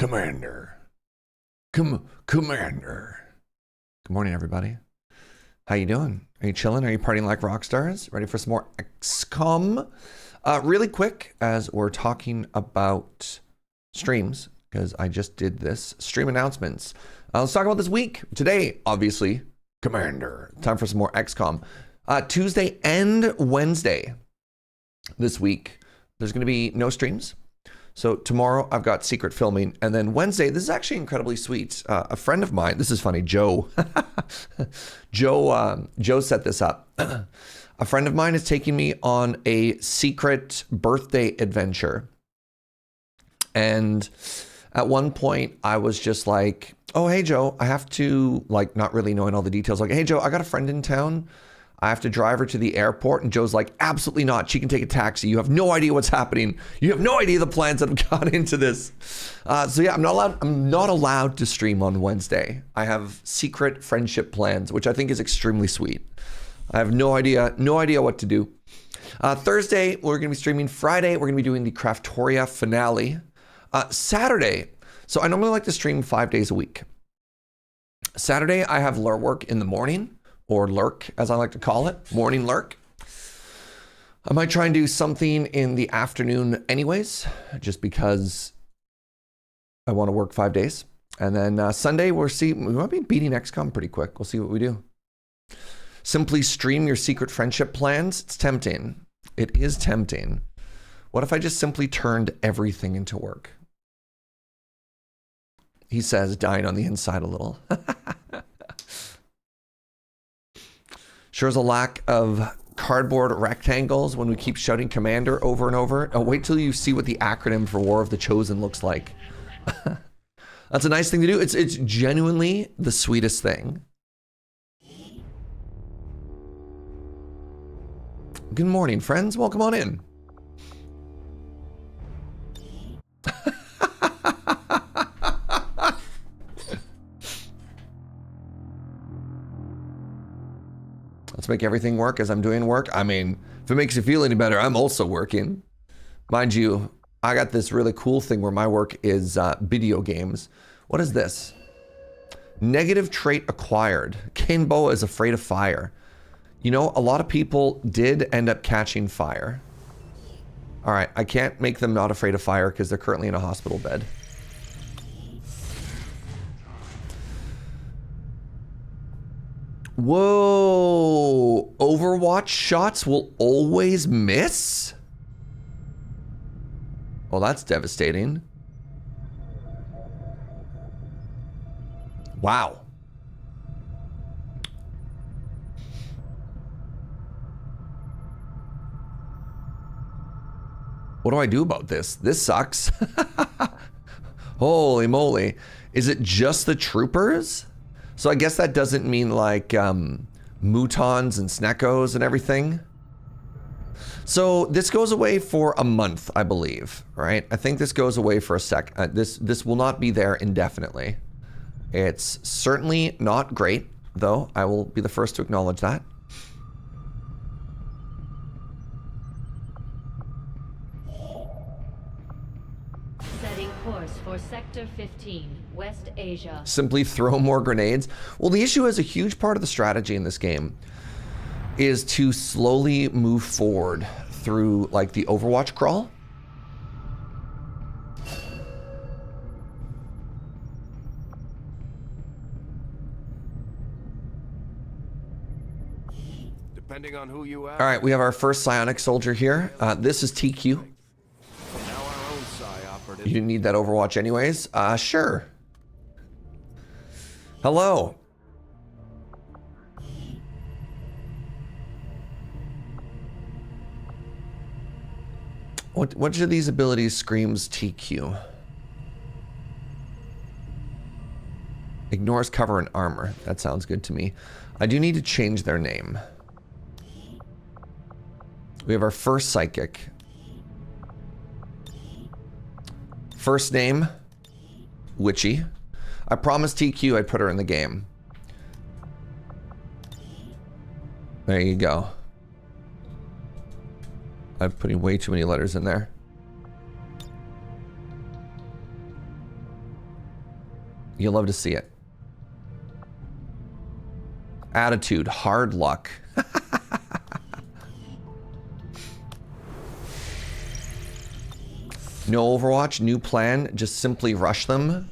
Commander. Commander. Good morning, everybody. How you doing? Are you chilling? Are you partying like rock stars? Ready for some more XCOM? Really quick, as we're talking about streams, because I just did this, stream announcements. Let's talk about this week. Today, obviously, Commander. Time for some more XCOM. Tuesday and Wednesday this week, there's going to be no streams. So tomorrow I've got secret filming, and then Wednesday, this is actually incredibly sweet. A friend of mine, this is funny, Joe. Joe set this up. A friend of mine is taking me on a secret birthday adventure. And at one point I was just like, oh, hey, Joe, I have to, like, not really knowing all the details. Like, hey, Joe, I got a friend in town. I have to drive her to the airport. And Joe's like, absolutely not. She can take a taxi. You have no idea what's happening. You have no idea the plans that have gone into this. So yeah, I'm not allowed to stream on Wednesday. I have secret friendship plans, which I think is extremely sweet. I have no idea what to do. Thursday, we're going to be streaming. Friday, we're going to be doing the Craftoria finale. Saturday, so I normally like to stream 5 days a week. Saturday, I have lure work in the morning, or lurk, as I like to call it, morning lurk. I might try and do something in the afternoon anyways, just because I want to work 5 days. And then Sunday, we might be beating XCOM pretty quick. We'll see what we do. Simply stream your secret friendship plans. It's tempting. It is tempting. What if I just simply turned everything into work? He says, dying on the inside a little. Sure is a lack of cardboard rectangles when we keep shouting Commander over and over. Oh, wait till you see what the acronym for War of the Chosen looks like. That's a nice thing to do. It's genuinely the sweetest thing. Good morning, friends. Welcome on in. Let's make everything work as I'm doing work. I mean, if it makes you feel any better, I'm also working. Mind you, I got this really cool thing where my work is video games. What is this? Negative trait acquired. Kinbo is afraid of fire. You know, a lot of people did end up catching fire. All right, I can't make them not afraid of fire because they're currently in a hospital bed. Whoa, Overwatch shots will always miss? Well, that's devastating. Wow. What do I do about this? This sucks. Holy moly. Is it just the troopers? So I guess that doesn't mean like Mutons and Sneckos and everything. So this goes away for a month, I believe, right? I think this goes away for a sec. This will not be there indefinitely. It's certainly not great, though. I will be the first to acknowledge that. Setting course for Sector 15, West Asia. Simply throw more grenades. Well, the issue is a huge part of the strategy in this game is to slowly move forward through like the Overwatch crawl. Depending on who you are. All right, we have our first psionic soldier here. This is TQ. Now our own psi operative. You didn't need that Overwatch anyways? Sure. Hello. Which of these abilities screams TQ? Ignores cover and armor. That sounds good to me. I do need to change their name. We have our first psychic. First name, Witchy. I promised TQ I'd put her in the game. There you go. I'm putting way too many letters in there. You'll love to see it. Attitude, hard luck. No Overwatch, new plan, just simply rush them.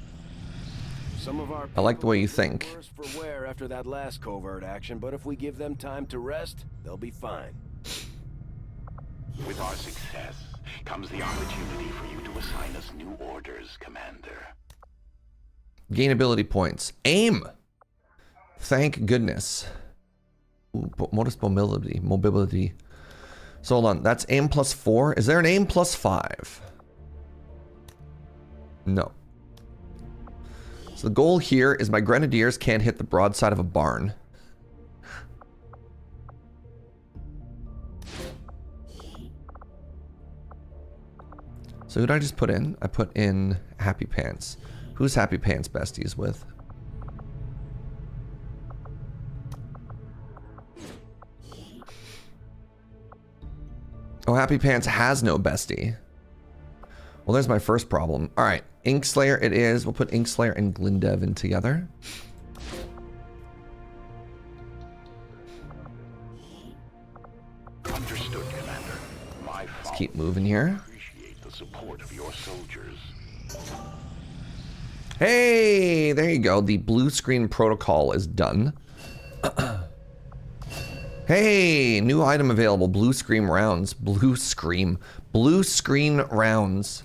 Some of our I like the way you people think. are worse for wear after that last covert action, but if we give them time to rest, they'll be fine. With our success comes the opportunity for you to assign us new orders, Commander. Gain ability points. Aim! Thank goodness. Ooh, modus mobility. Mobility. So hold on. That's aim plus 4. Is there an aim plus 5? No. So the goal here is my grenadiers can't hit the broadside of a barn. So who did I just put in? I put in Happy Pants. Who's Happy Pants besties with? Oh, Happy Pants has no bestie. Well, there's my first problem. All right, Inkslayer it is. We'll put Inkslayer and Glindev in together. Understood, Commander. My Let's keep moving here. appreciate the support of your soldiers. Hey, there you go. The blue screen protocol is done. Hey, new item available. Blue screen rounds. Blue screen rounds.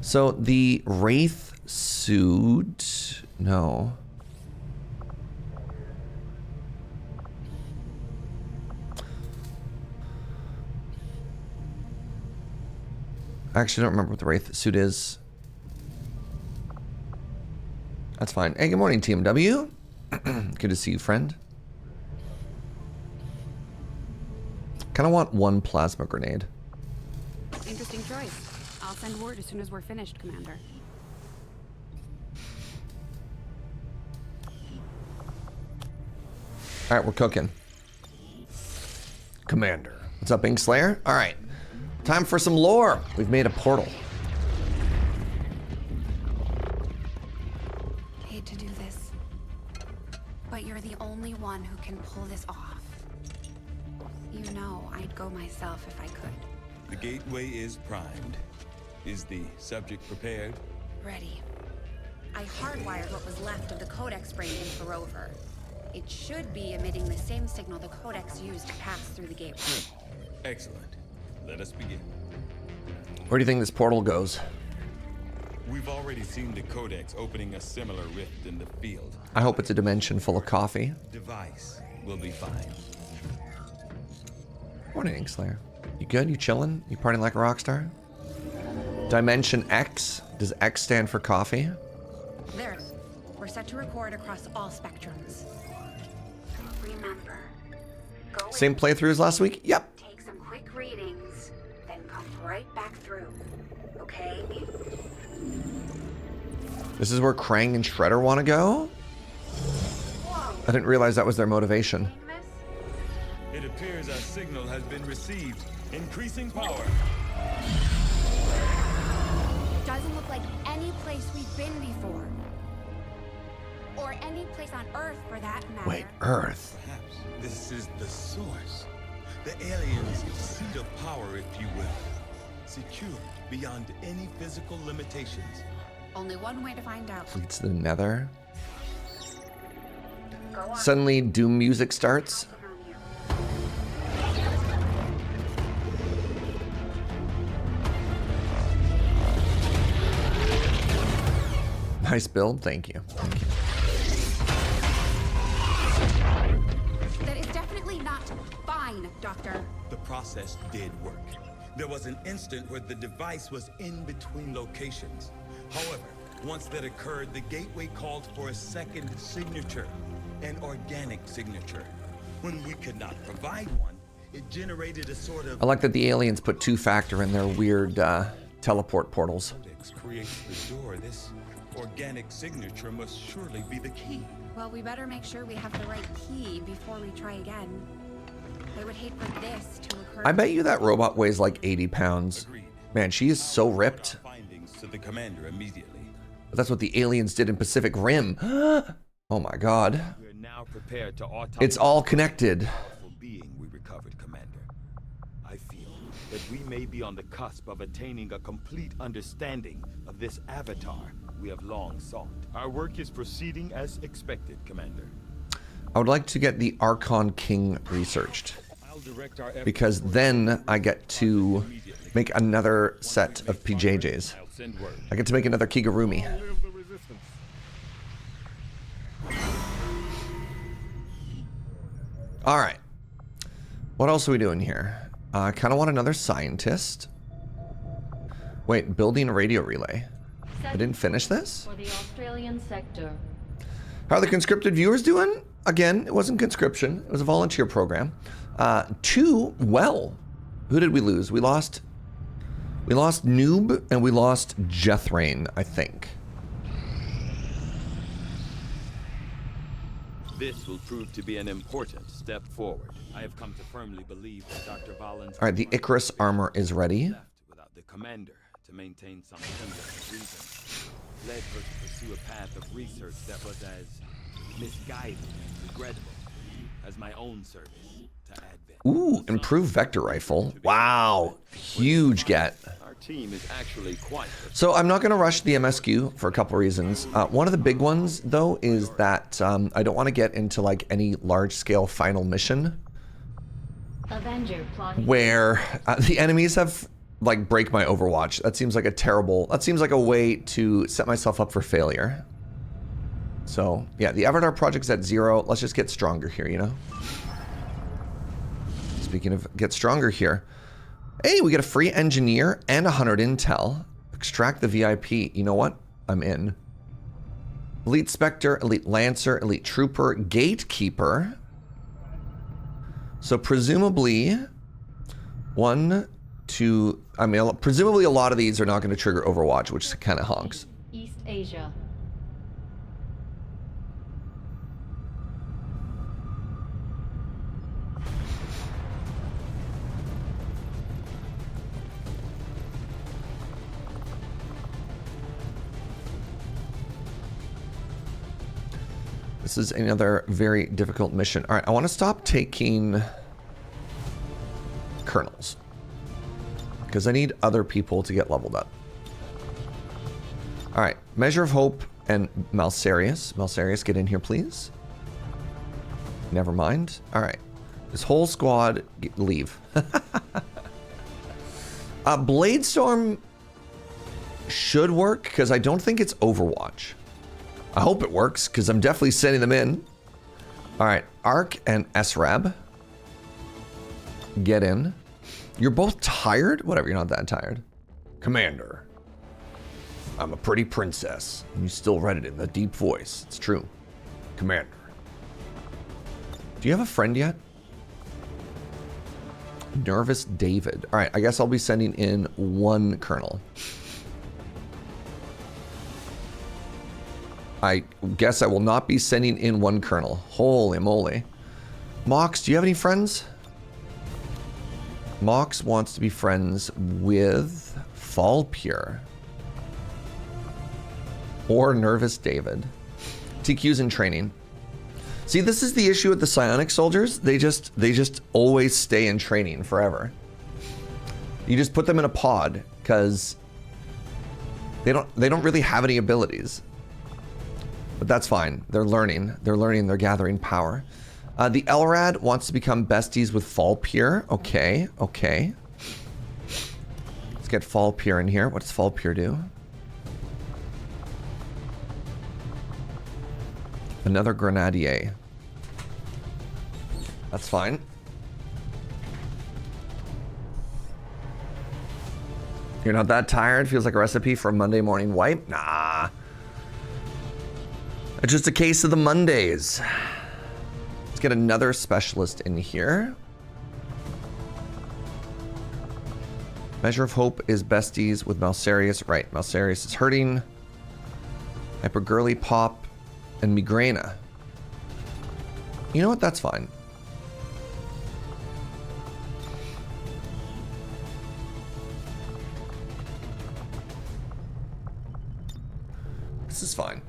So the Wraith suit. No. I actually don't remember what the Wraith suit is. That's fine. Hey, good morning, TMW. Good to see you, friend. Kind of want one plasma grenade. Interesting choice. I'll send word as soon as we're finished, Commander. All right, we're cooking. Commander. What's up, Inkslayer? All right. Time for some lore. We've made a portal. Hate to do this, but you're the only one who can pull this off. You know I'd go myself if I could. The gateway is primed. Is the subject prepared? Ready. I hardwired what was left of the codex brain into the rover. It should be emitting the same signal the codex used to pass through the gateway. Excellent. Let us begin. Where do you think this portal goes? We've already seen the codex opening a similar rift in the field. I hope it's a dimension full of coffee. Device will be fine. Morning, Inkslayer. You good? You chilling? You partying like a rock star? Dimension X. Does X stand for coffee? There. We're set to record across all spectrums. Remember, go Same playthrough as last week? Yep. take some quick readings, then come right back through. Okay? This is where Krang and Shredder want to go? I didn't realize that was their motivation. It appears our signal has been received. Increasing power. Doesn't look like any place we've been before. Or any place on Earth, for that matter. Wait, Earth. Perhaps this is the source. The aliens' seat of power, if you will. Secure beyond any physical limitations. Only one way to find out. Leads to the Nether. Go on. Suddenly, Doom music starts. Nice build, thank you. Thank you. That is definitely not fine, Doctor. The process did work. There was an instant where the device was in between locations. However, once that occurred, the gateway called for a second signature, an organic signature. When we could not provide one, it generated a sort of I like that the aliens put two-factor in their weird teleport portals. codex creates the door. This organic signature must surely be the key. Well, we better make sure we have the right key before we try again. I would hate for this to occur. I bet you that robot weighs like 80 pounds. Agreed. Man, she is so ripped. Our findings to the commander immediately. But that's what the aliens did in Pacific Rim. Oh my God. We're now prepared to It's all connected. powerful being we recovered, Commander. I feel that we may be on the cusp of attaining a complete understanding of this avatar we have long sought. Our work is proceeding as expected, Commander. I would like to get the Archon King researched, I'll direct our efforts because then I get to make another set of PJJs. I'll send word. I get to make another Kigurumi. Live the resistance. All right. What else are we doing here? I kind of want another scientist. Wait, building a radio relay. I didn't finish this? For the Australian sector. How are the conscripted viewers doing? Again, it wasn't conscription. It was a volunteer program. Well. Who did we lose? We lost Noob and we lost Jethrain, I think. This will prove to be an important step forward. I have come to firmly believe that Dr. Valen's All right, the Icarus armor is ready. left without the commander to maintain some semblance of reason. Led her to pursue a path of research that was as misguided and regrettable as my own service to Advent. Ooh, improved vector rifle. Wow, huge get. Our team is actually quite So I'm not going to rush the MSQ for a couple reasons. One of the big ones, though, is that I don't want to get into like any large-scale final mission Avenger plotting. where the enemies have like break my Overwatch. That seems like a way to set myself up for failure. So yeah, the Avatar project's at 0. Let's just get stronger here, you know? Speaking of get stronger here. Hey, we get a free engineer and 100 intel. Extract the VIP. You know what? I'm in. Elite Spectre, Elite Lancer, Elite Trooper, Gatekeeper. So presumably, presumably a lot of these are not going to trigger Overwatch, which kind of honks. East Asia. This is another very difficult mission. All right, I want to stop taking colonels because I need other people to get leveled up. All right, Measure of Hope and Malsarius. Malsarius, get in here, please. Never mind. All right, this whole squad, leave. Bladestorm should work because I don't think it's Overwatch. I hope it works, because I'm definitely sending them in. All right, Ark and SRAB. Get in. You're both tired? Whatever, you're not that tired. Commander, I'm a pretty princess. And you still read it in the deep voice. It's true. Commander. Do you have a friend yet? Nervous David. All right, I guess I'll be sending in one colonel. I guess I will not be sending in one colonel. Holy moly. Mox, do you have any friends? Mox wants to be friends with Fallpure. Or Nervous David. TQ's in training. See, this is the issue with the psionic soldiers. They just always stay in training forever. You just put them in a pod because they don't really have any abilities. But that's fine. They're learning. They're gathering power. The LRAD wants to become besties with Fallpure. Okay. Let's get Fallpure in here. What does Fallpure do? Another Grenadier. That's fine. You're not that tired? Feels like a recipe for a Monday morning wipe? Nah. It's just a case of the Mondays. Let's get another specialist in here. Measure of Hope is besties with Malsarius. Right, Malsarius is hurting. Hypergirly Pop and Migrana. You know what? That's fine. is fine.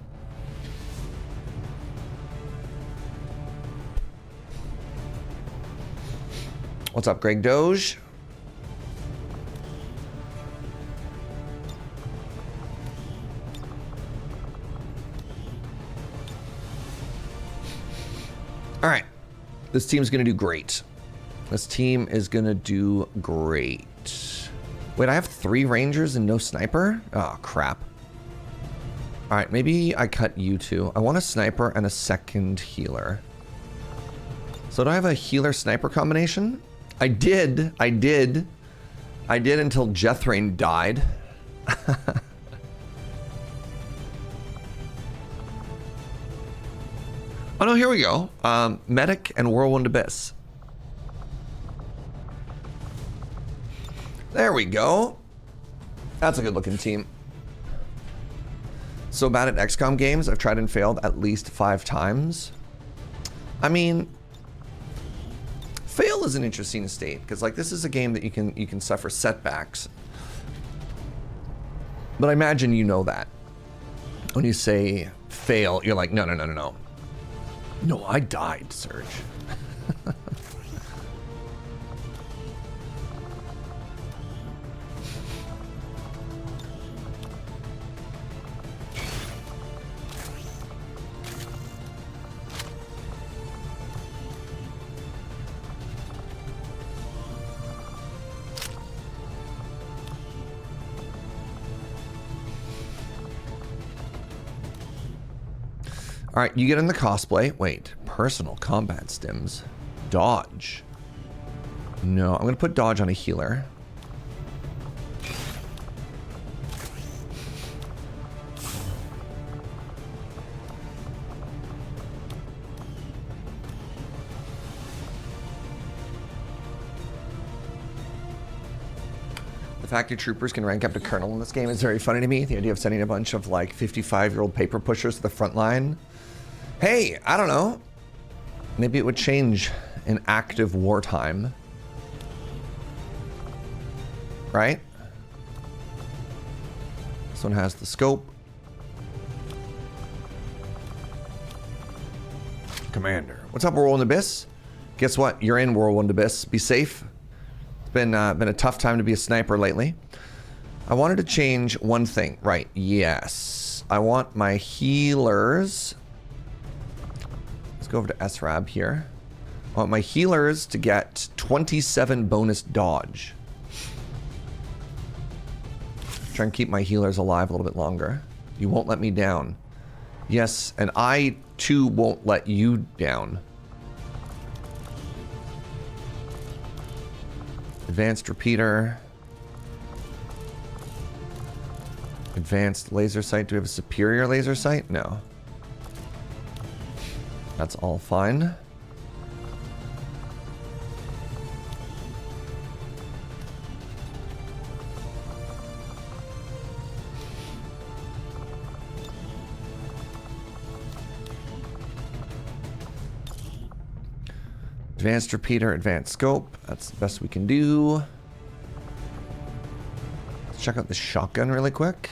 What's up, Greg Doge? All right. This team's going to do great. This team is going to do great. Wait, I have 3 rangers and no sniper? Oh, crap. All right, maybe I cut you 2. I want a sniper and a second healer. So do I have a healer-sniper combination? I did until Jethrain died. Oh no, here we go. Medic and Whirlwind Abyss. There we go. That's a good looking team. So bad at XCOM games, I've tried and failed at least 5 times. I mean, fail is an interesting state because like this is a game that you can suffer setbacks. But I imagine you know that. When you say fail, you're like, no. No, I died, Serge. All right, you get in the cosplay. Wait, personal combat stims. Dodge. No, I'm gonna put dodge on a healer. The fact that troopers can rank up to colonel in this game is very funny to me. The idea of sending a bunch of like 55-year-old paper pushers to the front line. Hey, I don't know. Maybe it would change in active wartime. Right? This one has the scope. Commander. What's up, Whirlwind Abyss? Guess what? You're in Whirlwind Abyss. Be safe. It's been a tough time to be a sniper lately. I wanted to change one thing. Right, yes. I want my healers... Let's go over to SRAB here. I want my healers to get 27 bonus dodge. Try and keep my healers alive a little bit longer. You won't let me down. Yes, and I too won't let you down. Advanced repeater. Advanced laser sight. Do we have a superior laser sight? No. That's all fine. Advanced repeater, advanced scope. That's the best we can do. Let's check out the shotgun really quick.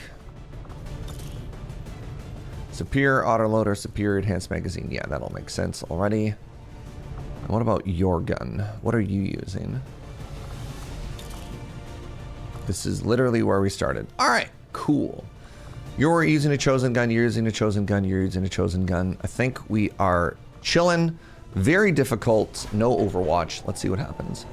Superior autoloader, superior enhanced magazine. Yeah, that'll make sense already. And what about your gun? What are you using? This is literally where we started. All right, cool. You're using a chosen gun, you're using a chosen gun, you're using a chosen gun. I think we are chilling. Very difficult, no Overwatch. Let's see what happens.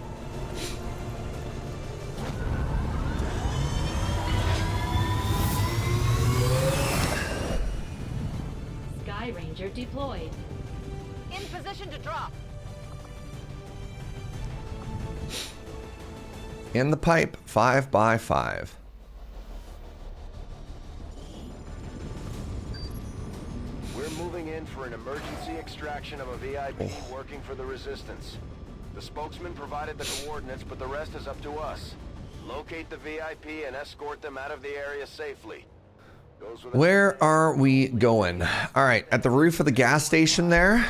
Deployed. In position to drop. In the pipe, 5x5. We're moving in for an emergency extraction of a VIP working for the Resistance. The spokesman provided the coordinates, but the rest is up to us. Locate the VIP and escort them out of the area safely. Where are we going? All right, at the roof of the gas station there.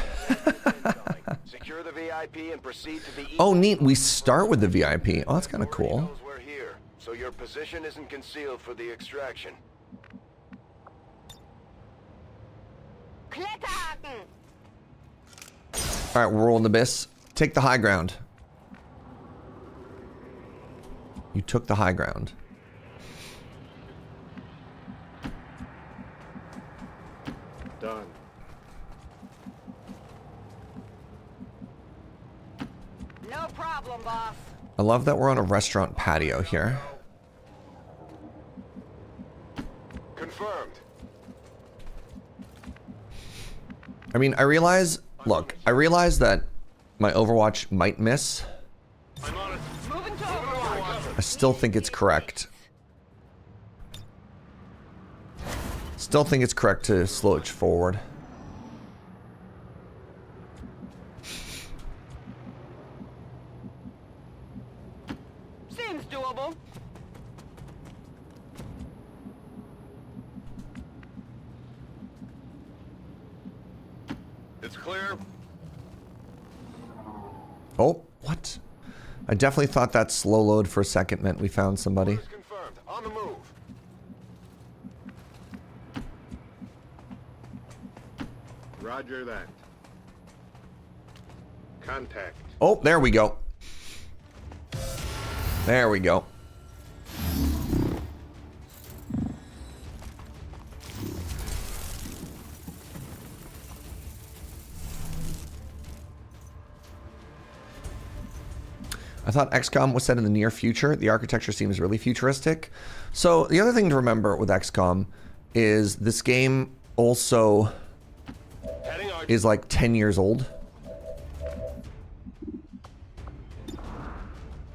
Secure the VIP and proceed to the Oh, neat. We start with the VIP. Oh, that's kind of cool. We're here, so your position isn't concealed for the extraction. Kletterhaken! All right, we're rolling the miss. Take the high ground. You took the high ground. Done. No problem, boss. I love that we're on a restaurant patio here. Confirmed. I mean, I realize that my Overwatch might miss. I'm on it. Moving to Overwatch. I still think it's correct. Still think it's correct to slow it forward. Seems doable. It's clear. Oh, what? I definitely thought that slow load for a second meant we found somebody. Orders confirmed. On the move. Roger that. Contact. Oh, there we go. There we go. I thought XCOM was set in the near future. The architecture seems really futuristic. So the other thing to remember with XCOM is this game also is like 10 years old.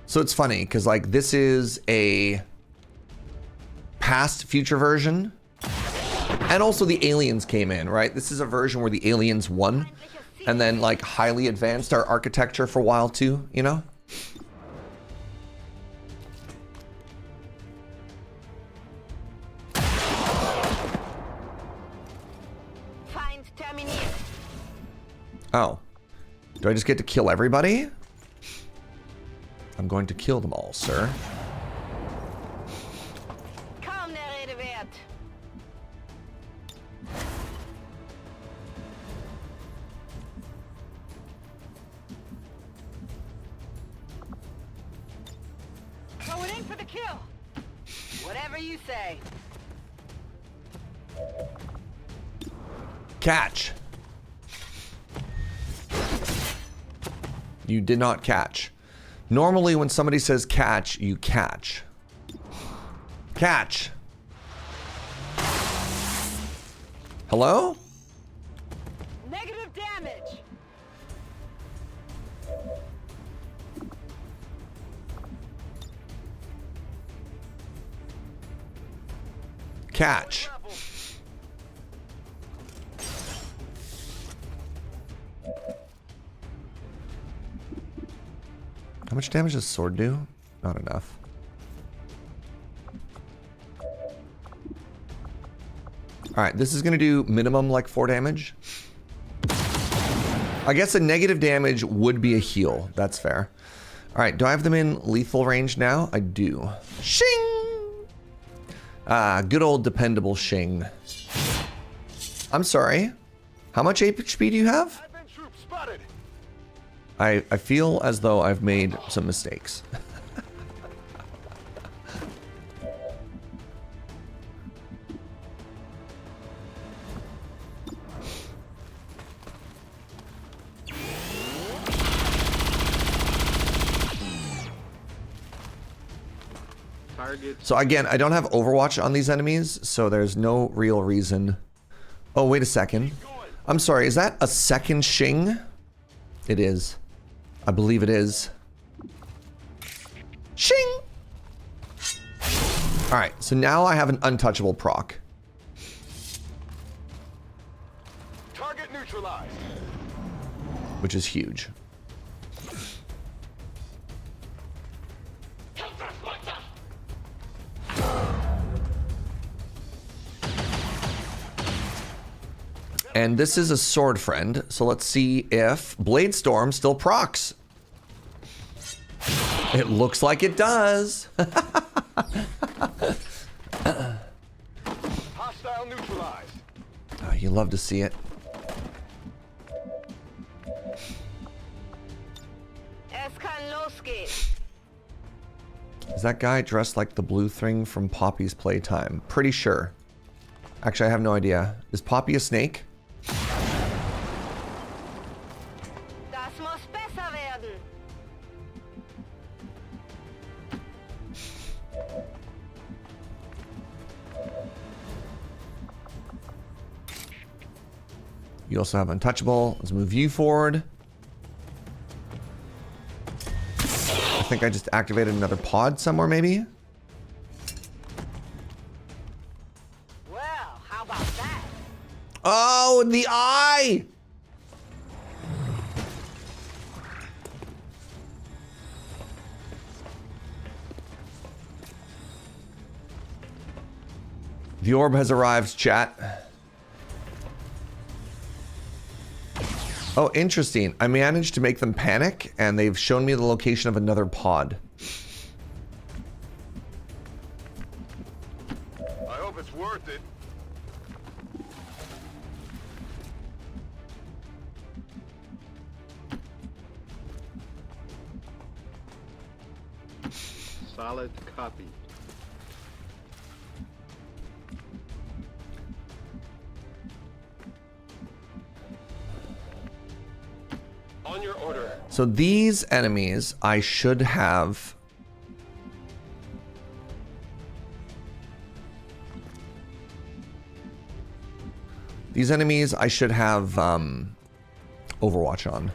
So it's funny because like this is a past future version, and also the aliens came in, right? This is a version where the aliens won and then like highly advanced our architecture for a while too, you know? Find terminate. Oh, do I just get to kill everybody? I'm going to kill them all, sir. Kaum der Rede wert. Going in for the kill. Whatever you say. Catch. You did not catch. Normally when somebody says catch, you catch. Catch. Hello? Negative damage. Catch. How much damage does sword do? Not enough. Alright, this is gonna do minimum like 4 damage. I guess a negative damage would be a heal. That's fair. Alright, do I have them in lethal range now? I do. Shing! Ah, good old dependable Shing. I'm sorry. How much HP do you have? Advent troops spotted. I feel as though I've made some mistakes. Target. So again, I don't have Overwatch on these enemies, so there's no real reason. Oh, wait a second. I'm sorry, is that a second Shing? It is. I believe it is. Shing! Alright, so now I have an untouchable proc. Target neutralized. Which is huge. And this is a sword friend, so let's see if Blade Storm still procs. It looks like it does. Hostile neutralized. Oh, you love to see it. Is that guy dressed like the blue thing from Poppy's Playtime? Pretty sure. Actually, I have no idea. Is Poppy a snake? Das muss besser werden. You also have Untouchable. Let's move you forward. I think I just activated another pod somewhere, maybe? Well, how about that? Oh, in the eye! The orb has arrived, chat. Oh, interesting. I managed to make them panic, and they've shown me the location of another pod. I hope it's worth it. Solid copy. On your order. So these enemies, I should have... These enemies, I should have Overwatch on.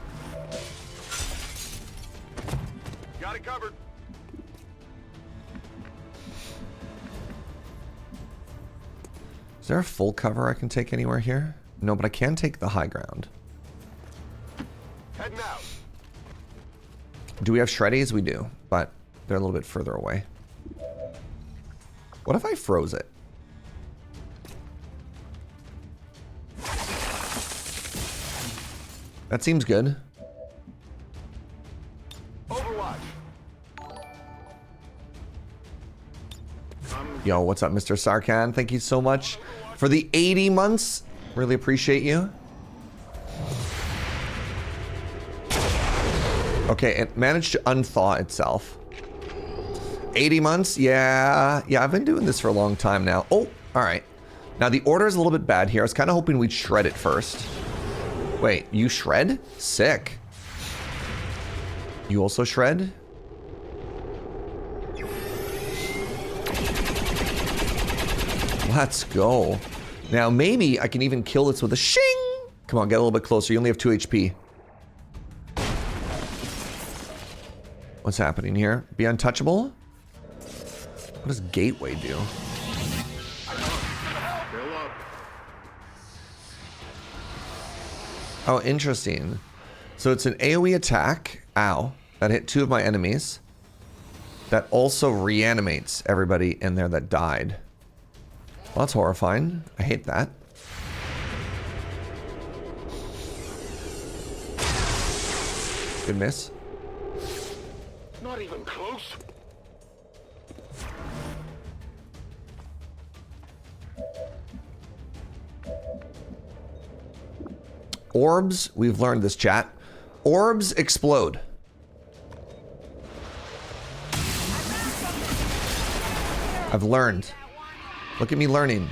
Got it covered. Is there a full cover I can take anywhere here? No, but I can take the high ground. Heading out. Do we have shreddies? We do, but they're a little bit further away. What if I froze it? That seems good. Overwatch. Yo, what's up, Mr. Sarkhan? Thank you so much for the 80 months. Really appreciate you. Okay, it managed to unthaw itself. 80 months? Yeah, I've been doing this for a long time now. Oh, all right. Now, the order is a little bit bad here. I was kind of hoping we'd shred it first. Wait, you shred? Sick. You also shred? Let's go. Now, maybe I can even kill this with a shing. Come on, get a little bit closer. You only have 2 HP. What's happening here? Be untouchable? What does Gateway do? Fill up. Oh, interesting. So it's an AoE attack, ow, that hit 2 of my enemies. That also reanimates everybody in there that died. Well, that's horrifying. I hate that. Good miss. Not even close. Orbs, we've learned this, chat. Orbs explode. I've learned. Look at me learning.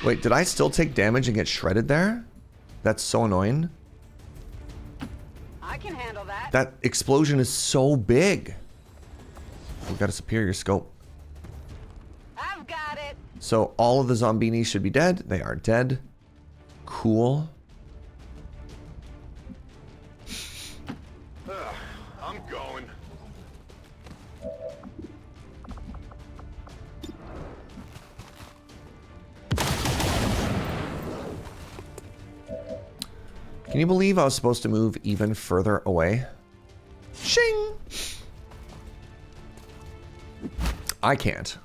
Wait, did I still take damage and get shredded there? That's so annoying. I can handle that. That explosion is so big. We've got a superior scope. I've got it. So all of the zombinis should be dead. They are dead. Cool. I'm going. Can you believe I was supposed to move even further away? Shing! I can't.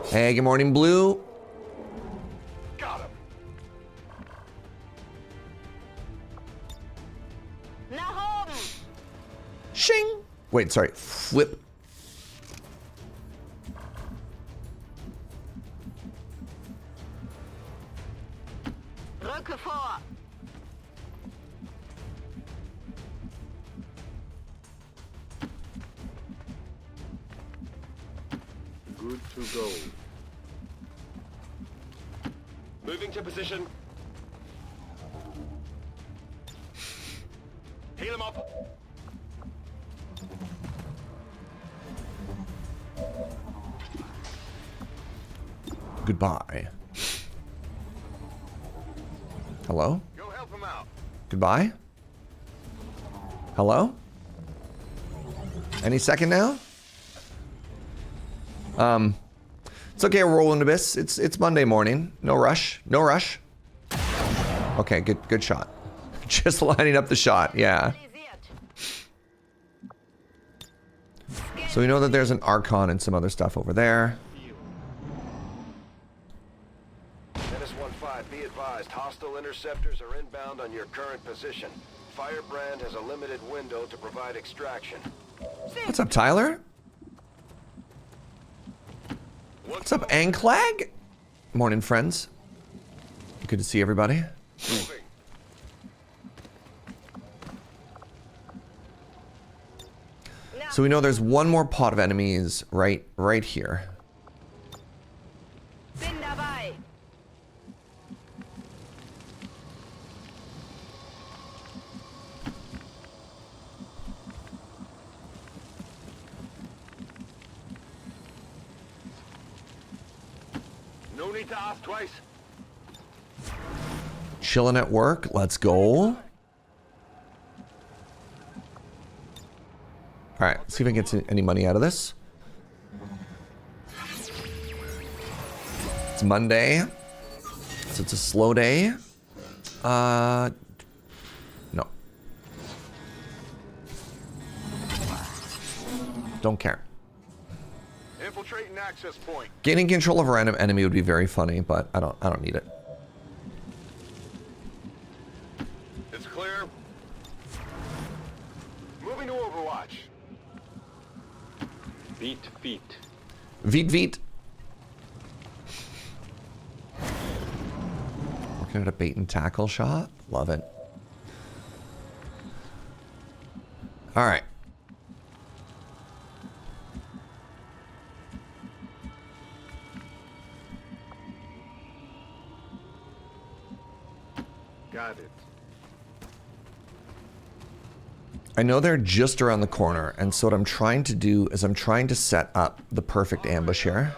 Hey, good morning, Blue. Got him. Now hold 'em. Shing! Wait, sorry. Flip. Rücke vor. Good to go. Moving to position. Heal him up. Goodbye. Hello? Go help him out. Goodbye? Hello? Any second now? It's okay, we're rolling Abyss. It's Monday morning. No rush. No rush. Okay, good shot. Just lining up the shot, yeah. So we know that there's an Archon and some other stuff over there. Dennis 1-5, be advised, hostile interceptors are inbound on your current position. Firebrand has a limited window to provide extraction. What's up, Tyler? What's up, Anklag? Morning, friends. Good to see everybody. Moving. So we know there's one more pot of enemies right here. Bin dabei. No need to ask twice. Chilling at work. Let's go. All right, see if I can get any money out of this. It's Monday, so it's a slow day. No. Don't care. Infiltrating access point. Gaining control of a random enemy would be very funny, but I don't need it. It's clear. Moving to Overwatch. Beat. Veet. Working at a bait and tackle shot. Love it. All right. Got it. I know they're just around the corner, and so what I'm trying to do is I'm trying to set up the perfect ambush here.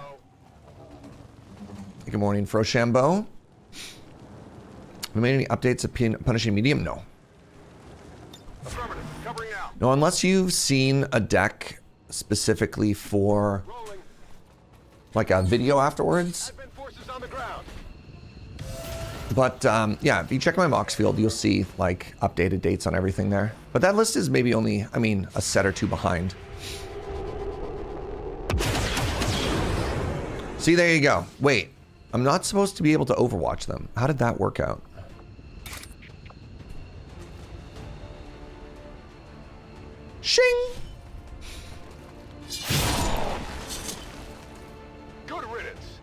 Good morning, Frochambeau. Have we made any updates of Punishing Medium? No. Affirmative. Covering out. No, unless you've seen a deck specifically for Rolling. like a video afterwards. Advent forces on the ground. But yeah, if you check my Mox field, you'll see like updated dates on everything there. But that list is maybe only, I mean, a set or two behind. See, there you go. Wait, I'm not supposed to be able to overwatch them. How did that work out? Shing! Good riddance.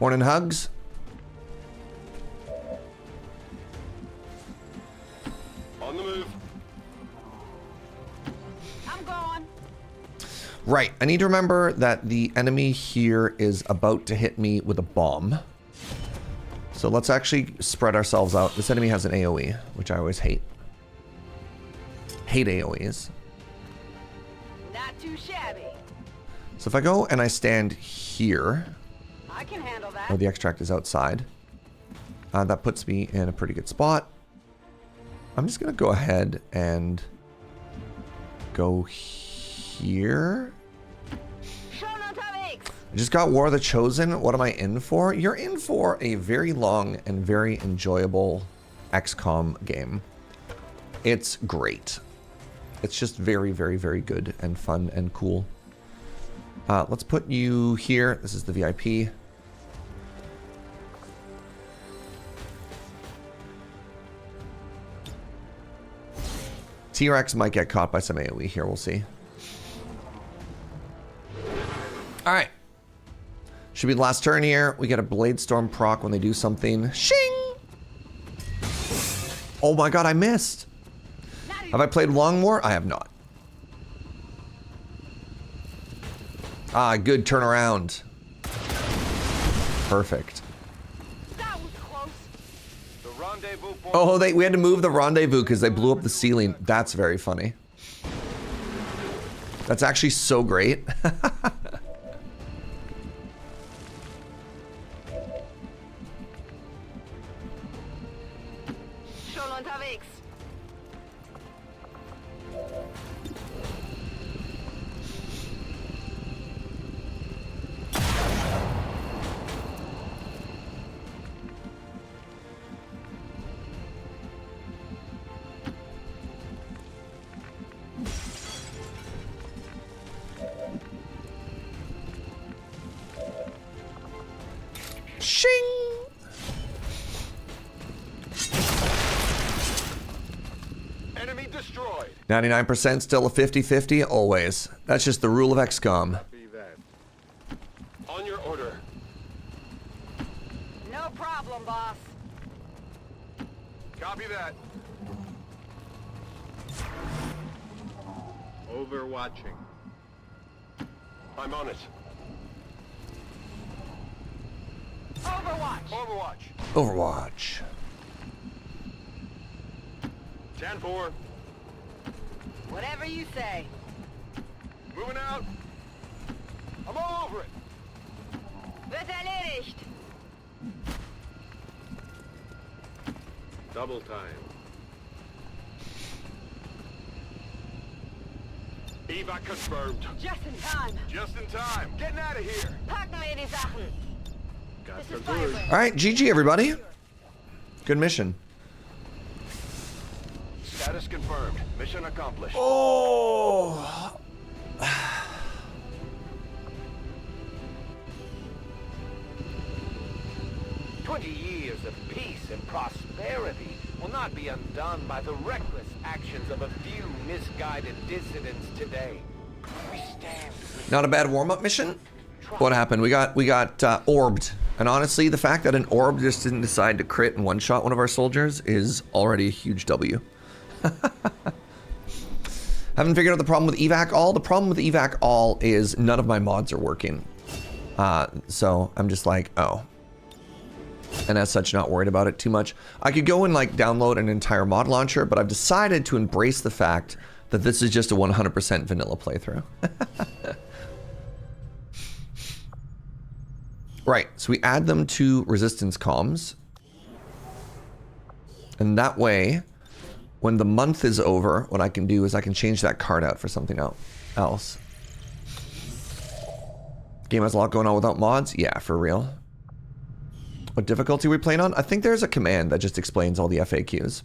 Morning hugs. On the move. I'm going. Right, I need to remember that the enemy here is about to hit me with a bomb. So let's actually spread ourselves out. This enemy has an AoE, which I always hate. Hate AoEs. Not too shabby. So if I go and I stand here, I can handle that. or the extract is outside, that puts me in a pretty good spot. I'm just going to go ahead and go here. I just got War of the Chosen. What am I in for? You're in for a very long and very enjoyable XCOM game. It's great. It's just very, very, very good and fun and cool. Let's put you here. This is the VIP. T-Rex might get caught by some AoE here. We'll see. All right. Should be the last turn here. We get a Blade Storm proc when they do something. Shing! Oh my god, I missed. Have I played Long War? I have not. Ah, good turnaround. Perfect. That was close. The rendezvous point. Oh, we had to move the rendezvous because they blew up the ceiling. That's very funny. That's actually so great. Schon unterwegs. Shing! 99% still a 50-50, always. That's just the rule of XCOM. Be that. On your order. No problem, boss. Copy that. Overwatching. I'm on it. Overwatch. Overwatch. Overwatch. 10-4. Whatever you say. Moving out. I'm all over it. Wird erledigt. Double time. Evac confirmed. Just in time. Just in time. Getting out of here. Packen wir die Sachen. Got This the is goods. Fireway. All right, GG, everybody. Good mission. Status confirmed. Mission accomplished. Oh. 20 years of peace and prosperity will not be undone by the reckless actions of a few misguided dissidents today. We stand with Not a bad warm-up mission. What happened? We got orbed, and honestly, the fact that an orb just didn't decide to crit and one-shot one of our soldiers is already a huge W. Haven't figured out the problem with Evac-All. The problem with Evac-All is none of my mods are working. So I'm just like, oh. And as such, not worried about it too much. I could go and like download an entire mod launcher, but I've decided to embrace the fact that this is just a 100% vanilla playthrough. Right, so we add them to resistance comms. And that way, when the month is over, what I can do is I can change that card out for something else. Game has a lot going on without mods? Yeah, for real. What difficulty are we playing on? I think there's a command that just explains all the FAQs.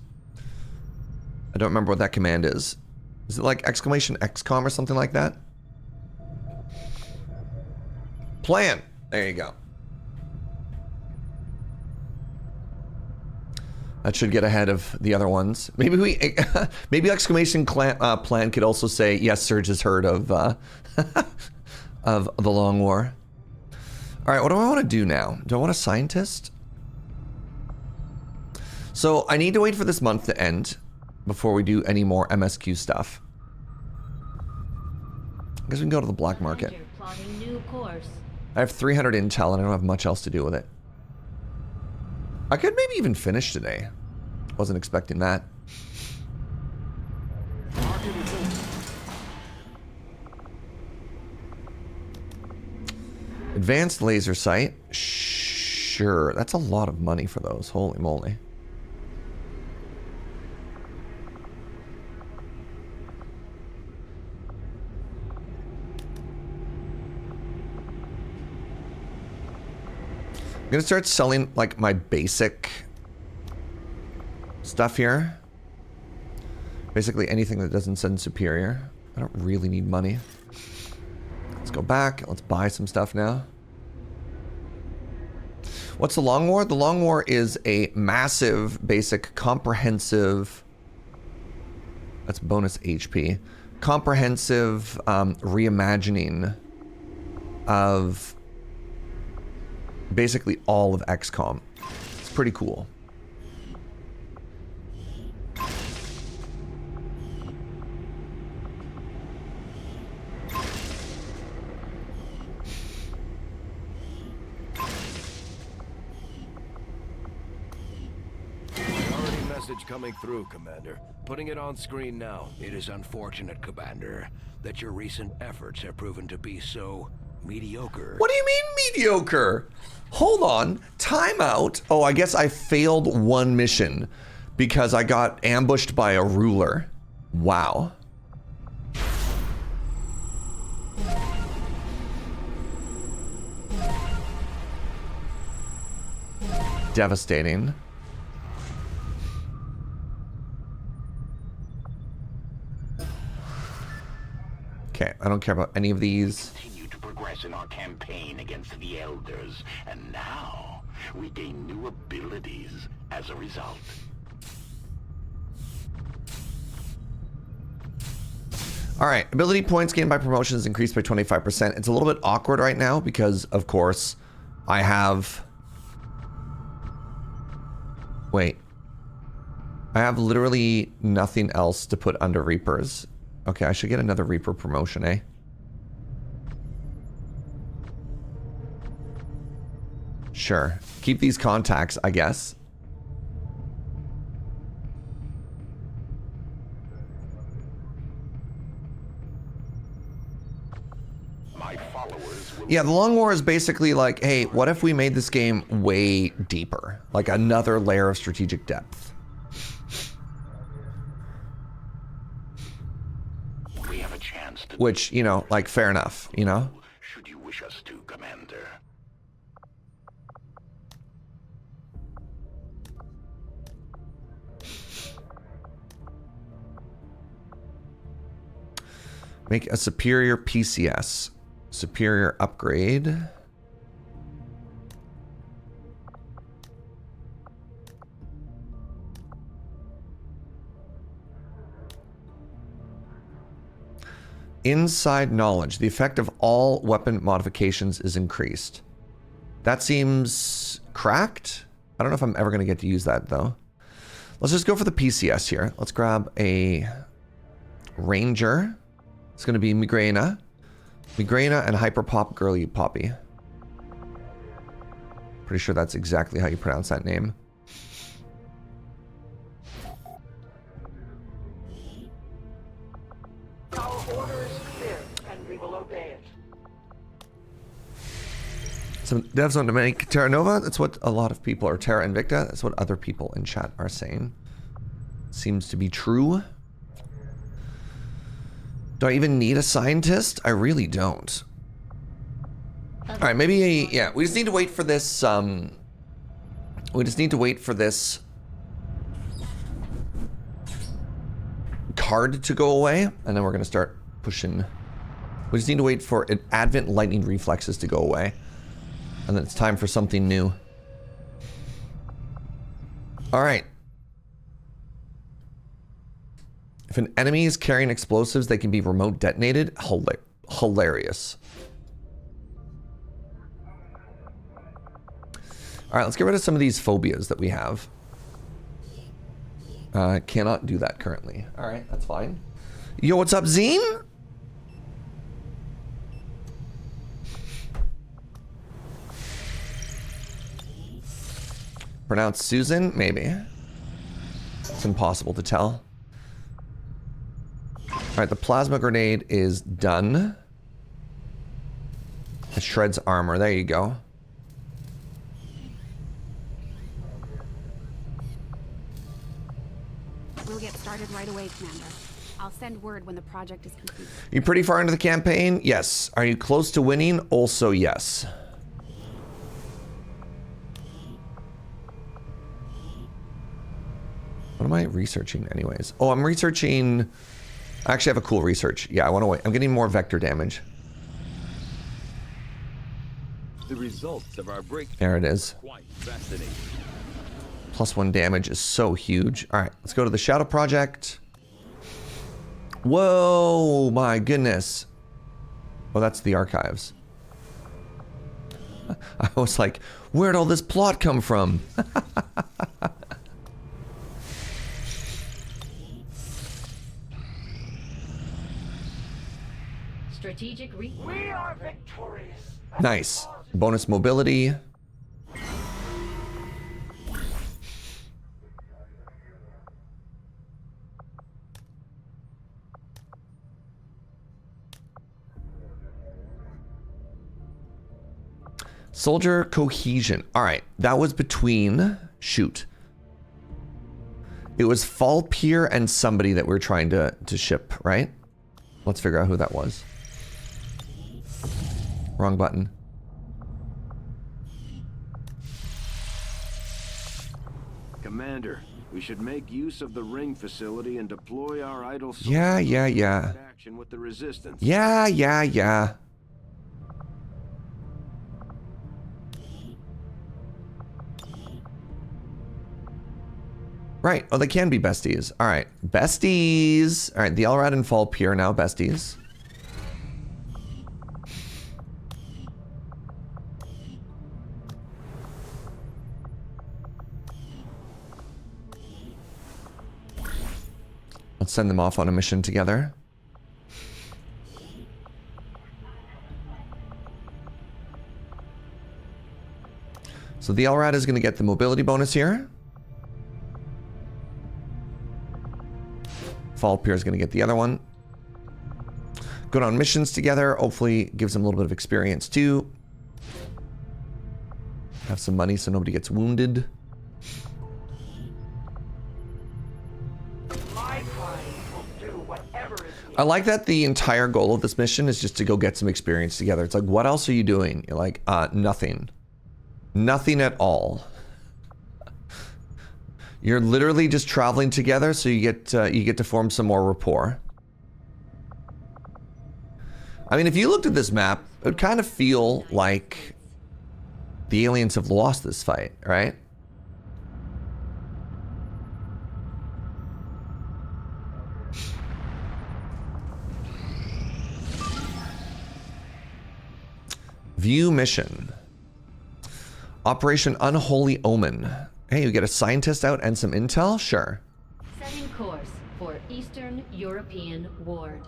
I don't remember what that command is. Is it like exclamation XCOM or something like that? Plan. There you go. That should get ahead of the other ones. Maybe maybe exclamation plan could also say, yes, Surge has heard of of the Long War. All right, what do I want to do now? Do I want a scientist? So I need to wait for this month to end before we do any more MSQ stuff. I guess we can go to the black market. Enter plotting new course. I have 300 intel and I don't have much else to do with it. I could maybe even finish today. Wasn't expecting that. Advanced laser sight. Sure, that's a lot of money for those. Holy moly. I'm gonna start selling like my basic stuff here. Basically anything that doesn't send superior. I don't really need money. Let's go back. Let's buy some stuff now. What's the Long War? The Long War is a massive, basic, comprehensive... That's bonus HP. Comprehensive reimagining of basically all of XCOM. It's pretty cool. message coming through, Commander. Putting it on screen now. It is unfortunate, Commander, that your recent efforts have proven to be so mediocre. What do you mean mediocre? Hold on. Timeout. Oh, I guess I failed one mission because I got ambushed by a ruler. Wow. Devastating. Okay, I don't care about any of these. Continue to progress in our campaign against the Elders, and now we gain new abilities as a result. All right, ability points gained by promotions increased by 25%. It's a little bit awkward right now because, of course, I have... Wait. I have literally nothing else to put under Reapers. Okay, I should get another Reaper promotion, eh? Sure. Keep these contacts, I guess. My followers will... Yeah, the Long War is basically like, hey, what if we made this game way deeper? Like another layer of strategic depth. We have a chance to... Which, you know, like, fair enough, you know? Should you wish us to, Commander? Make a superior PCS. Superior upgrade. Inside knowledge. The effect of all weapon modifications is increased. That seems cracked. I don't know if I'm ever going to get to use that, though. Let's just go for the PCS here. Let's grab a Ranger. It's going to be Migraina. Migraina and Hyper Pop Girly Poppy. Pretty sure that's exactly how you pronounce that name. Our order is clear, and we will obey it. Some devs want to make Terra Nova. That's what a lot of people are. Terra Invicta. That's what other people in chat are saying. Seems to be true. Do I even need a scientist? I really don't. All right, maybe, yeah, we just need to wait for this, we just need to wait for this card to go away, and then we're gonna start pushing. We just need to wait for Advent Lightning Reflexes to go away, and then it's time for something new. All right. If an enemy is carrying explosives, they can be remote detonated. Hilarious. All right, let's get rid of some of these phobias that we have. Cannot do that currently. All right, that's fine. Yo, what's up, Zine? Pronounced Susan? Maybe. It's impossible to tell. All right, the plasma grenade is done. It shreds armor. There you go. We'll get started right away, Commander. I'll send word when the project is complete. You pretty far into the campaign? Yes. Are you close to winning? Also, yes. What am I researching anyways? Oh, I'm researching... I actually have a cool research. Yeah, I want to wait. I'm getting more vector damage. The results of our breakthrough. There it is. Quite fascinating. +1 damage is so huge. All right, let's go to the Shadow Project. Whoa, my goodness. Oh, that's the archives. I was like, where'd all this plot come from? Strategic We are victorious. Nice. Bonus mobility. Soldier cohesion. All right, that was between, shoot. It was Fall Pier and somebody that we're trying to ship, right? Let's figure out who that was. Wrong button. Commander, we should make use of the ring facility and deploy our idle soldiers Yeah. action with the resistance. Yeah. Right. Oh, they can be besties. All right. Besties. All right. The Elrad and Fall Pier are now besties. Let's send them off on a mission together. So the Elrad is going to get the mobility bonus here. Fall Pier is going to get the other one. Going on missions together. Hopefully gives them a little bit of experience too. Have some money so nobody gets wounded. I like that the entire goal of this mission is just to go get some experience together. It's like, what else are you doing? You're like, nothing. Nothing at all. You're literally just traveling together so you get to form some more rapport. I mean, if you looked at this map, it would kind of feel like the aliens have lost this fight, right? View mission. Operation Unholy Omen. Hey, you get a scientist out and some intel? Sure. Setting course for Eastern European Ward.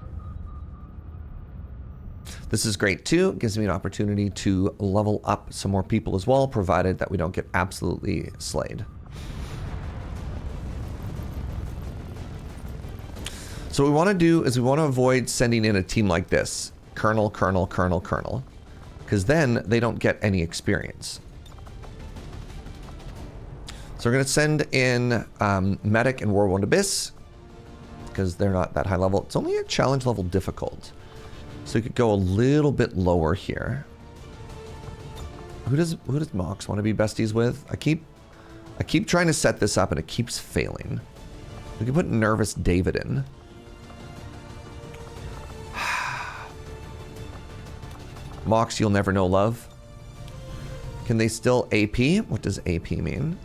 This is great too. It gives me an opportunity to level up some more people as well, provided that we don't get absolutely slayed. So what we want to do is we want to avoid sending in a team like this. Colonel. Because then they don't get any experience. So we're going to send in Medic and War 1 Abyss. Because they're not that high level. It's only a challenge level difficult. So we could go a little bit lower here. Who does Mox want to be besties with? I keep trying to set this up and it keeps failing. We can put Nervous David in. Mox, you'll never know love. Can they still AP? What does AP mean?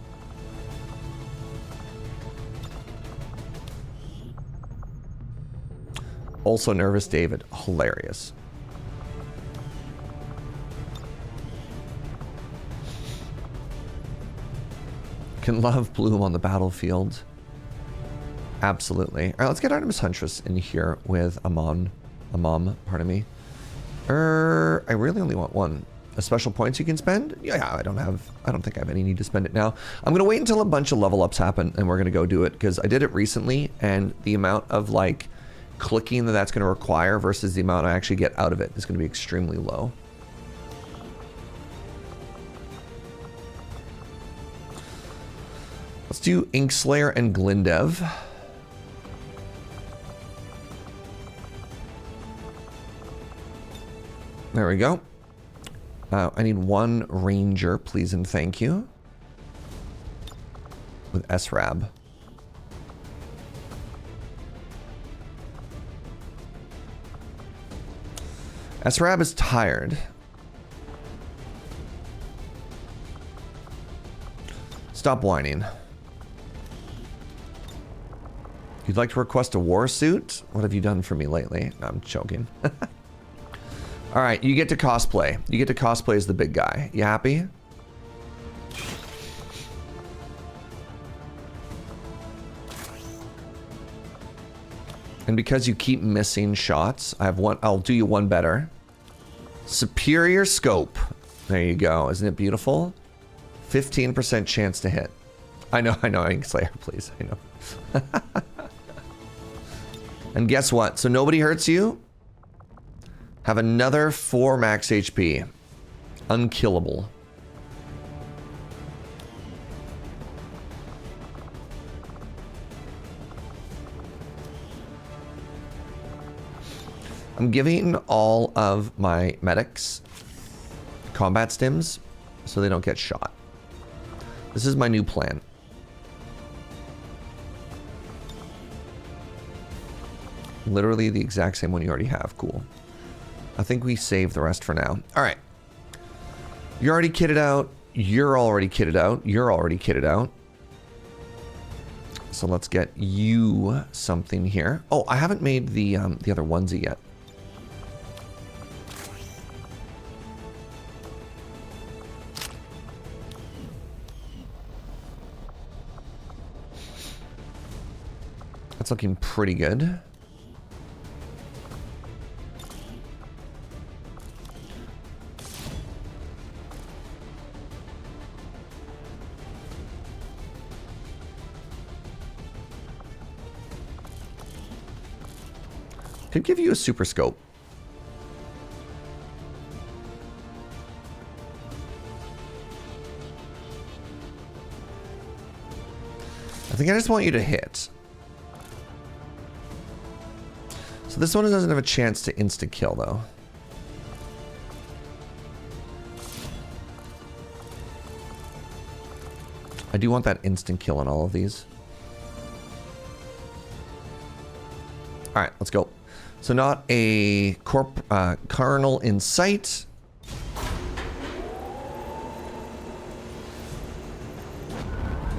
Also Nervous David. Hilarious. Can love bloom on the battlefield? Absolutely. All right, let's get Artemis Huntress in here with Amon, pardon me. I really only want one. A special points you can spend? Yeah, I don't think I have any need to spend it now. I'm gonna wait until a bunch of level ups happen and we're gonna go do it because I did it recently and the amount of like clicking that's gonna require versus the amount I actually get out of it is gonna be extremely low. Let's do Inkslayer and Glindev. There we go. I need one Ranger, please and thank you. With SRAB. SRAB is tired. Stop whining. You'd like to request a war suit? What have you done for me lately? No, I'm joking. All right, you get to cosplay. You get to cosplay as the big guy. You happy? And because you keep missing shots, I have one. I'll do you one better. Superior scope. There you go. Isn't it beautiful? 15% chance to hit. I know, Inkslayer, please. I know. And guess what? So nobody hurts you. Have another 4 max HP. Unkillable. I'm giving all of my medics combat stims so they don't get shot. This is my new plan. Literally the exact same one you already have. Cool. I think we save the rest for now. All right. You're already kitted out. You're already kitted out. You're already kitted out. So let's get you something here. Oh, I haven't made the other onesie yet. That's looking pretty good. Could give you a super scope. I think I just want you to hit. So this one doesn't have a chance to insta-kill, though. I do want that instant kill on all of these. All right, let's go. So not a colonel in sight.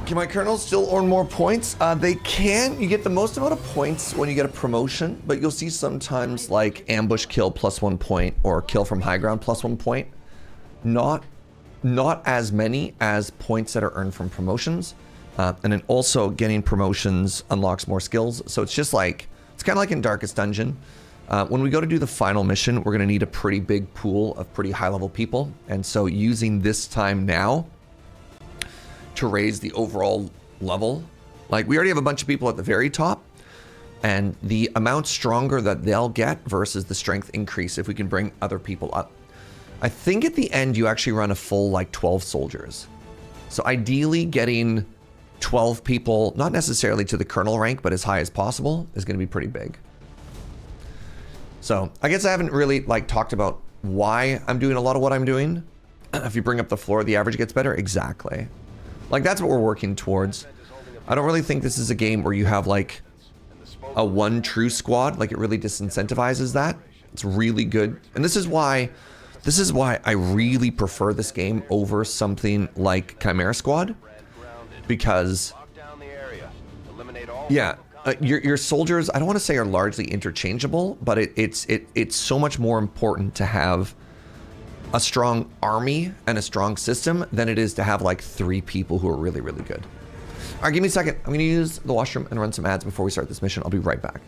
Can my colonels still earn more points? They can. You get the most amount of points when you get a promotion, but you'll see sometimes like ambush kill +1 point or kill from high ground +1 point. Not as many as points that are earned from promotions. And then also getting promotions unlocks more skills. So it's just like, it's kind of like in Darkest Dungeon. When we go to do the final mission, we're going to need a pretty big pool of pretty high level people. And so using this time now to raise the overall level, like we already have a bunch of people at the very top, and the amount stronger that they'll get versus the strength increase if we can bring other people up. I think at the end you actually run a full like 12 soldiers. So ideally getting 12 people, not necessarily to the colonel rank, but as high as possible is going to be pretty big. So I guess I haven't really like talked about why I'm doing a lot of what I'm doing. If you bring up the floor, the average gets better. Exactly. Like that's what we're working towards. I don't really think this is a game where you have like a one true squad. Like it really disincentivizes that. It's really good. And this is why I really prefer this game over something like Chimera Squad. Because yeah, your soldiers, I don't want to say are largely interchangeable, but it's so much more important to have a strong army and a strong system than it is to have like 3 people who are really, really good. All right, give me a second. I'm going to use the washroom and run some ads before we start this mission. I'll be right back.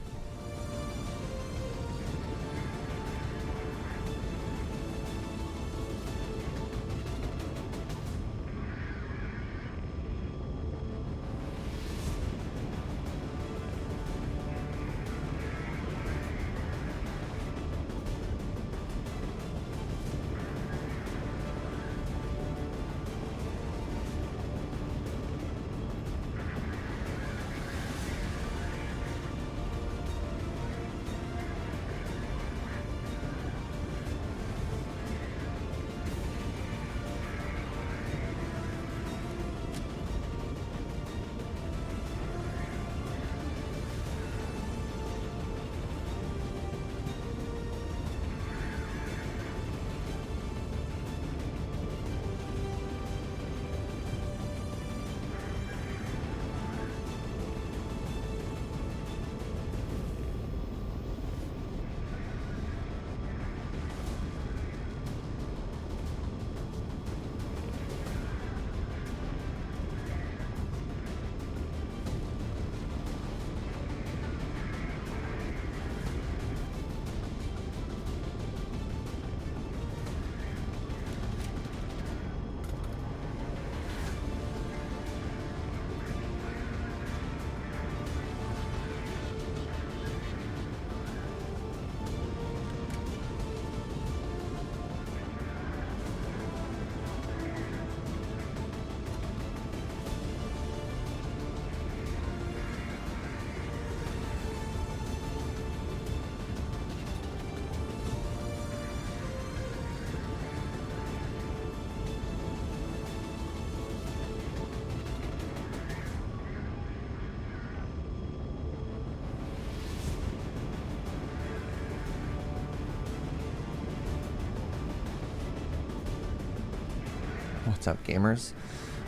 What's up, gamers?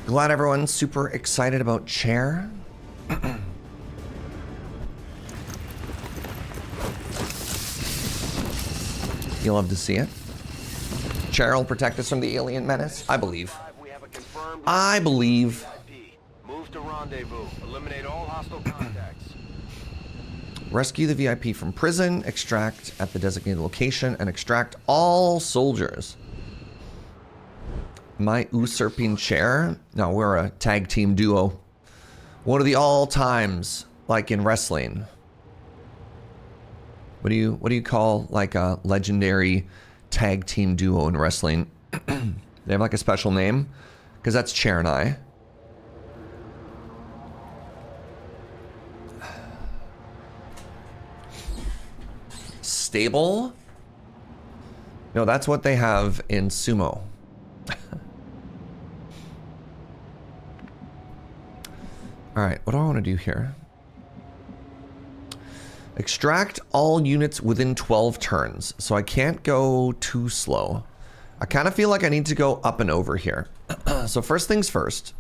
Glad everyone's super excited about Chair. You'll love to see it. Chair will protect us from the alien menace. I believe. I believe. Move to rendezvous. Eliminate all hostile contacts. Rescue the VIP from prison, extract at the designated location, and extract all soldiers. My usurping chair? No, we're a tag team duo. What are the all times like in wrestling? What do you call like a legendary tag team duo in wrestling? They have like a special name? Because that's Chair and I. Stable? No, that's what they have in sumo. All right, what do I want to do here? Extract all units within 12 turns, so I can't go too slow. I kind of feel like I need to go up and over here. So first things first,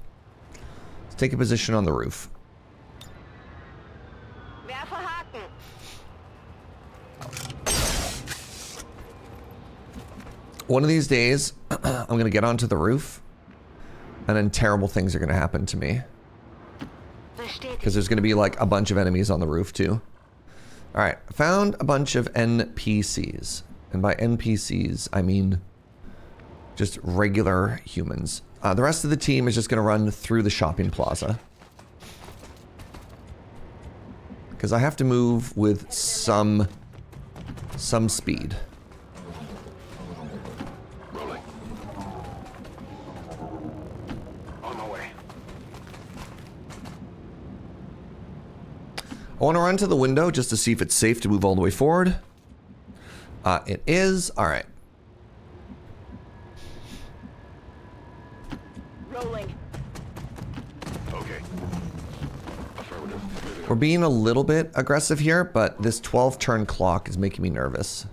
let's take a position on the roof. One of these days, I'm going to get onto the roof, and then terrible things are going to happen to me. Because there's going to be like a bunch of enemies on the roof too. All right, found a bunch of NPCs. And by NPCs, I mean just regular humans. The rest of the team is just going to run through the shopping plaza. Because I have to move with some speed. Rolling. On my way. I want to run to the window just to see if it's safe to move all the way forward. It is. All right. Rolling. Okay. Affirmative. We're being a little bit aggressive here, but this 12-turn clock is making me nervous.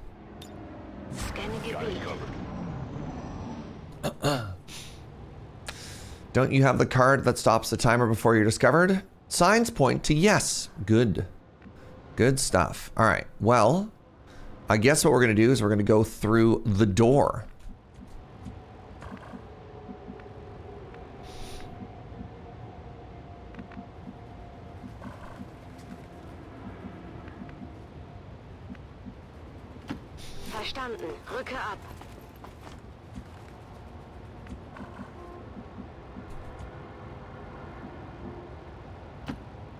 Don't you have the card that stops the timer before you're discovered? Signs point to yes. Good. Good stuff. All right. Well, I guess what we're going to do is we're going to go through the door. Verstanden. Rücke ab.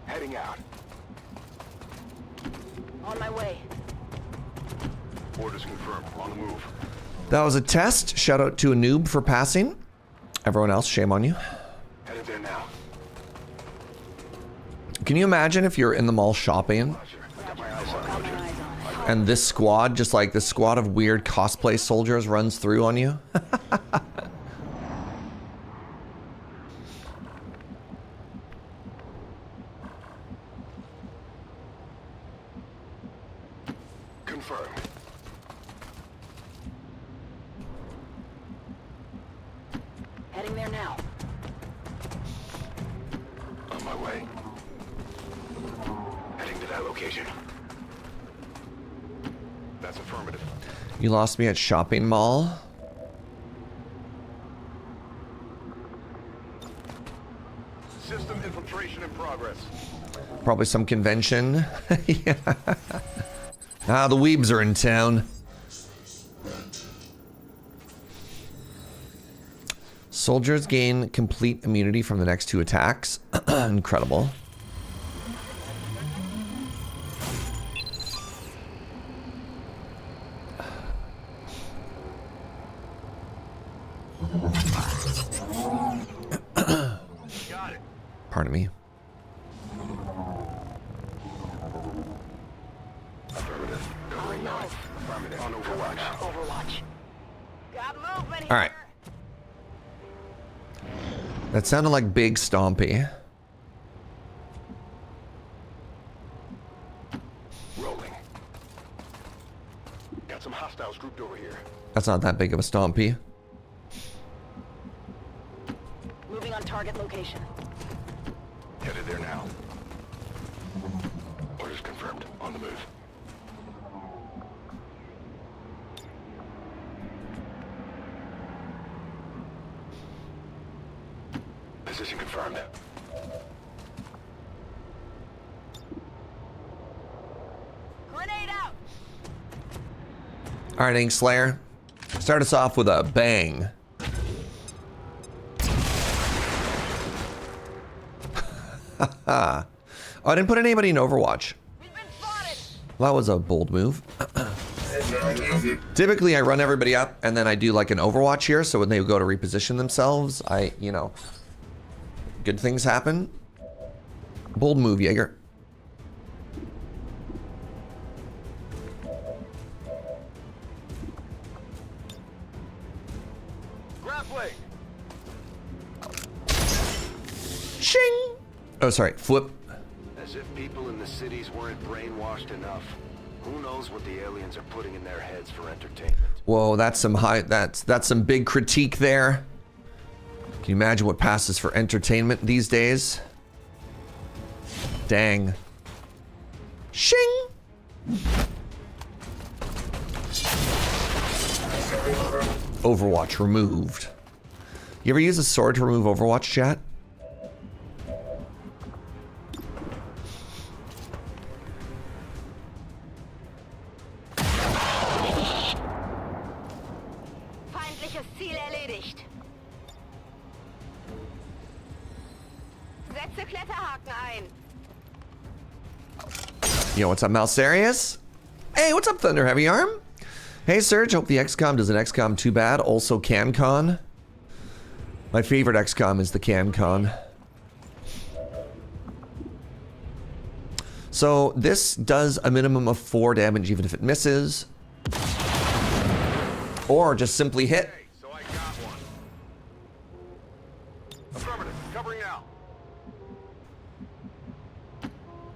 Heading out. On my way. Orders confirmed. On the move. That was a test. Shout out to a noob for passing. Everyone else, shame on you. Headed there now. Can you imagine if you're in the mall shopping and this squad, just like this squad of weird cosplay soldiers runs through on you? Confirmed. Heading there now. On my way. Heading to that location. That's affirmative. You lost me at shopping mall. System infiltration in progress. Probably some convention. Yeah. Ah, the weebs are in town. Soldiers gain complete immunity from the next 2 attacks. Incredible. Got it. Pardon me. Affirmative. Covering north. Affirmative. On Overwatch. Overwatch. Got movement here. All right. That sounded like Big Stompy. Rolling. Got some hostiles grouped over here. That's not that big of a Stompy. on target location. Headed there now. Orders confirmed. On the move. Position confirmed. Grenade out! All right, Inkslayer. Start us off with a bang. Oh, I didn't put anybody in Overwatch. Well, that was a bold move. Typically, I run everybody up and then I do like an Overwatch here, so when they go to reposition themselves, you know, good things happen. Bold move, Jaeger. Grappling. Shing! Oh, sorry, flip. As if people in the cities weren't brainwashed enough. Who knows what the aliens are putting in their heads for entertainment? Whoa, that's some that's some big critique there. Can you imagine what passes for entertainment these days? Dang. Shing! Overwatch removed. You ever use a sword to remove Overwatch, chat? Feindliches Ziel erledigt. Setze Kletterhaken ein. Yo, what's up, Malsarius? Hey, what's up, Thunder Heavy Arm? Hey, Serge, hope the XCOM does an XCOM too bad. Also, CanCon. My favorite XCOM is the CanCon. So, this does a minimum of 4 damage even if it misses. Or just simply hit. Okay, so I got one. Affirmative. Covering now.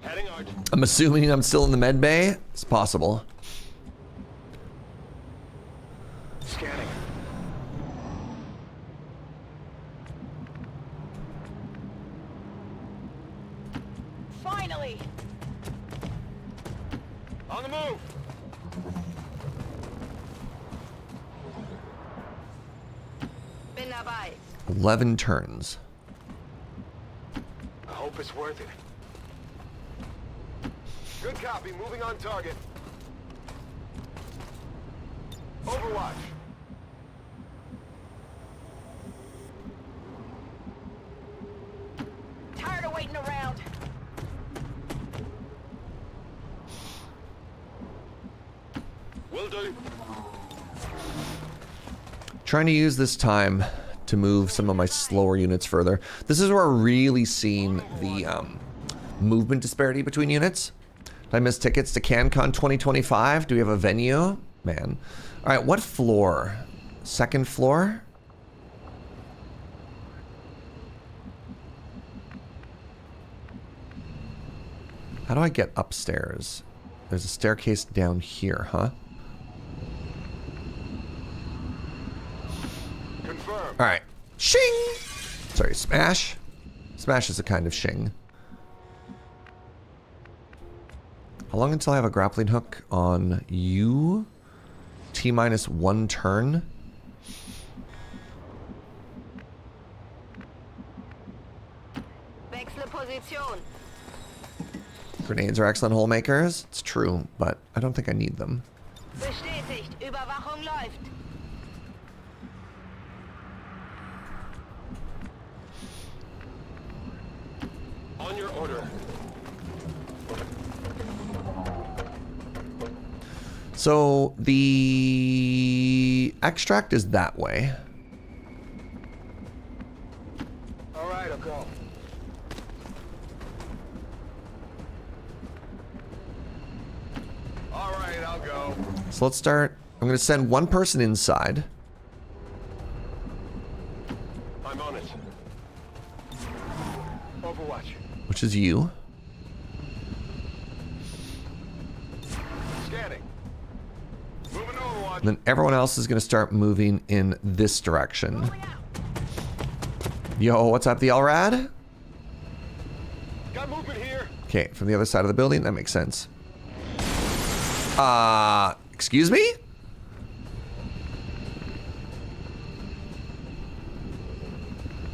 Heading out. I'm assuming I'm still in the med bay. It's possible. Scanning. Finally! On the move. 11 turns. I hope it's worth it. Good copy. Moving on target. Overwatch. Tired of waiting around. Will do. Trying to use this time to move some of my slower units further. This is where we're really seeing the movement disparity between units. Did I miss tickets to CanCon 2025? Do we have a venue? Man. All right, what floor? Second floor? How do I get upstairs? There's a staircase down here, huh? Confirm. All right. Shing! Sorry, smash. Smash is a kind of shing. How long until I have a grappling hook on you? T-minus 1 turn. Wechsle Position. Grenades are excellent hole makers. It's true, but I don't think I need them. Bestätigt. Überwachung läuft. On your order. So the extract is that way. All right, I'll go. All right, I'll go. So let's start. I'm going to send one person inside. I'm on it. Overwatch. Which is you. Scanning. Moving to Overwatch. And then everyone else is going to start moving in this direction. Yo, what's up, the LRAD? Got movement here. Okay, from the other side of the building, that makes sense. Excuse me?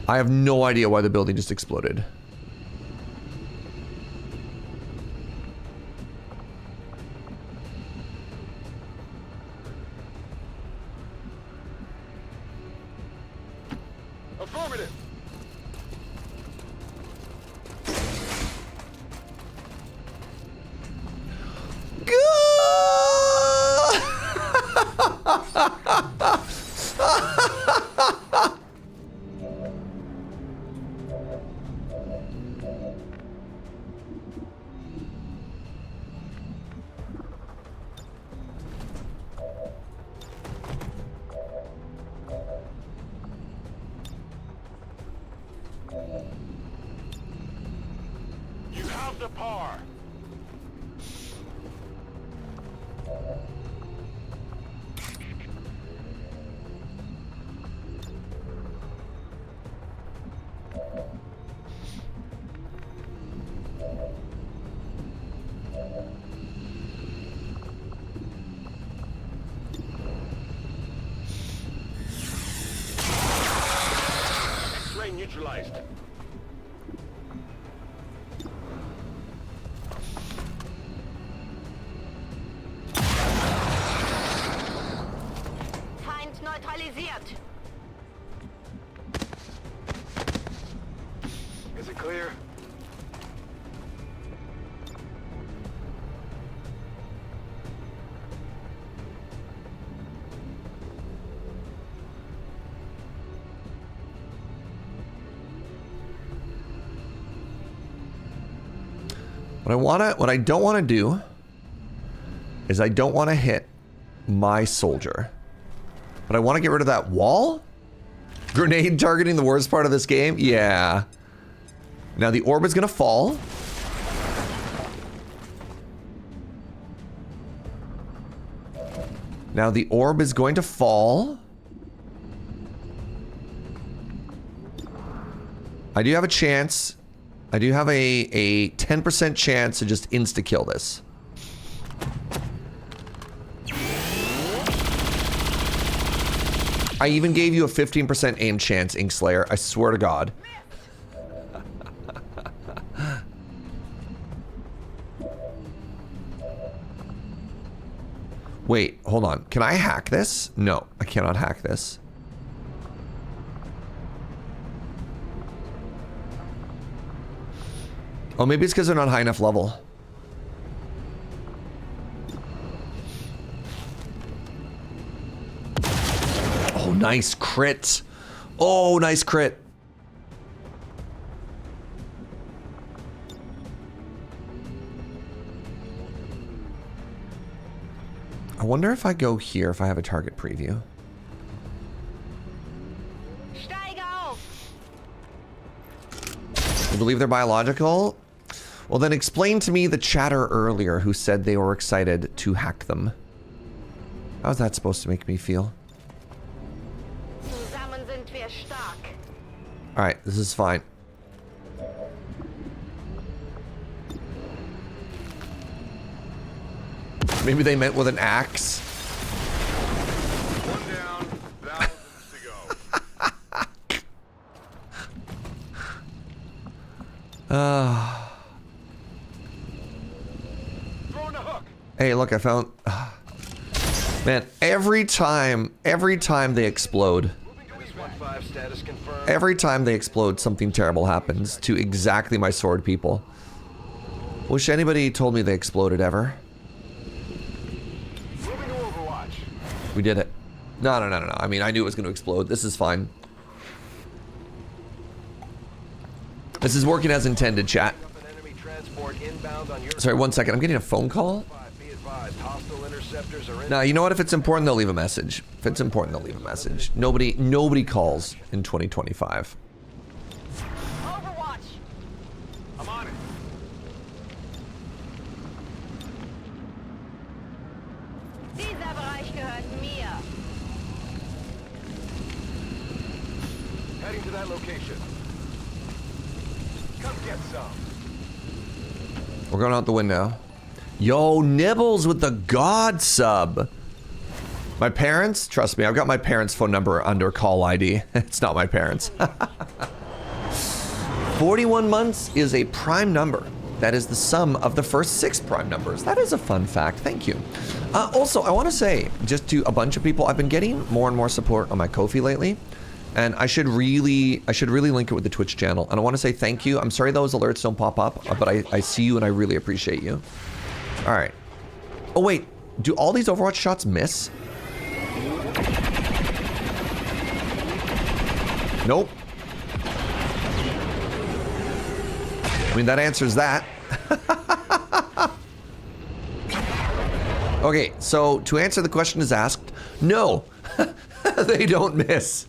I have no idea why the building just exploded. Affirmative. You have the power. X-ray neutralized. Feind neutralisiert. Is it clear? What I don't want to do is I don't want to hit my soldier. But I want to get rid of that wall? Grenade targeting the worst part of this game? Yeah. Now the orb is going to fall. Now the orb is going to fall. I do have a chance. I do have a 10% chance to just insta-kill this. I even gave you a 15% aim chance, Inkslayer. I swear to God. Wait, hold on. Can I hack this? No, I cannot hack this. Oh, maybe it's because they're not high enough level. Oh, nice crit. Oh, nice crit. I wonder if I go here, if I have a target preview. Steige auf. You believe they're biological? Well, then explain to me the chatter earlier who said they were excited to hack them. How's that supposed to make me feel? Zusammen sind wir stark. Alright, this is fine. Maybe they meant with an axe. One down, thousands to go. Throwing a hook. Hey, look, I found... Man, every time they explode, Status confirmed. every time they explode, something terrible happens to exactly my sword people. Wish anybody told me they exploded ever. Moving to Overwatch. We did it. No. I mean, I knew it was going to explode. This is fine. This is working as intended, chat. An enemy transport inbound on your Sorry, one second. I'm getting a phone call. Be advised, hostile interceptors are in. Now, you know what? If it's important, they'll leave a message. If it's important, they'll leave a message. Nobody calls in 2025. Overwatch. I'm on it. Dieser Bereich gehört mir. Heading to that location. Come get some. We're going out the window. Yo, Nibbles with the God sub. My parents? Trust me, I've got my parents' phone number under call ID. It's not my parents. 41 months is a prime number. That is the sum of the first 6 prime numbers. That is a fun fact. Thank you. Also, I want to say, just to a bunch of people, I've been getting more and more support on my Ko-fi lately. And I should really link it with the Twitch channel. And I want to say thank you. I'm sorry those alerts don't pop up, but I see you and I really appreciate you. All right. Oh, wait. Do all these Overwatch shots miss? Nope. I mean, that answers that. Okay, so to answer the question as asked, no. They don't miss.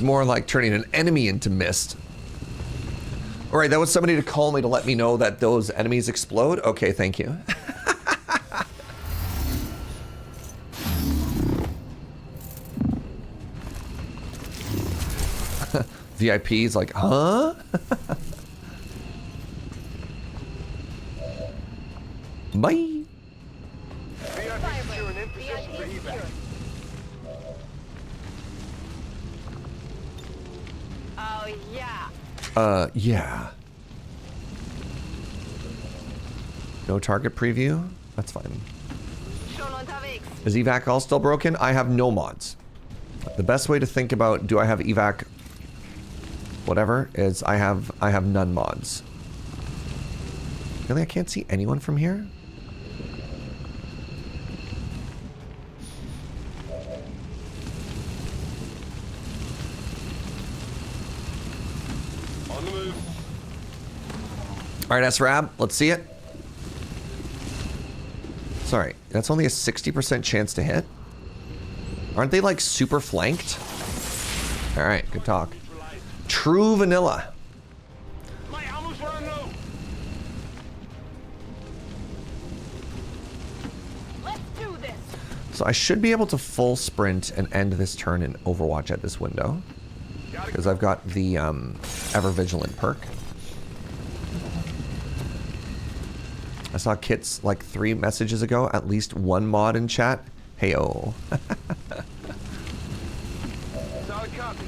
More like turning an enemy into mist. All right, that was somebody to call me to let me know that those enemies explode. Okay, thank you. VIP's like, huh? Bye. VIP securing in position for evac. Oh, yeah. Yeah. No target preview? That's fine. Is Evac-All still broken? I have no mods. The best way to think about do I have evac whatever is I have none mods. Really? I can't see anyone from here? On the move. All right, S-Rab, let's see it. Sorry, that's only a 60% chance to hit. Aren't they like super flanked? All right, good talk. True vanilla. My ammo's running low. Let's do this. So I should be able to full sprint and end this turn in Overwatch at this window. Because I've got the Ever Vigilant perk. I saw Kit's like 3 messages ago, at least one mod in chat. Heyo. Solid copy.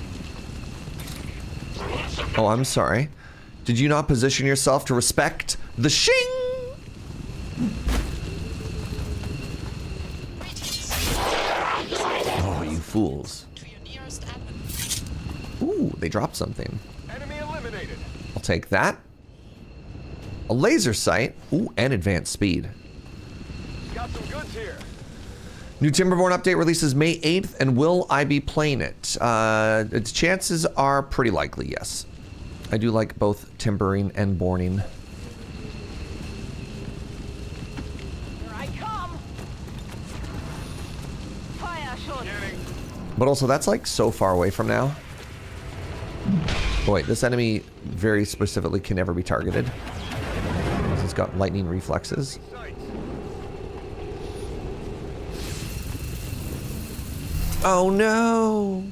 Oh, I'm sorry. Did you not position yourself to respect the shing? Oh, you fools. Ooh, they dropped something. Enemy eliminated. I'll take that. A laser sight. Ooh, and advanced speed. Got some goods here. New Timberborn update releases May 8th, and will I be playing it? Its chances are pretty likely, yes. I do like both timbering and borning. Here I come. Fire shot. But also, that's like so far away from now. Boy, this enemy very specifically can never be targeted. He's got lightning reflexes. Oh no!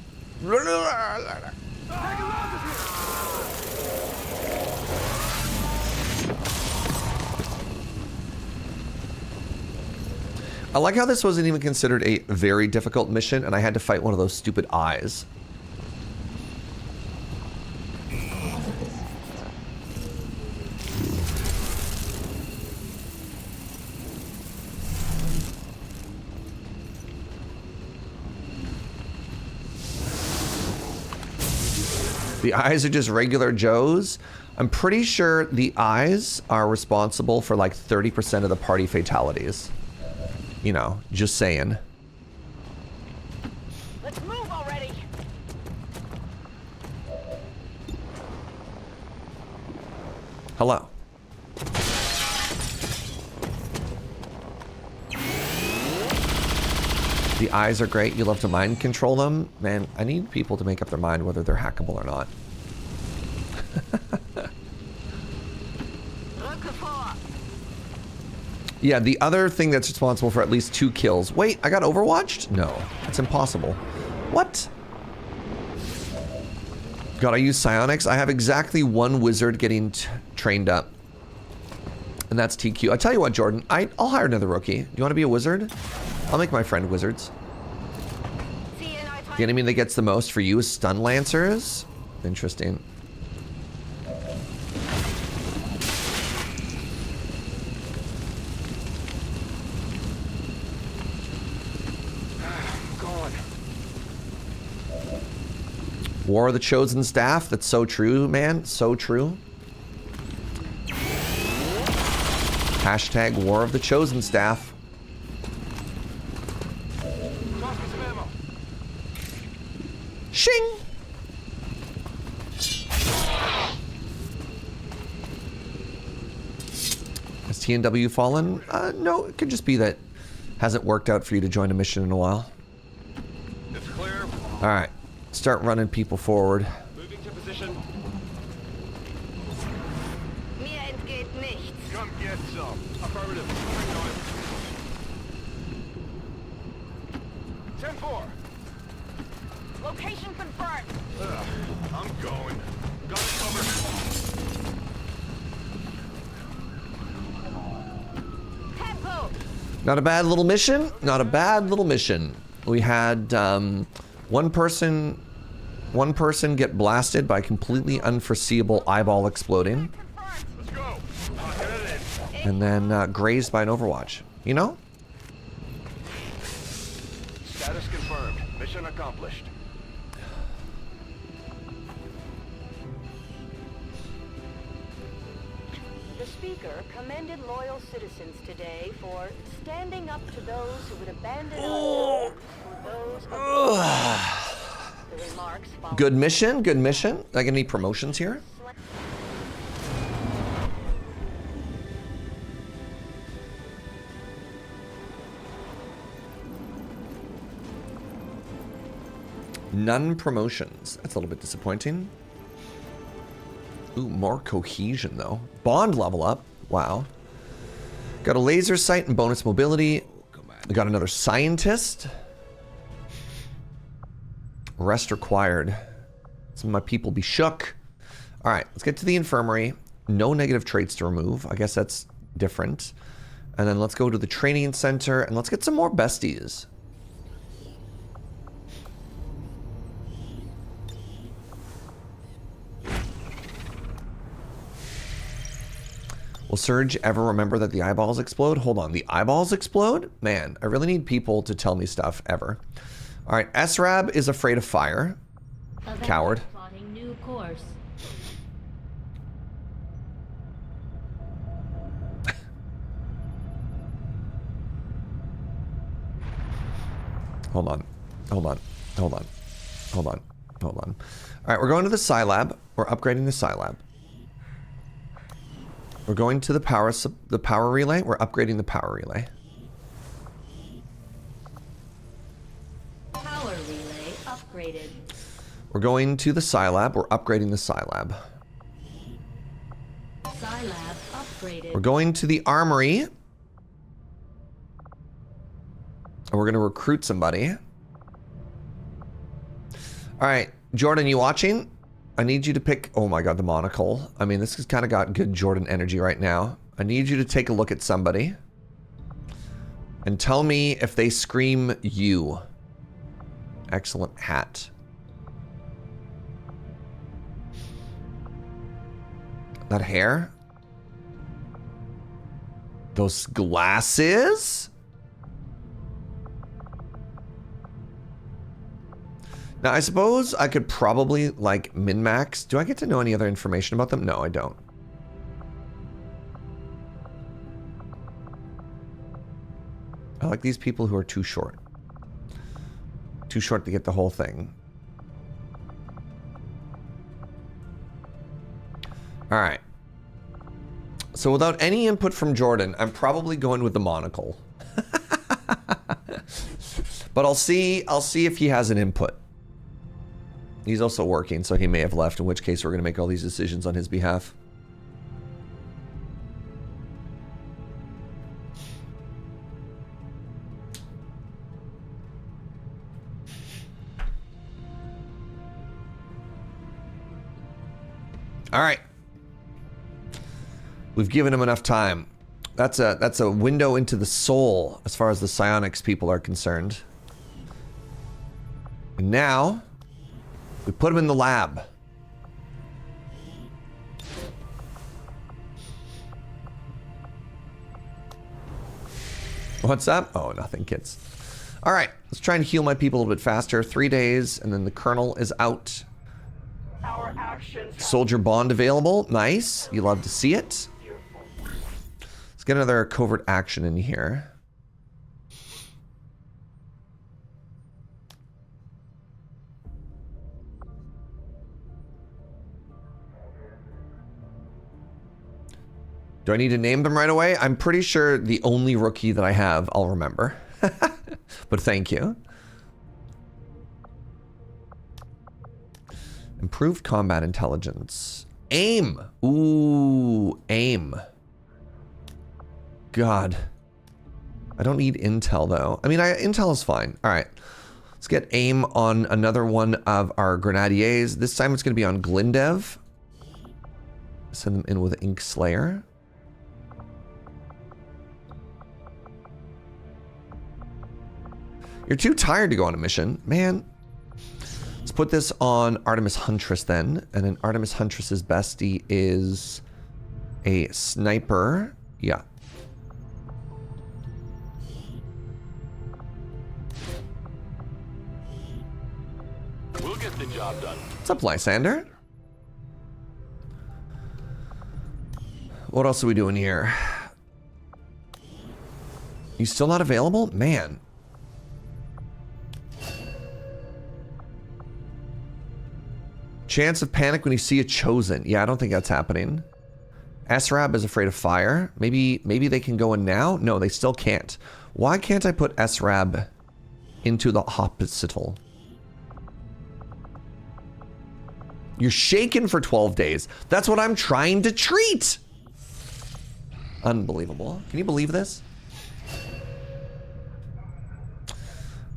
I like how this wasn't even considered a very difficult mission, and I had to fight one of those stupid eyes. The eyes are just regular Joes. I'm pretty sure the eyes are responsible for like 30% of the party fatalities. You know, just saying. Let's move already. Hello. The eyes are great. You love to mind control them. Man, I need people to make up their mind whether they're hackable or not. Yeah, the other thing that's responsible for at least 2 kills. Wait, I got overwatched? No, that's impossible. What? God, I use psionics. I have exactly 1 wizard getting trained up. And that's TQ. I tell you what, Jordan, I'll hire another rookie. Do you want to be a wizard? I'll make my friend wizards. The enemy that gets the most for you is stun lancers. Interesting. War of the Chosen Staff. That's so true, man. So true. Hashtag War of the Chosen Staff. Shing! Has TNW fallen? No, it could just be that hasn't worked out for you to join a mission in a while. It's clear. All right. Start running people forward. Moving to position. Mir entgeht nichts. Come get some. Affirmative. Bring on it. 10-4. Location confirmed. I'm going. Got it covered. Tempo. Not a bad little mission. Not a bad little mission. We had one person get blasted by completely unforeseeable eyeball exploding. Let's go. Get it in. And then grazed by an overwatch. You know? Status confirmed. Mission accomplished. The speaker commended loyal citizens today for standing up to those who would abandon us for those of the remarks followed. Good mission. Good mission. I get any promotions here? None promotions. That's a little bit disappointing. Ooh, more cohesion though. Bond level up. Wow. Got a laser sight and bonus mobility. I got another scientist. Rest required. Some of my people be shook. All right, let's get to the infirmary. No negative traits to remove. I guess that's different. And then let's go to the training center and let's get some more besties. Will Surge ever remember that the eyeballs explode? Hold on, the eyeballs explode? Man, I really need people to tell me stuff ever. All right, SRAB is afraid of fire. Coward. Plotting new course. Hold on. Hold on. Hold on. Hold on. Hold on. All right, we're going to the Psi Lab. We're upgrading the Psi Lab. We're going to the power relay. We're upgrading the power relay. Power relay upgraded. We're going to the Psi Lab. We're upgrading the Psi Lab. Psi lab upgraded. We're going to the armory. And we're going to recruit somebody. All right, Jordan, you watching? I need you to pick, oh my God, the monocle. I mean, this has kind of got good Jordan energy right now. I need you to take a look at somebody and tell me if they scream you. Excellent hat. That hair? Those glasses? Now, I suppose I could probably, like, min-max. Do I get to know any other information about them? No, I don't. I like these people who are too short. Too short to get the whole thing. All right. So without any input from Jordan, I'm probably going with the monocle. But I'll see if he has an input. He's also working, so he may have left, in which case we're going to make all these decisions on his behalf. All right. We've given him enough time. That's a window into the soul as far as the psionics people are concerned. And now we put him in the lab. What's up? Oh, nothing, kids. All right, let's try and heal my people a little bit faster. 3 days, and then the colonel is out. Our actions. Soldier bond available. Nice. You love to see it. Let's get another covert action in here. Do I need to name them right away? I'm pretty sure the only rookie that I have, I'll remember. But thank you. Improved combat intelligence. Aim. Ooh, aim. God. I don't need intel though. I mean, intel is fine. All right. Let's get aim on another one of our grenadiers. This time it's going to be on Glindev. Send them in with Ink Slayer. You're too tired to go on a mission. Man. Let's put this on Artemis Huntress then. And then Artemis Huntress's bestie is a sniper. Yeah. We'll get the job done. What's up, Lysander? What else are we doing here? You still not available? Man. Chance of panic when you see a chosen. Yeah, I don't think that's happening. SRAB is afraid of fire. Maybe they can go in now? No, they still can't. Why can't I put SRAB into the hospital? You're shaken for 12 days. That's what I'm trying to treat. Unbelievable. Can you believe this?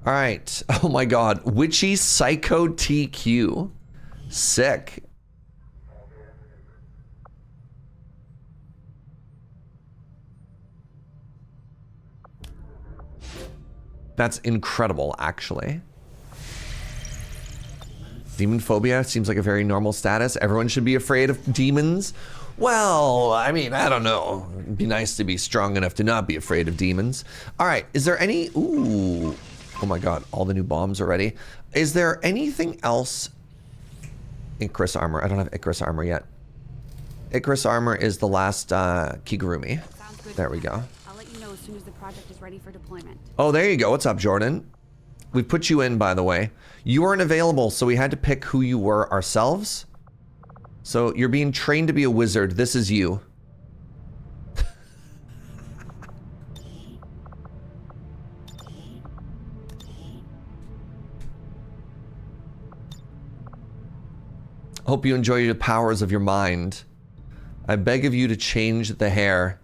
All right. Oh my God. Witchy Psycho TQ. Sick. That's incredible, actually. Demon phobia seems like a very normal status. Everyone should be afraid of demons. Well, I mean, I don't know. It'd be nice to be strong enough to not be afraid of demons. All right, is there any... Ooh. Oh my God, all the new bombs already. Is there anything else... Icarus armor. I don't have Icarus armor yet. Icarus armor is the last Kigurumi. There we go. I'll let you know as soon as the project is ready for deployment. Oh, there you go. What's up, Jordan? We put you in, by the way. You weren't available, so we had to pick who you were ourselves. So you're being trained to be a wizard. This is you. Hope you enjoy the powers of your mind. I beg of you to change the hair.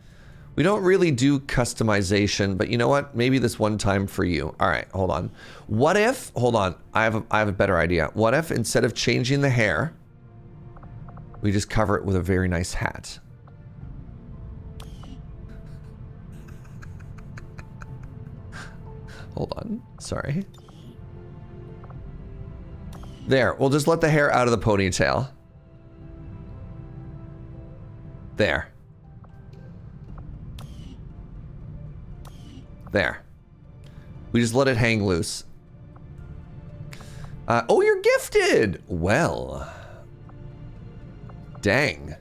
We don't really do customization, but you know what? Maybe this one time for you. All right, hold on. What if, hold on, I have a better idea. What if instead of changing the hair, we just cover it with a very nice hat? Hold on, sorry. There, we'll just let the hair out of the ponytail. There. There. We just let it hang loose. Oh, you're gifted! Well. Dang.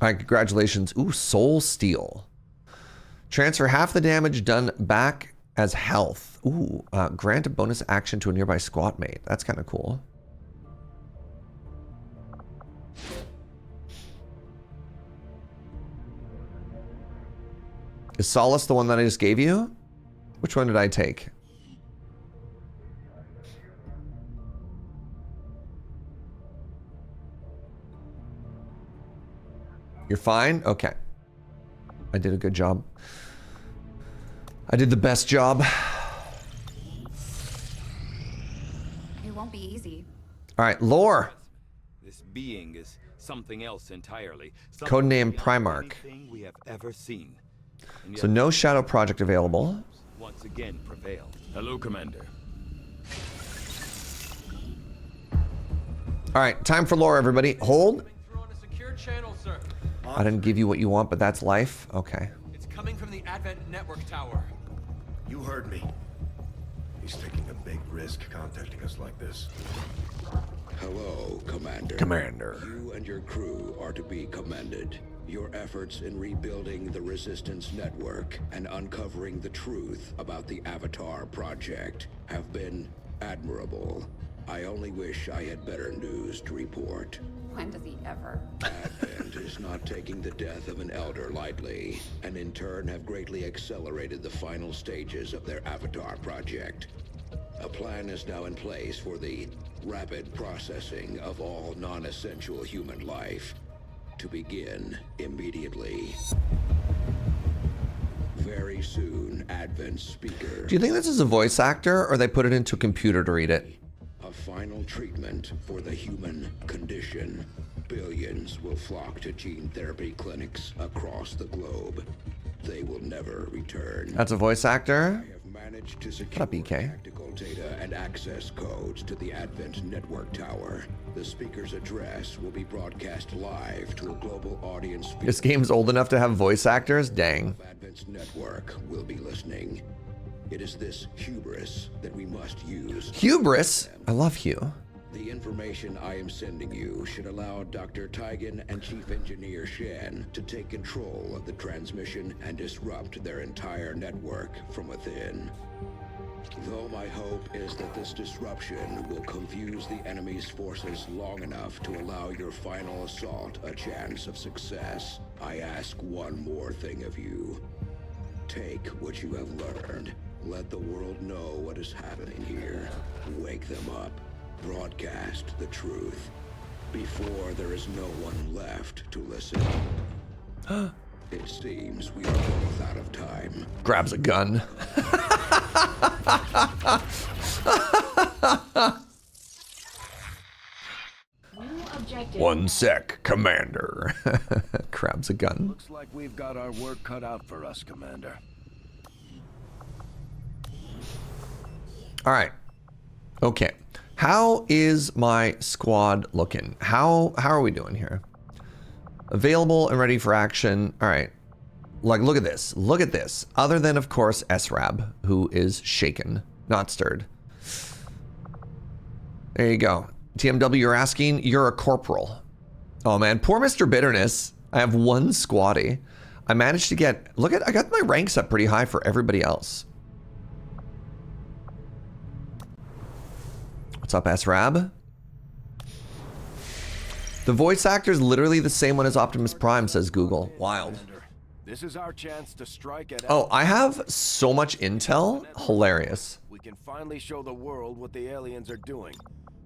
All right, congratulations. Ooh, Soul Steel. Transfer half the damage done back as health. Ooh, grant a bonus action to a nearby squad mate. That's kind of cool. Is Solace the one that I just gave you? Which one did I take? You're fine? Okay. I did a good job. I did the best job. It won't be easy. All right, lore. This being is something else entirely. Codename Primarch. We have ever seen. So no Shadow Project available. Once again prevail. Hello, Commander. All right, time for lore, everybody. Hold. Channel, sir. I didn't give you what you want, but that's life. Okay. It's coming from the Advent Network Tower. You heard me. He's taking a big risk contacting us like this. Hello, Commander. Commander. You and your crew are to be commended. Your efforts in rebuilding the Resistance network and uncovering the truth about the Avatar project have been admirable. I only wish I had better news to report. When does he ever? Advent is not taking the death of an elder lightly, and in turn have greatly accelerated the final stages of their Avatar project. A plan is now in place for the rapid processing of all non-essential human life to begin immediately. Very soon, Advent's speaker... Do you think this is a voice actor, or they put it into a computer to read it? A final treatment for the human condition. Billions will flock to gene therapy clinics across the globe. They will never return. That's a voice actor? I have managed to secure tactical data and access codes to the Advent Network Tower. The speaker's address will be broadcast live to a global audience. This game's old enough to have voice actors? Dang. Advent's network will be listening. It is this hubris that we must use. Hubris? I love Hugh. The information I am sending you should allow Dr. Tigan and Chief Engineer Shen to take control of the transmission and disrupt their entire network from within. Though my hope is that this disruption will confuse the enemy's forces long enough to allow your final assault a chance of success, I ask one more thing of you. Take what you have learned. Let the world know what is happening here. Wake them up. Broadcast the truth. Before there is no one left to listen. It seems we are both out of time. Grabs a gun. One sec, Commander. Grabs a gun. Looks like we've got our work cut out for us, Commander. All right. Okay. How is my squad looking? How are we doing here? Available and ready for action. All right. Like, look at this. Look at this. Other than, of course, SRAB, who is shaken, not stirred. There you go. TMW, you're asking, you're a corporal. Oh, man. Poor Mr. Bitterness. I have one squatty. I managed to get... Look at... I got my ranks up pretty high for everybody else. What's up, SRAB? The voice actor is literally the same one as Optimus Prime, says Google. Wild. This is our chance to strike at... Oh, I have so much intel. Hilarious. We can finally show the world what the aliens are doing.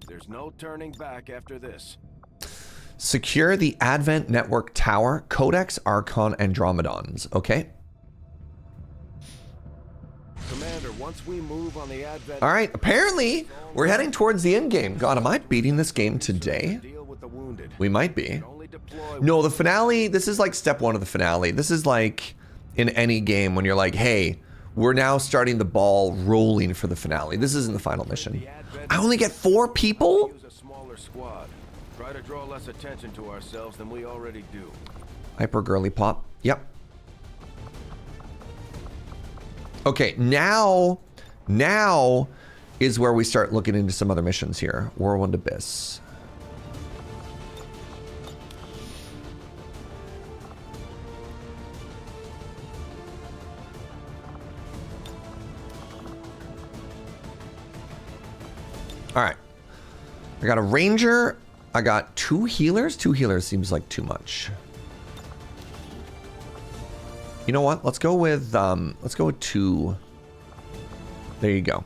There's no turning back after this. Secure the Advent Network Tower, Codex, Archon, Andromedons. Okay. Commander, once we move on the Advent... All right, apparently we're heading towards the end game. God, am I beating this game today? We might be. No, the finale, this is like step one of the finale. This is like in any game when you're like, hey, we're now starting the ball rolling for the finale. This isn't the final mission. I only get 4 people? Use a smaller squad. Try to draw less attention to ourselves than we already do. Hyper girly pop. Yep. Okay, now is where we start looking into some other missions here. Whirlwind Abyss. All right. I got a ranger. I got 2 healers. 2 healers seems like too much. You know what? Let's go with 2. There you go.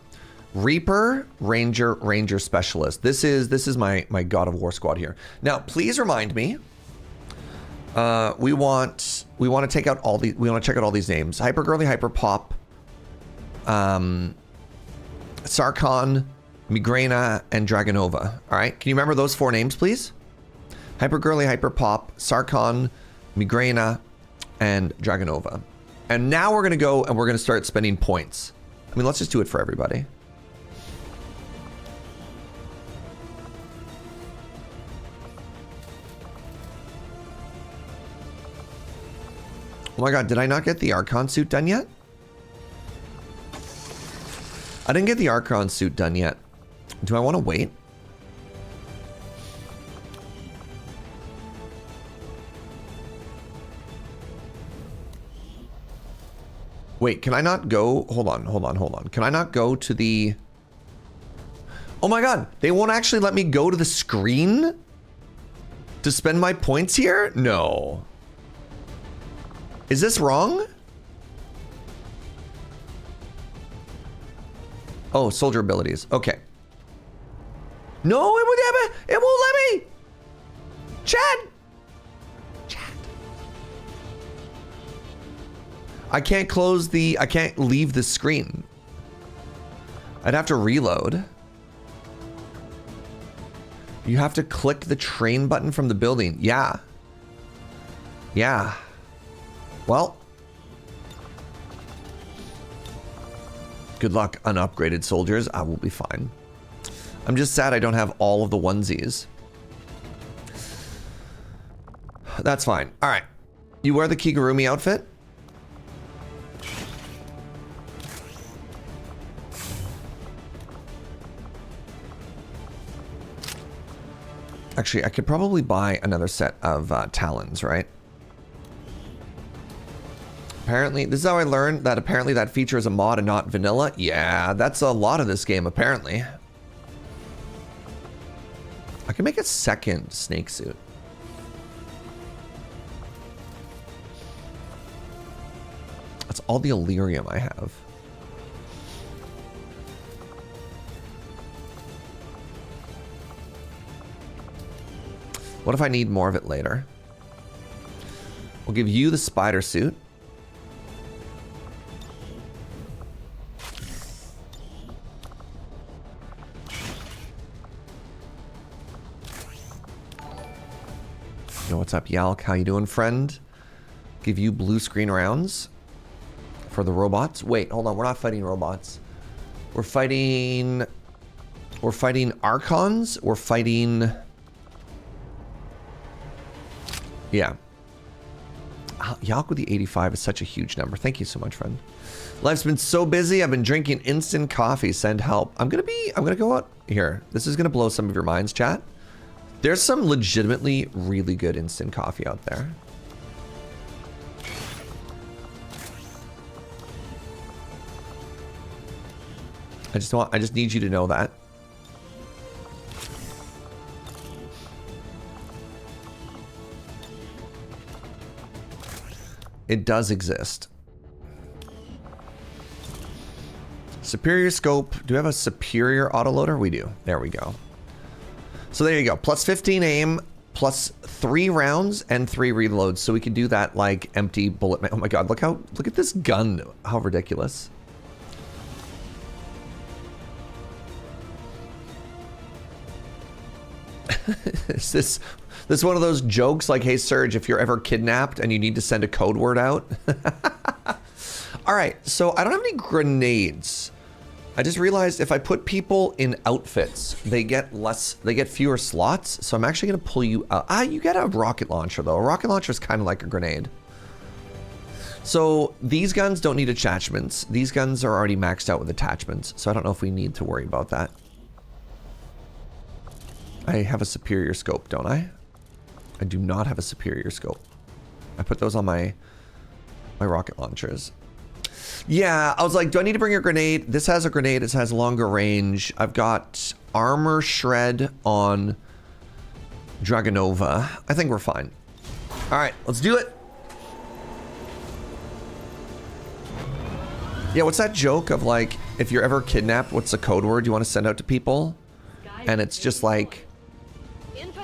Reaper, Ranger Specialist. This is my God of War squad here. Now, please remind me. We want to take out all these. We want to check out all these names. Hyper Girly, Hyper Pop, Sarkon, Migraina, and Dragonova. All right, can you remember those 4 names, please? Hyper Girly, Hyper Pop, Sarkon, Migraina, and Dragonova. And now we're gonna go and we're gonna start spending points. I mean, let's just do it for everybody. Oh my god, did I not get the Archon suit done yet? I didn't get the Archon suit done yet. Do I want to wait? Wait, can I not go? Hold on. Can I not go to the... Oh my god, they won't actually let me go to the screen to spend my points here? No. Is this wrong? Oh, soldier abilities. Okay. No, it won't let me. Chat. I can't leave the screen. I'd have to reload. You have to click the train button from the building. Yeah. Well. Good luck, unupgraded soldiers. I will be fine. I'm just sad I don't have all of the onesies. That's fine. All right. You wear the Kigurumi outfit? Actually, I could probably buy another set of talons, right? Apparently, this is how I learned that apparently that feature is a mod and not vanilla. Yeah, that's a lot of this game, apparently. I can make a second snake suit. That's all the Illyrium I have. What if I need more of it later? We'll give you the spider suit. Yo, what's up, Yalk? How you doing, friend? Give you blue screen rounds for the robots. Wait, hold on. We're not fighting robots. We're fighting Archons. We're fighting... Yeah. Yalk with the 85 is such a huge number. Thank you so much, friend. Life's been so busy. I've been drinking instant coffee. Send help. I'm gonna go out here. This is gonna blow some of your minds, chat. There's some legitimately really good instant coffee out there. I just need you to know that. It does exist. Superior scope. Do we have a superior autoloader? We do. There we go. So there you go. Plus 15 aim, plus 3 rounds and 3 reloads. So we can do that like empty bullet. Oh my god, look at this gun. How ridiculous. Is this one of those jokes like, hey Serge, if you're ever kidnapped and you need to send a code word out? All right, so I don't have any grenades. I just realized if I put people in outfits, they get fewer slots. So I'm actually gonna pull you out. You get a rocket launcher though. A rocket launcher is kind of like a grenade. So these guns don't need attachments. These guns are already maxed out with attachments. So I don't know if we need to worry about that. I have a superior scope, don't I? I do not have a superior scope. I put those on my rocket launchers. Yeah, I was like, do I need to bring a grenade? This has a grenade. It has longer range. I've got armor shred on Dragonova. I think we're fine. All right, let's do it. Yeah, what's that joke of like, if you're ever kidnapped, what's the code word you want to send out to people? And it's just like...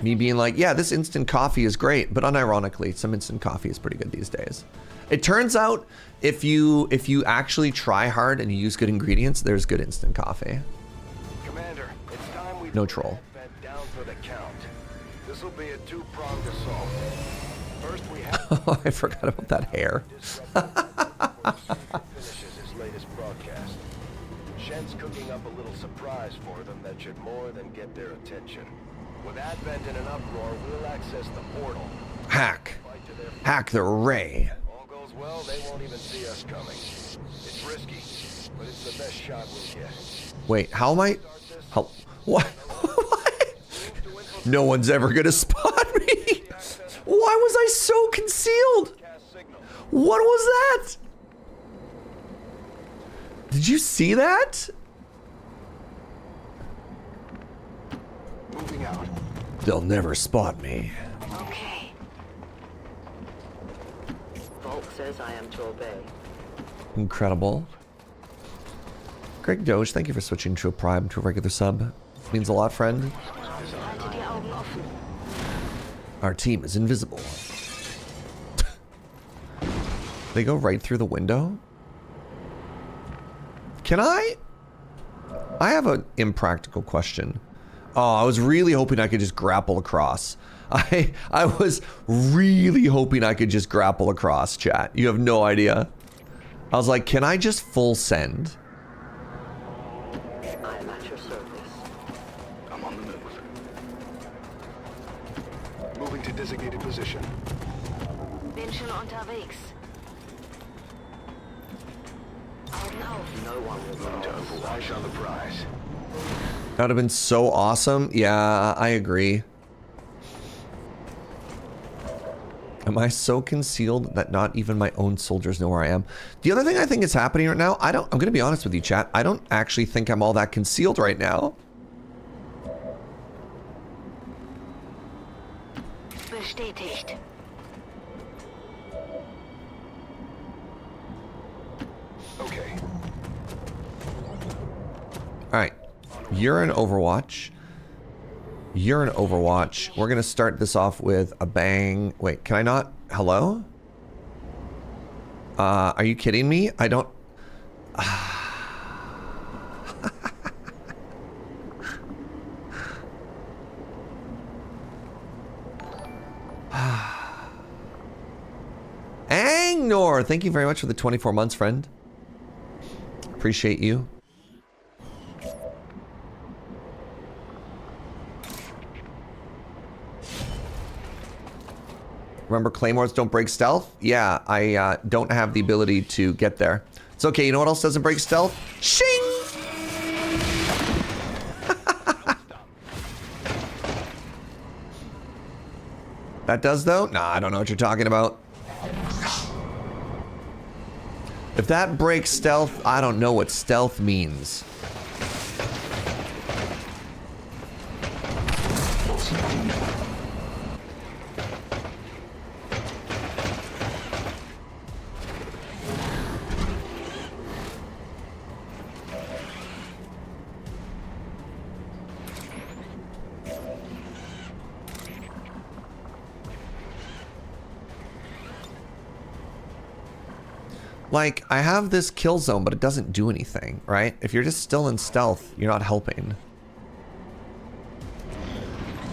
Me being like, yeah, this instant coffee is great, but unironically, some instant coffee is pretty good these days. It turns out if you actually try hard and you use good ingredients, there's good instant coffee. Commander, it's time we No troll. vent down for the count. This will be a two-pronged assault. First, we have Oh, I forgot about that hair. finishes his latest broadcast. Shen's cooking up a little surprise for them that should more than get their attention. With Advent in an uproar, we'll access the portal. Hack. Hack the array. All goes well, they won't even see us coming. It's risky, but it's the best shot we'll get. Wait, how am I? How, what? What? No one's ever gonna spot me. Why was I so concealed? What was that? Did you see that? Moving out. They'll never spot me. Okay. Vault says I am to obey. Incredible. Greg Doge, thank you for switching to a Prime to a regular sub. Means a lot, friend. Our team is invisible. They go right through the window? Can I have an impractical question. Oh, I was really hoping I could just grapple across. I was really hoping I could just grapple across, chat. You have no idea. I was like, can I just full send? I am at your service. I'm on the move. Moving to designated position. Bin schon unterwegs. No one will Moving to overwatch on the prize. That would have been so awesome. Yeah, I agree. Am I so concealed that not even my own soldiers know where I am? The other thing I think is happening right now, I'm gonna be honest with you, chat. I don't actually think I'm all that concealed right now. Bestätigt. Okay. All right, you're in Overwatch. You're in Overwatch. We're gonna start this off with a bang. Wait, can I not? Hello? Are you kidding me? I don't. Angnor, thank you very much for the 24 months, friend. Appreciate you. Remember, claymores don't break stealth? Yeah, I don't have the ability to get there. It's okay, you know what else doesn't break stealth? Shing! That does, though? Nah, I don't know what you're talking about. If that breaks stealth, I don't know what stealth means. Like, I have this kill zone, but it doesn't do anything, right? If you're just still in stealth, you're not helping.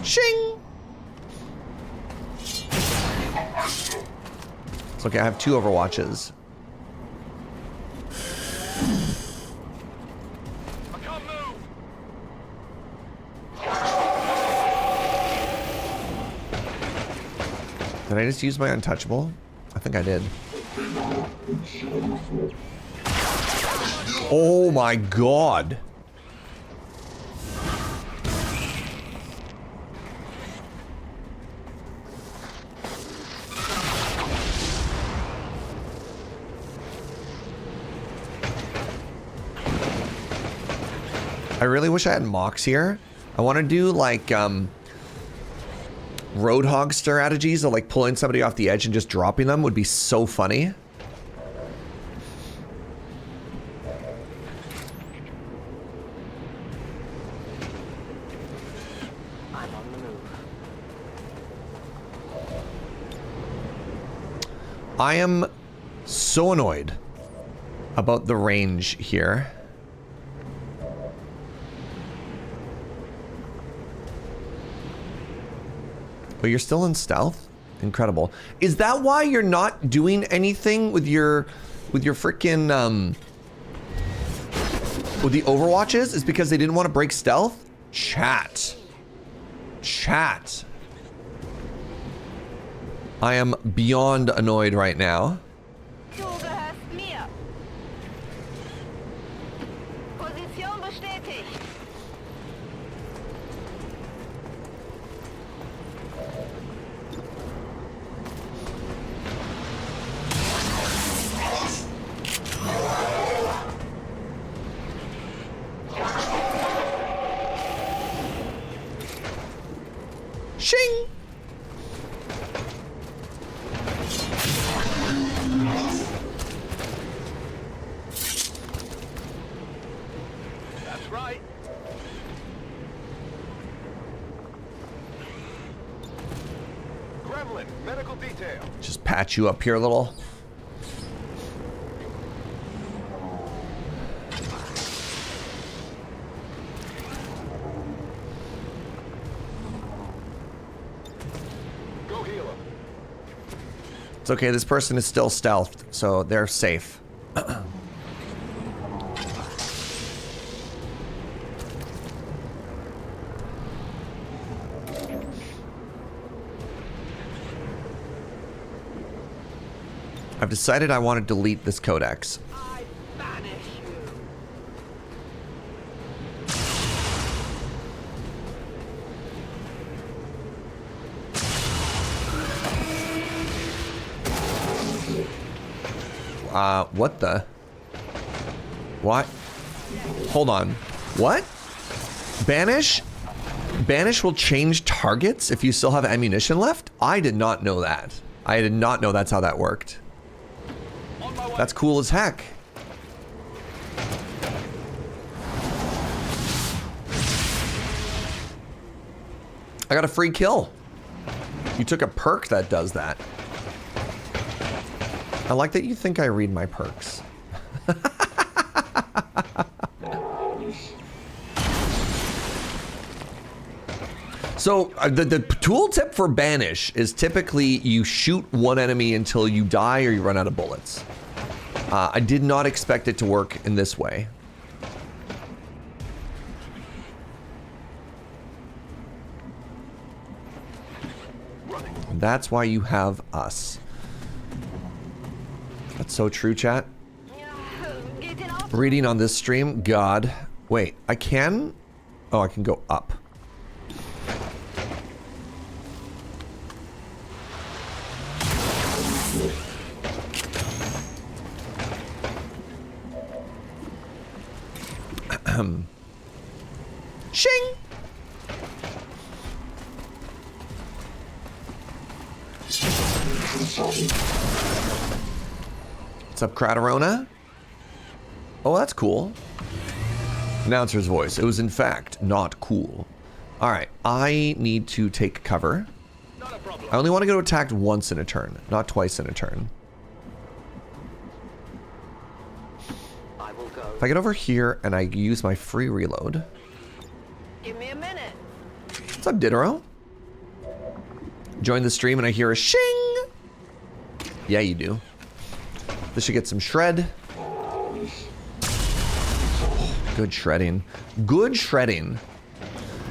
Shing! It's okay, I have 2 Overwatches. Did I just use my untouchable? I think I did. Oh my god. I really wish I had mocks here. I want to do like Roadhog strategies of like pulling somebody off the edge and just dropping them would be so funny. I'm on the move. I am so annoyed about the range here. But you're still in stealth? Incredible. Is that why you're not doing anything with your freaking with the Overwatches? Is because they didn't want to break stealth? Chat. I am beyond annoyed right now. Shing! That's right. Gremlin, medical detail. Just patch you up here a little. Go heal him. It's okay, this person is still stealthed, so they're safe. I've decided I want to delete this codex. What the? What? Hold on. What? Banish? Banish will change targets if you still have ammunition left? I did not know that. I did not know that's how that worked. That's cool as heck. I got a free kill. You took a perk that does that. I like that you think I read my perks. So the tool tip for Banish is typically you shoot one enemy until you die or you run out of bullets. I did not expect it to work in this way. That's why you have us. That's so true, chat. Reading on this stream, God. Wait, I can? Oh, I can go up. Shing! What's up, Craterona? Oh, that's cool. Announcer's voice. It was, in fact, not cool. All right, I need to take cover. I only want to get attacked once in a turn, not twice in a turn. If I get over here and I use my free reload. Give me a minute. What's up, Diderot? Join the stream and I hear a shing. Yeah, you do. This should get some shred. Good shredding. Good shredding.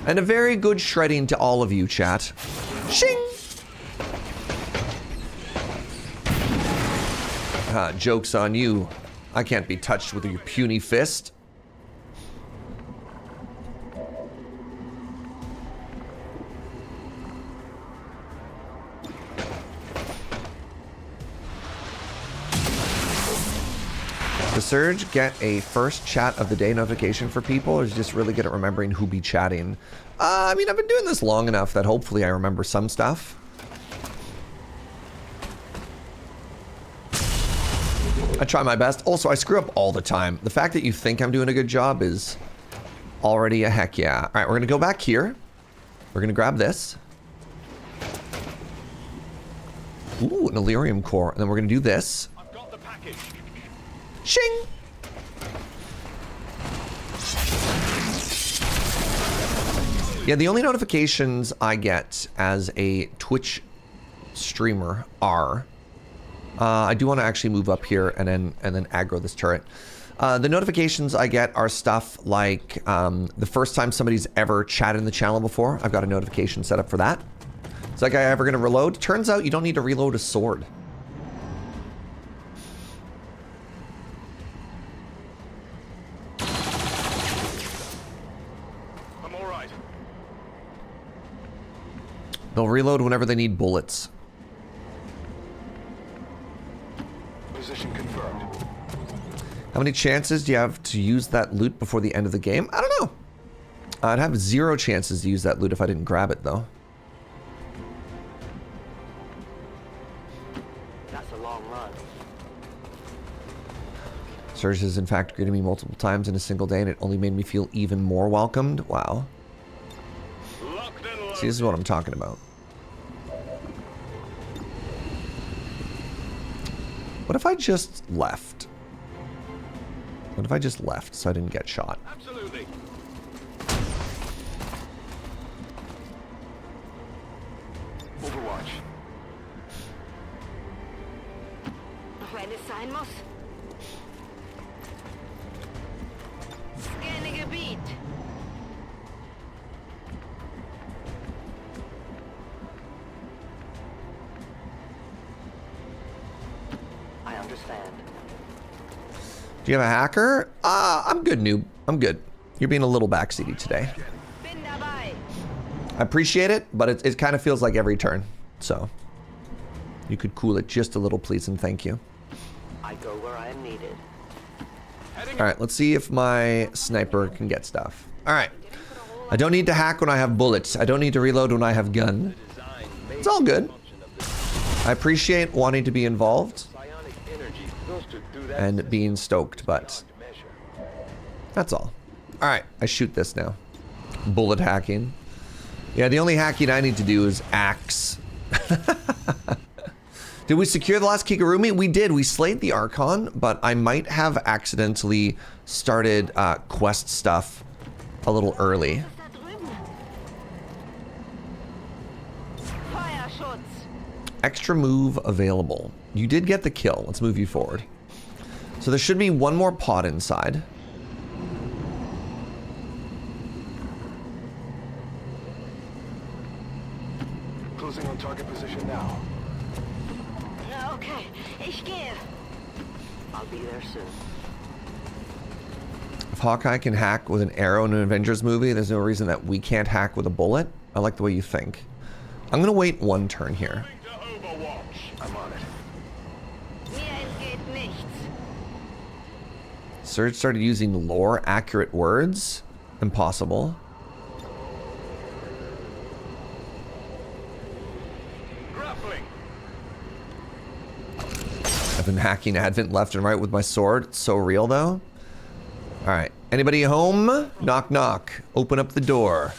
And a very good shredding to all of you, chat. Shing! Joke's on you. I can't be touched with your puny fist. Does Surge get a first chat of the day notification for people, or is he just really good at remembering who be chatting? I mean, I've been doing this long enough that hopefully I remember some stuff. I try my best. Also, I screw up all the time. The fact that you think I'm doing a good job is already a heck yeah. All right, we're gonna go back here. We're gonna grab this. Ooh, an Elerium core. And then we're going to do this. I've got the package. Shing! Yeah, the only notifications I get as a Twitch streamer are... I do want to actually move up here and then aggro this turret. The notifications I get are stuff like the first time somebody's ever chatted in the channel before. I've got a notification set up for that. Is that guy ever going to reload? Turns out you don't need to reload a sword. I'm all right. They'll reload whenever they need bullets. Position confirmed. How many chances do you have to use that loot before the end of the game? I don't know. I'd have 0 chances to use that loot if I didn't grab it, though. That's a long run. Surge has in fact greeted me multiple times in a single day, and it only made me feel even more welcomed. Wow. See, this is what I'm talking about. What if I just left? What if I just left so I didn't get shot? Absolutely. Overwatch. Wenn es sein muss. Scanne Gebiet. I understand. Do you have a hacker? I'm good, noob. I'm good. You're being a little backseaty today. Bin dabei. I appreciate it, but it kind of feels like every turn. So, you could cool it just a little, please, and thank you. I go where I am needed. All right, let's see if my sniper can get stuff. All right. I don't need to hack when I have bullets. I don't need to reload when I have gun. It's all good. I appreciate wanting to be involved and being stoked, but that's all. All right, I shoot this now. Bullet hacking. Yeah, the only hacking I need to do is axe. Did we secure the last Kigurumi? We did. We slayed the Archon, but I might have accidentally started quest stuff a little early. Extra move available. You did get the kill. Let's move you forward. So there should be one more pod inside. Closing on target position now. Okay, ich gehe. I'll be there soon. If Hawkeye can hack with an arrow in an Avengers movie, there's no reason that we can't hack with a bullet. I like the way you think. I'm gonna wait one turn here. I'm on it. Mir entgeht nichts. Surge started using lore accurate words. Impossible. Grappling. I've been hacking Advent left and right with my sword. It's so real though. All right. Anybody home? Knock, knock. Open up the door.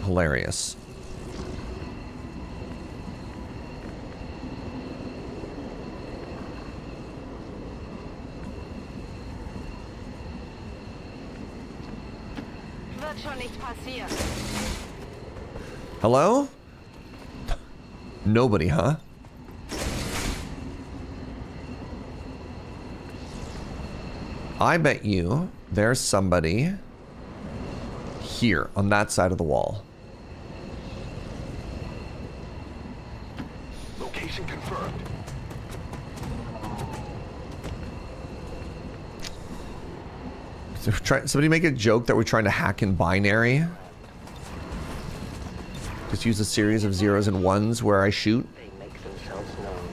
Hilarious. Wird schon nichts passieren. Hello? Nobody, huh? I bet you there's somebody here on that side of the wall. Location confirmed. So somebody make a joke that we're trying to hack in binary. Just use a series of zeros and ones where I shoot. They make themselves known.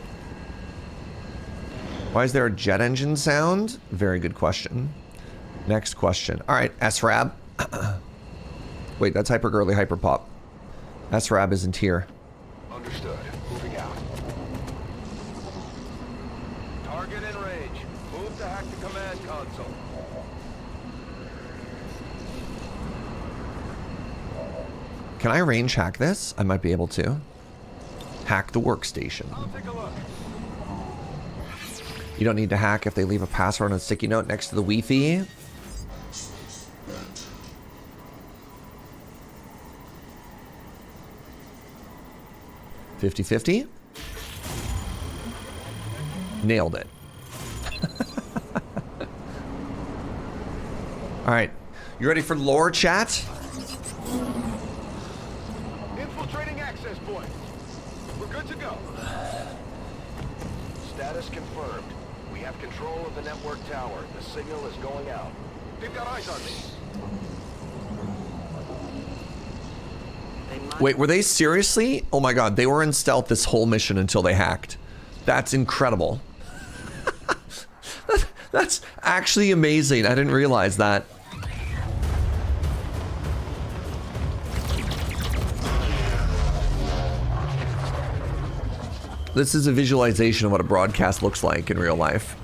Why is there a jet engine sound? Very good question. Next question. All right, SRAB. Wait, that's Hyper Girly Hyper Pop. SRAB isn't here. Understood. Moving out. Target in range. Move to hack the command console. Can I range hack this? I might be able to. Hack the workstation. I'll take a look. You don't need to hack if they leave a password on a sticky note next to the Wi-Fi. $50-50. Nailed it. All right. You ready for lore, chat? Infiltrating access points. We're good to go. Status confirmed. We have control of the network tower. The signal is going out. They've got eyes on me. Wait, were they seriously? Oh my god, they were in stealth this whole mission until they hacked. That's incredible. That's actually amazing. I didn't realize that. This is a visualization of what a broadcast looks like in real life.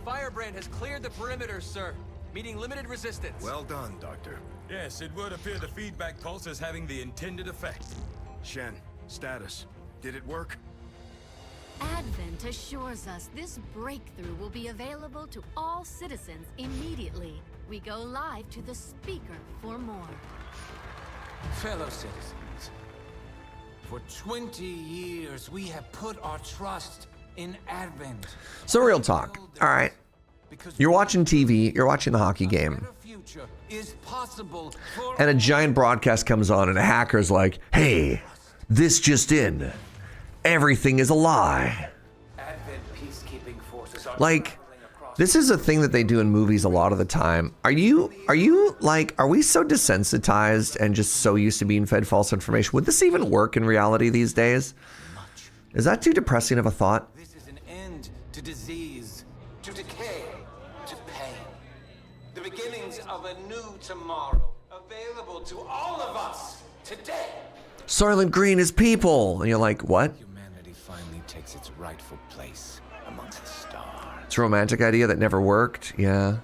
Firebrand has cleared the perimeter, sir. Meeting limited resistance. Well done, Doctor. Yes, it would appear the feedback pulse is having the intended effect. Shen, status. Did it work? Advent assures us this breakthrough will be available to all citizens immediately. We go live to the speaker for more. Fellow citizens, for 20 years we have put our trust in Advent. So real talk. All right. You're watching TV, you're watching the hockey game. And a giant broadcast comes on and a hacker's like, "Hey, this just in. Everything is a lie." Like, this is a thing that they do in movies a lot of the time. Are you like, are we so desensitized and just so used to being fed false information? Would this even work in reality these days? Is that too depressing of a thought? This is an end to disease, to decay, to pain. The beginnings of a new tomorrow, available to all of us today. Soylent Green is people. And you're like, what? Humanity finally takes its rightful place amongst the stars. It's a romantic idea that never worked. Yeah.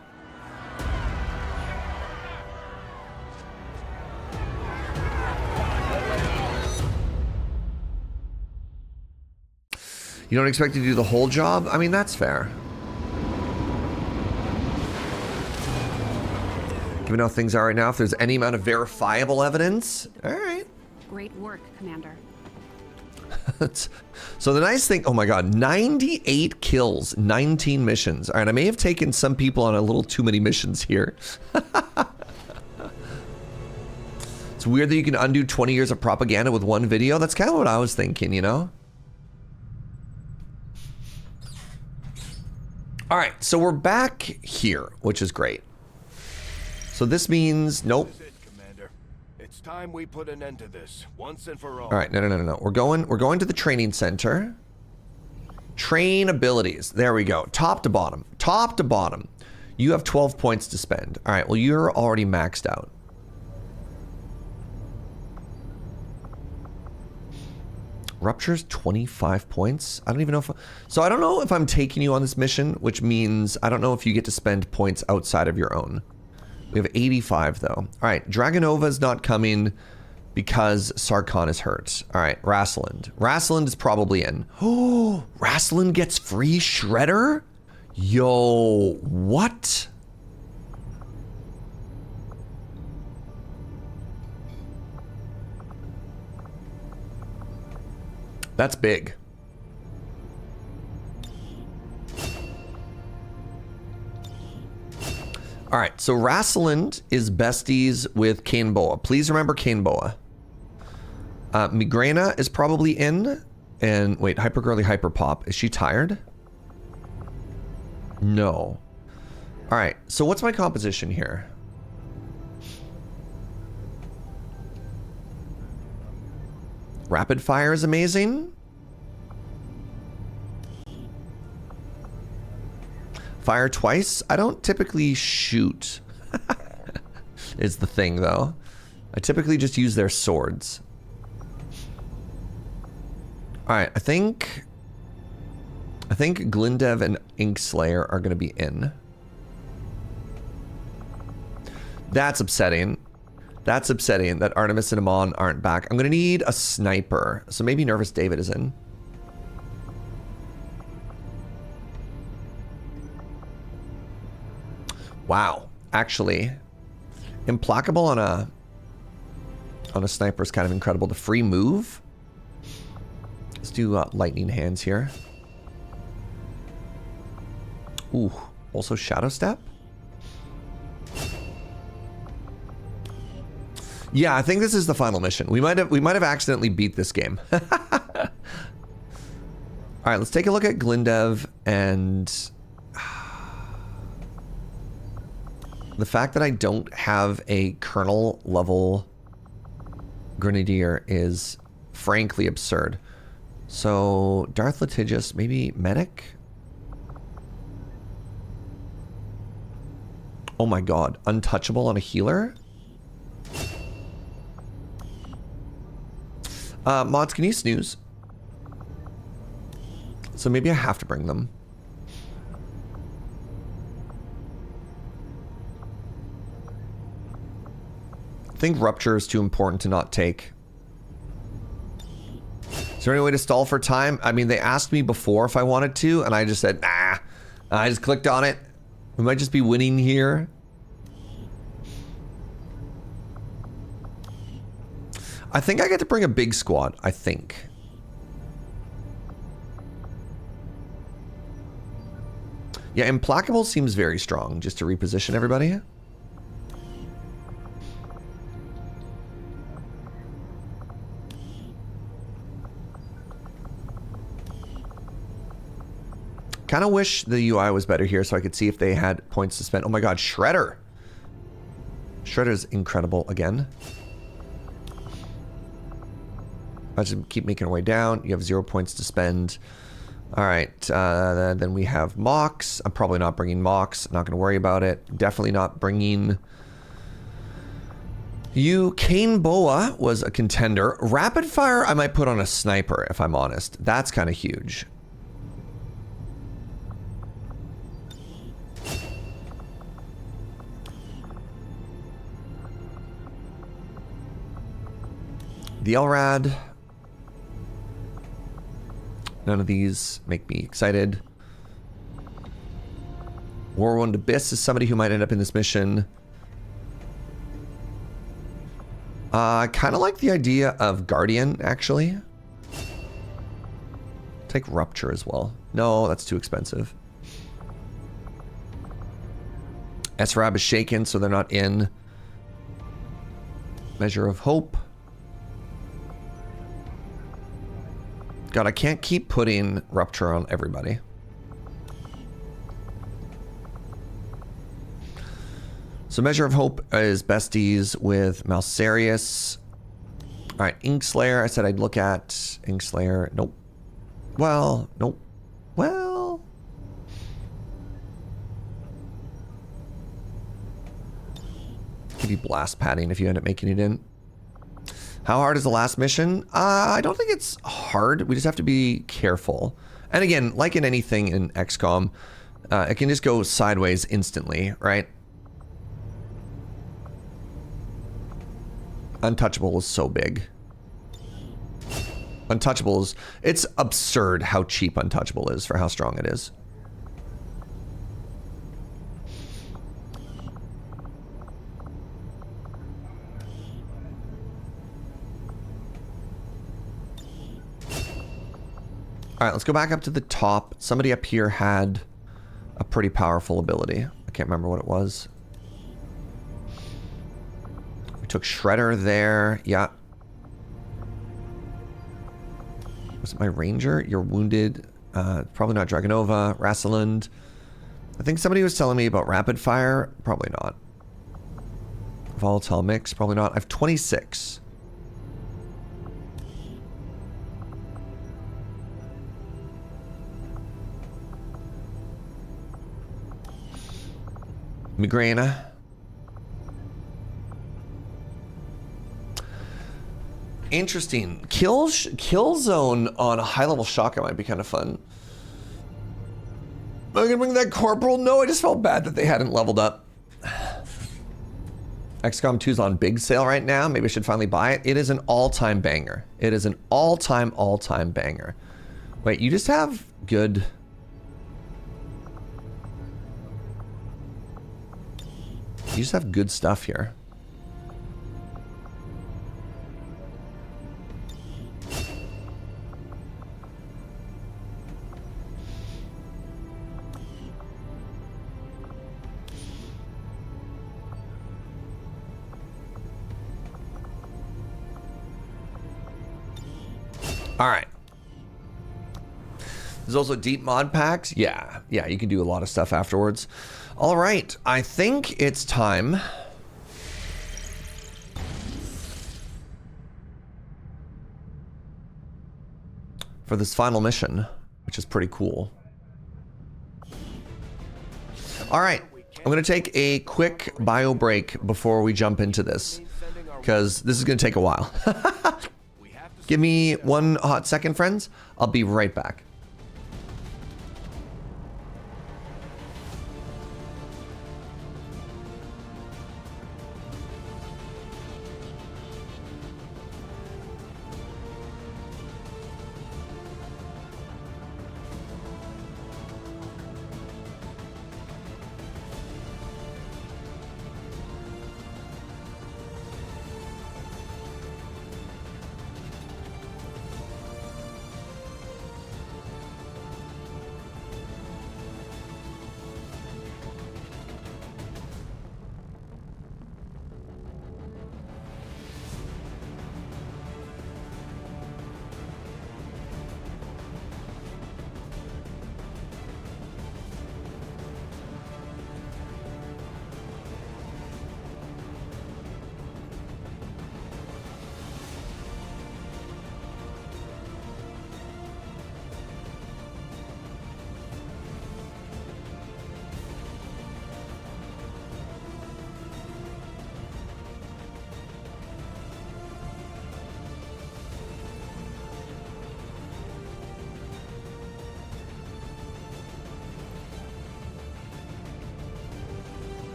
You don't expect to do the whole job? I mean, that's fair. Given how things are right now, if there's any amount of verifiable evidence, all right. Great work, Commander. So the nice thing, oh my god, 98 kills, 19 missions. All right, I may have taken some people on a little too many missions here. It's weird that you can undo 20 years of propaganda with one video. That's kind of what I was thinking, you know? All right, so we're back here, which is great. So this means, nope. This is it, Commander. It's time we put an end to this, once and for all. All right, no. We're going to the training center. Train abilities. There we go. Top to bottom. Top to bottom. You have 12 points to spend. All right, well, you're already maxed out. Rupture's 25 points. I don't even know if... So I don't know if I'm taking you on this mission, which means I don't know if you get to spend points outside of your own. We have 85, though. All right, Dragonova's not coming because Sarkhan is hurt. All right, Rasseland. Rasseland is probably in. Oh, Rasseland gets free Shredder? Yo, what? That's big. All right, so Rasseland is besties with Kaneboa. Please remember Kaneboa. Migrena is probably in. And wait, Hypergirly Hyperpop. Is she tired? No. All right, so what's my composition here? Rapid fire is amazing. Fire twice? I don't typically shoot. Is the thing, though. I typically just use their swords. Alright, I think I think Glindev and Inkslayer are going to be in. That's upsetting. That's upsetting that Artemis and Amon aren't back. I'm going to need a sniper. So maybe Nervous David is in. Wow. Actually, Implacable on a sniper is kind of incredible. The free move. Let's do Lightning Hands here. Ooh. Also Shadow Step. Yeah, I think this is the final mission. We might have accidentally beat this game. All right, let's take a look at Glindev and the fact that I don't have a colonel level grenadier is frankly absurd. So Darth Litigious, maybe medic. Oh my god, untouchable on a healer. Mods, can you snooze? So maybe I have to bring them. I think Rupture is too important to not take. Is there any way to stall for time? I mean, they asked me before if I wanted to, and I just said, nah. I just clicked on it. We might just be winning here. I think I get to bring a big squad, I think. Yeah, Implacable seems very strong, just to reposition everybody. Kind of wish the UI was better here so I could see if they had points to spend. Oh my god, Shredder! Shredder's incredible again. I just keep making our way down. You have 0 points to spend. All right, then we have Mox. I'm probably not bringing Mox. Not going to worry about it. Definitely not bringing you. Kane Boa was a contender. Rapid Fire, I might put on a sniper, if I'm honest. That's kind of huge. The LRAD. None of these make me excited. Warwound Abyss is somebody who might end up in this mission. I kind of like the idea of Guardian, actually. Take Rupture as well. No, that's too expensive. SRAB is shaken, so they're not in. Measure of Hope. God, I can't keep putting Rupture on everybody. So Measure of Hope is besties with Malsarius. All right, Inkslayer. I said I'd look at Inkslayer. Nope. Well, nope. Well. Give you blast padding if you end up making it in. How hard is the last mission? I don't think it's hard. We just have to be careful. And again, like in anything in XCOM, it can just go sideways instantly, right? Untouchable is so big. Untouchable is... It's absurd how cheap Untouchable is for how strong it is. All right, let's go back up to the top. Somebody up here had a pretty powerful ability. I can't remember what it was. We took Shredder there. Yeah. Was it my Ranger? You're wounded. Probably not Dragonova. Rassaland. I think somebody was telling me about Rapid Fire. Probably not. Volatile Mix. Probably not. I have 26. Migraina. Interesting. Kill zone on a high level shotgun might be kind of fun. Am I gonna bring that corporal? No, I just felt bad that they hadn't leveled up. XCOM 2's on big sale right now. Maybe I should finally buy it. It is an all-time banger. It is an all-time banger. Wait, you just have good... You just have good stuff here. All right. There's also deep mod packs. Yeah, you can do a lot of stuff afterwards. All right, I think it's time for this final mission, which is pretty cool. All right, I'm gonna take a quick bio break before we jump into this, because this is gonna take a while. Give me one hot second, friends. I'll be right back.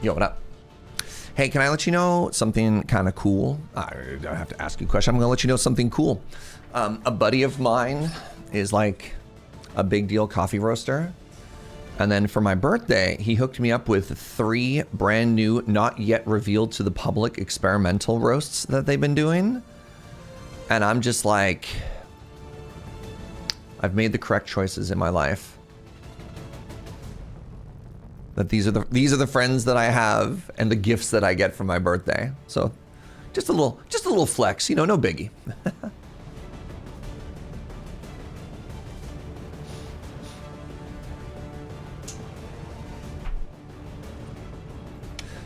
Yo, what up? Hey, can I let you know something kind of cool? I don't have to ask you a question. I'm gonna let you know something cool. A buddy of mine is like a big deal coffee roaster. And then for my birthday, he hooked me up with 3 brand new, not yet revealed to the public experimental roasts that they've been doing. And I'm just like, I've made the correct choices in my life. That these are the friends that I have and the gifts that I get for my birthday. So just a little flex, you know, no biggie.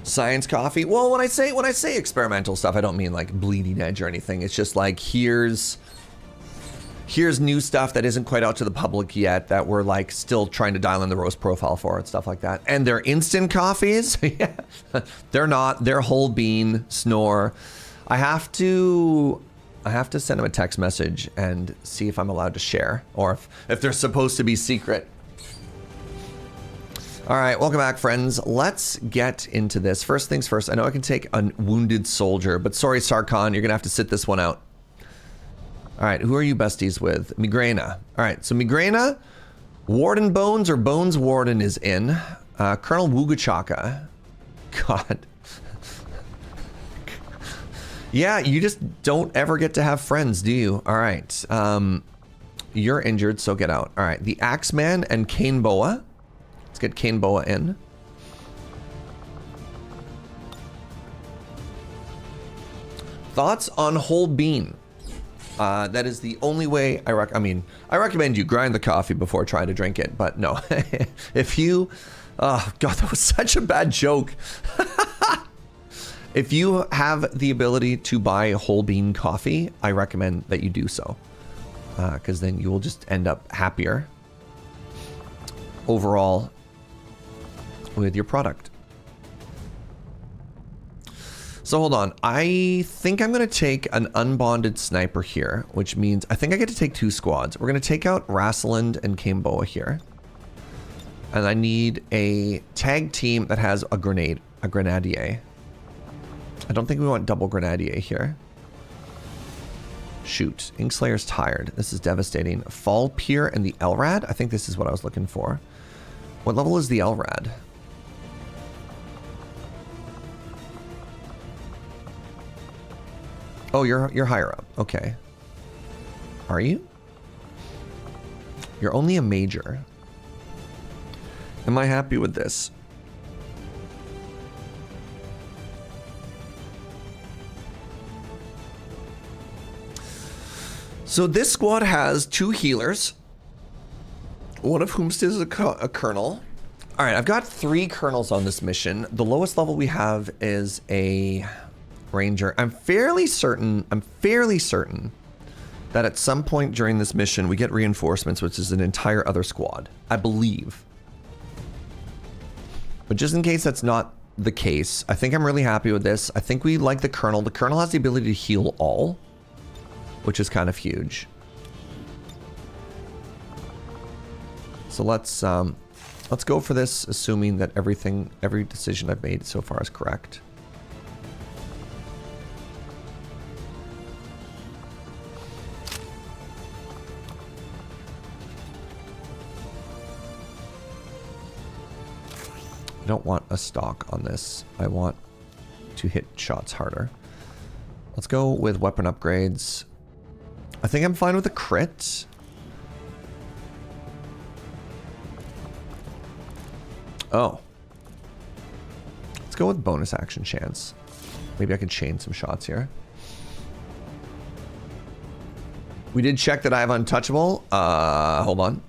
Science coffee. Well, when I say experimental stuff, I don't mean like bleeding edge or anything. It's just like here's new stuff that isn't quite out to the public yet that we're like still trying to dial in the roast profile for and stuff like that. And they're instant coffees. Yeah. They're not. They're whole bean snore. I have to send them a text message and see if I'm allowed to share or if they're supposed to be secret. All right, welcome back, friends. Let's get into this. First things first, I know I can take a wounded soldier, but sorry, Sarkhan, you're gonna have to sit this one out. All right, who are you besties with? Migrena. All right, so Migrena, Warden Bones or Bones Warden is in. Colonel Wugachaka. God. Yeah, you just don't ever get to have friends, do you? All right. You're injured, so get out. All right, the Axeman and Kane Boa. Let's get Kane Boa in. Thoughts on whole bean? That is the only way I recommend you grind the coffee before trying to drink it, but no. If you, oh God, that was such a bad joke. If you have the ability to buy whole bean coffee, I recommend that you do so. Because then you will just end up happier overall with your product. So hold on, I think I'm gonna take an unbonded sniper here, which means I think I get to take 2 squads. We're gonna take out Rasseland and Kamboa here. And I need a tag team that has a grenadier. I don't think we want double grenadier here. Shoot, Inkslayer's tired. This is devastating. Fall Pier and the Elrad? I think this is what I was looking for. What level is the Elrad? Oh, you're higher up. Okay. Are you? You're only a major. Am I happy with this? So this squad has 2 healers, one of whom is a colonel. All right, I've got 3 colonels on this mission. The lowest level we have is a ranger. I'm fairly certain that at some point during this mission we get reinforcements, which is an entire other squad, I believe. But just in case that's not the case, I think I'm really happy with this. I think we like the colonel. The colonel has the ability to heal all, which is kind of huge. So let's go for this, assuming that every decision I've made so far is correct. I don't want a stock on this. I want to hit shots harder. Let's go with weapon upgrades. I think I'm fine with a crit. Oh. Let's go with bonus action chance. Maybe I can chain some shots here. We did check that I have untouchable. Hold on.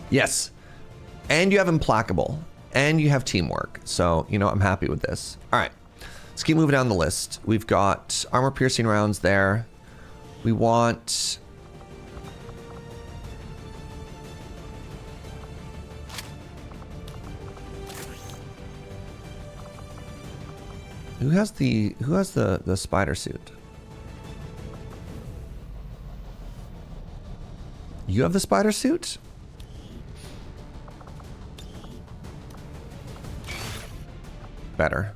Yes. And you have implacable. And you have teamwork. So, you know, I'm happy with this. All right. Let's keep moving down the list. We've got armor piercing rounds there. We want... Who has the spider suit? You have the spider suit? Better.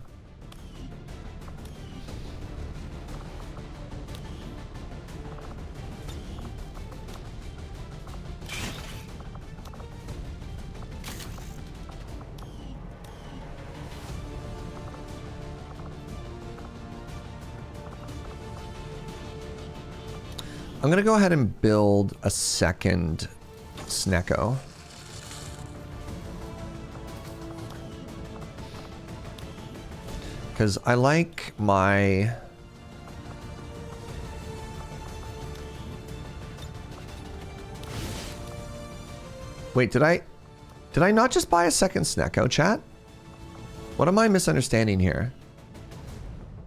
I'm gonna go ahead and build a second Snecko. Because I like my... Wait, did I not just buy a second Snecko, chat? What am I misunderstanding here?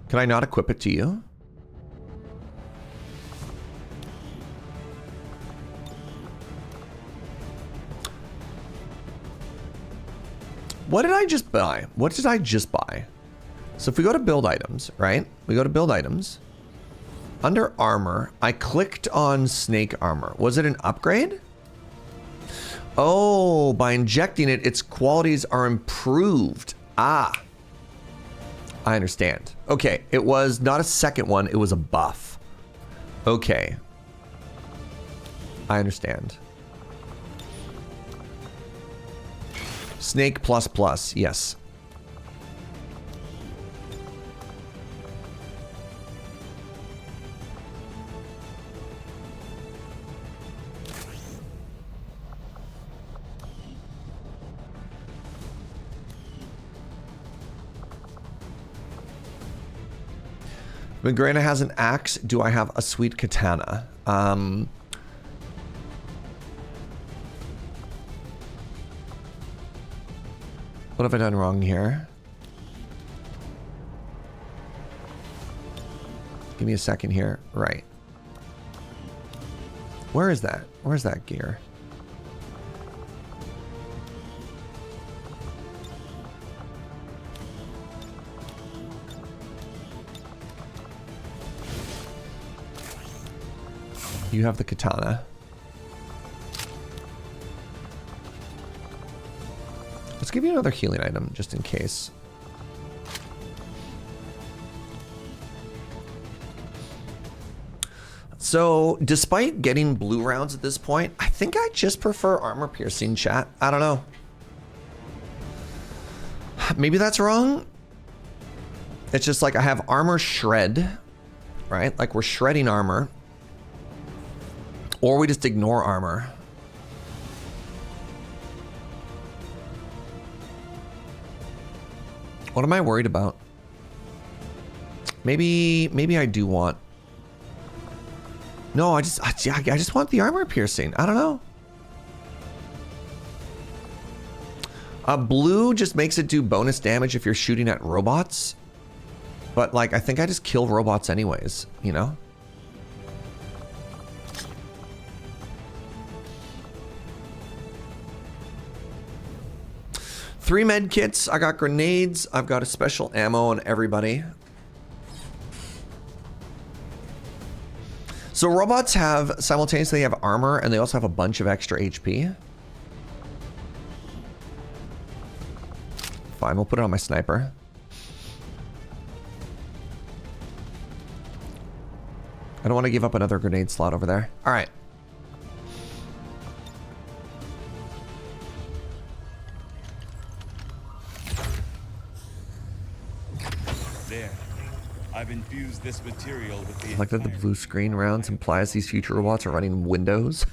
Can I not equip it to you? What did I just buy? What did I just buy? So if we go to build items, right? We go to build items. Under armor, I clicked on snake armor. Was it an upgrade? Oh, by injecting it, its qualities are improved. Ah, I understand. Okay, it was not a second one, it was a buff. Okay. I understand. Snake plus plus, yes. Migrana has an axe. Do I have a sweet katana? What have I done wrong here? Give me a second here. Right. Where is that? Where's that gear? You have the katana. Let's give you another healing item just in case. So, despite getting blue rounds at this point, I think I just prefer armor piercing, chat. I don't know. Maybe that's wrong. It's just like I have armor shred, right? Like we're shredding armor. Or we just ignore armor. What am I worried about? Maybe I do want. No, I just want the armor piercing. I don't know. Blue just makes it do bonus damage if you're shooting at robots. But like, I think I just kill robots anyways, you know? Three med kits. I got grenades. I've got a special ammo on everybody. So robots have simultaneously have armor and they also have a bunch of extra HP. Fine, we'll put it on my sniper. I don't want to give up another grenade slot over there. All right. There. I've infused this material with the I like that the blue screen rounds implies these future robots are running Windows.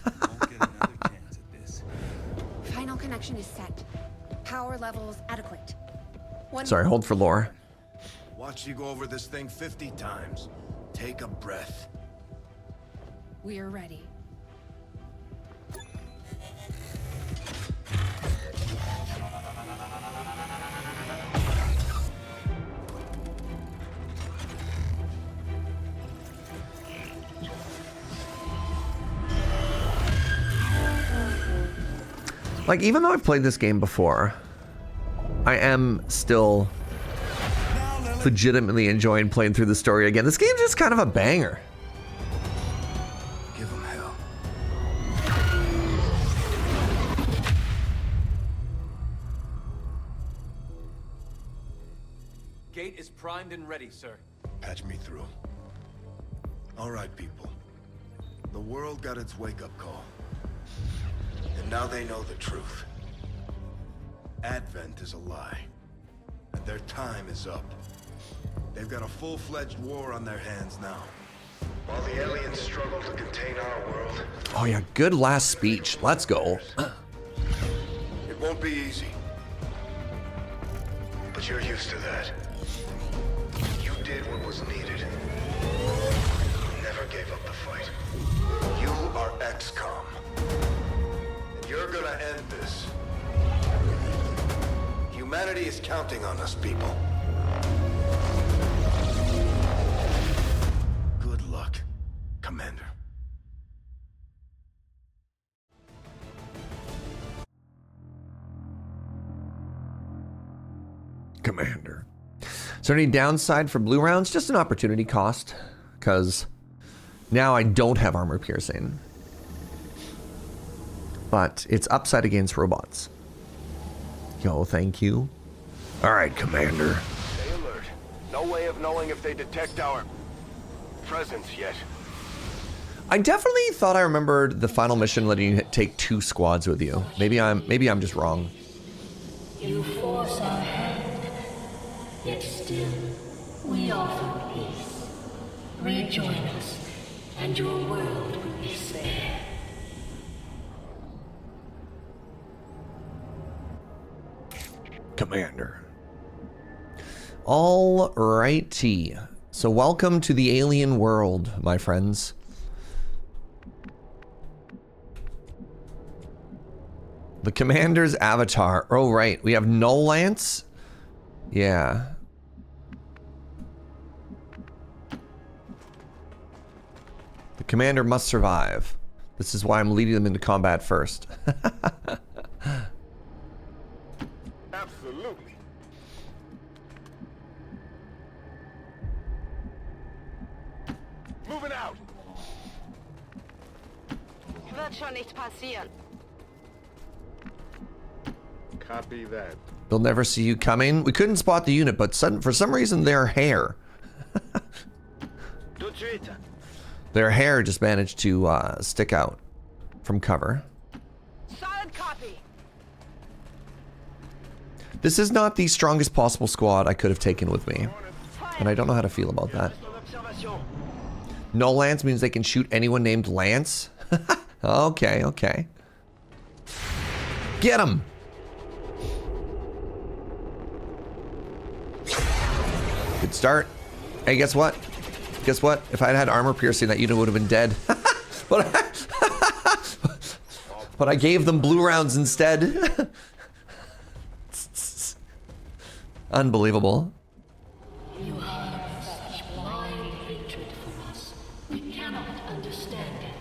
Final connection is set. Power levels adequate. Sorry, hold for lore. Watch you go over this thing 50 times. Take a breath. We are ready. Like, even though I've played this game before, I am still legitimately enjoying playing through the story again. This game's just kind of a banger. Give him hell. Gate is primed and ready, sir. Patch me through. All right, people. The world got its wake-up call. And now they know the truth. Advent is a lie. And their time is up. They've got a full-fledged war on their hands now. While the aliens struggle to contain our world... Oh yeah, good last speech. Let's go. It won't be easy. But you're used to that. You did what was needed. Never gave up the fight. You are XCOM. And you're gonna end this. Humanity is counting on us, people. Good luck, Commander. Commander. Is there any downside for blue rounds? Just an opportunity cost, because now I don't have armor piercing. But it's upside against robots. Yo, thank you. All right, Commander. Stay alert. No way of knowing if they detect our presence yet. I definitely thought I remembered the final mission letting you take 2 squads with you. Maybe I'm just wrong. You force our hand, yet still we offer peace. Rejoin us, and your world will be spared. Commander. All righty. So welcome to the alien world, my friends. The commander's avatar. Oh, right. We have Null Lance. Yeah. The commander must survive. This is why I'm leading them into combat first. Absolutely. Moving out. Wird schon nicht passieren. Copy that. They'll never see you coming. We couldn't spot the unit, but for some reason their hair. Their hair just managed to stick out from cover. Solid copy. This is not the strongest possible squad I could have taken with me. And I don't know how to feel about that. No Lance means they can shoot anyone named Lance? Okay, okay. Get him! Good start. Hey, guess what? Guess what? If I had had armor piercing, that unit would have been dead. But I gave them blue rounds instead. Unbelievable. You have such blind hatred for us. We cannot understand it.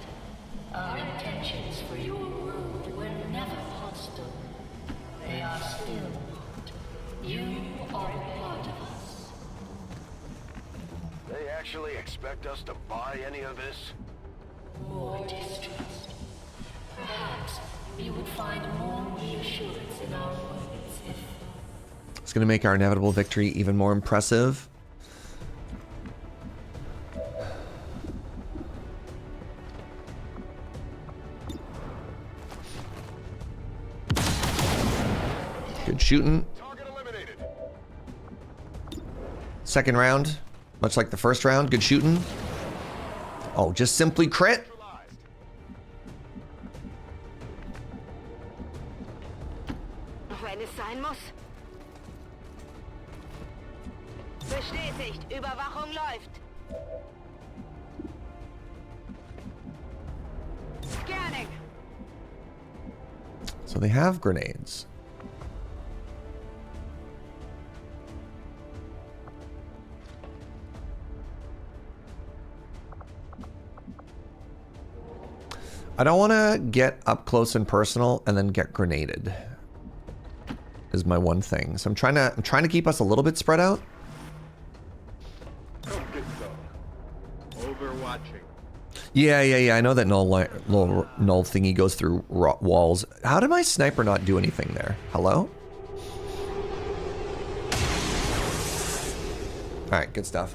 Our intentions for your world were never hostile. They are still not. You are a part of us. They actually expect us to buy any of this? More distrust. Perhaps you would find more reassurance in our words if... It's going to make our inevitable victory even more impressive. Good shooting. Second round, much like the first round, good shooting. Oh, just simply crit. Wenn es sein muss. Bestätigt. Überwachung läuft. Scanning. So they have grenades. I don't want to get up close and personal and then get grenaded. Is my one thing. So I'm trying to keep us a little bit spread out. Overwatching. Yeah. I know that null thingy goes through walls. How did my sniper not do anything there? Hello? All right, good stuff.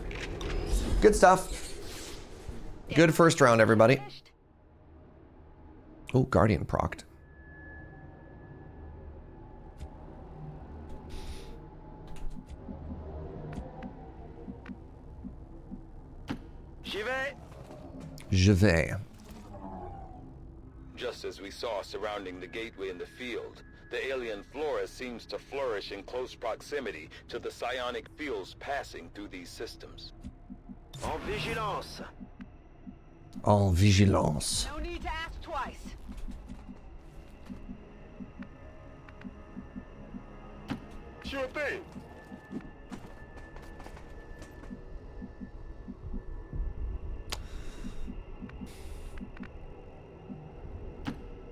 Good stuff. Good first round, everybody. Oh, Guardian procced. Je vais. Just as we saw surrounding the gateway in the field, the alien flora seems to flourish in close proximity to the psionic fields passing through these systems. En vigilance. En vigilance. No need to ask twice. Sure thing.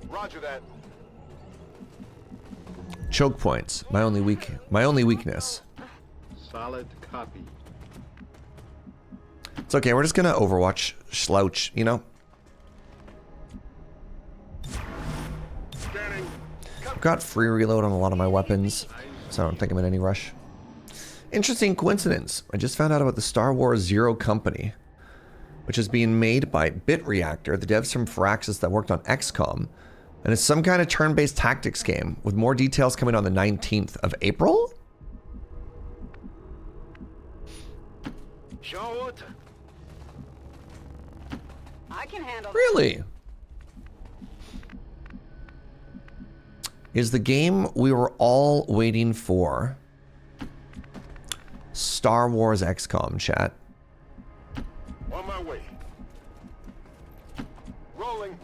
Roger that. Choke points. My only weakness. Solid copy. It's okay. We're just gonna Overwatch slouch, you know. Scanning. I've got free reload on a lot of my weapons, so I don't think I'm in any rush. Interesting coincidence. I just found out about the Star Wars Zero Company, which is being made by Bit Reactor, the devs from Firaxis that worked on XCOM. And it's some kind of turn-based tactics game with more details coming on the 19th of April? I can handle. Really? Is the game we were all waiting for Star Wars XCOM, chat? Rolling.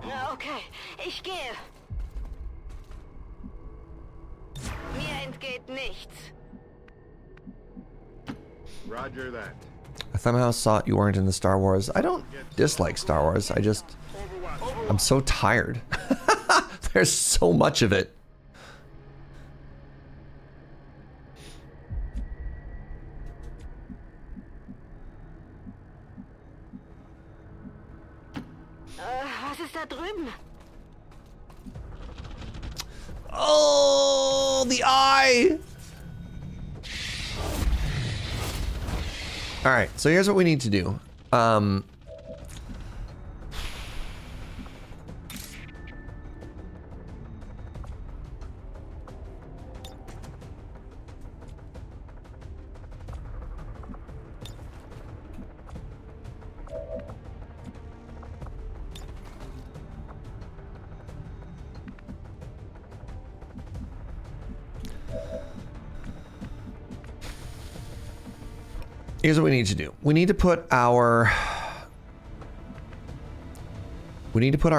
Na, okay, ich gehe. Mir entgeht nichts. Roger that. I somehow thought you weren't in the Star Wars. I don't dislike Star Wars. I'm so tired. There's so much of it. Was ist da drüben? Oh, the eye. All right, so here's what we need to do. Here's what we need to do. We need to put our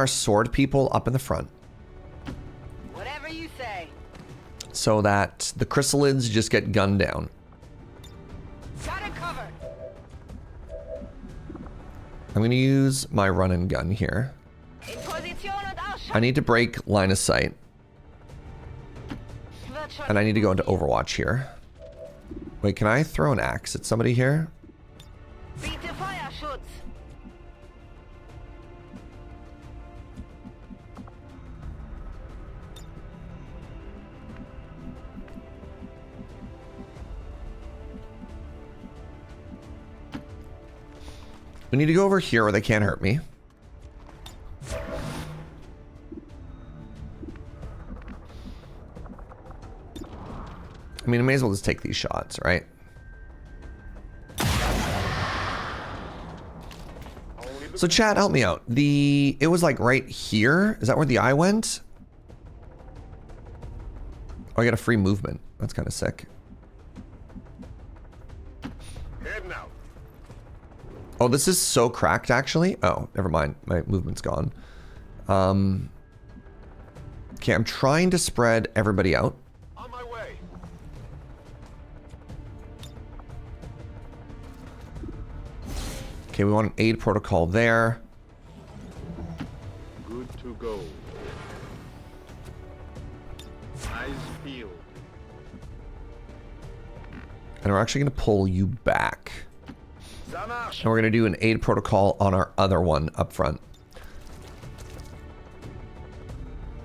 sword people up in the front. Whatever you say. So that the chrysalids just get gunned down. Got it covered. I'm going to use my run and gun here. In Position und Ausschau. I need to break line of sight. And I need to go into Overwatch here. Wait, can I throw an axe at somebody here? Biete Feuerschutz. We need to go over here where they can't hurt me. I mean, I may as well just take these shots, right? So chat, help me out. It was like right here. Is that where the eye went? Oh, I got a free movement. That's kind of sick. Heading out. Oh, this is so cracked, actually. Oh, never mind. My movement's gone. Okay, I'm trying to spread everybody out. On my way. Okay, we want an aid protocol there. Good to go. Eyes peeled. And we're actually going to pull you back. And we're going to do an aid protocol on our other one up front.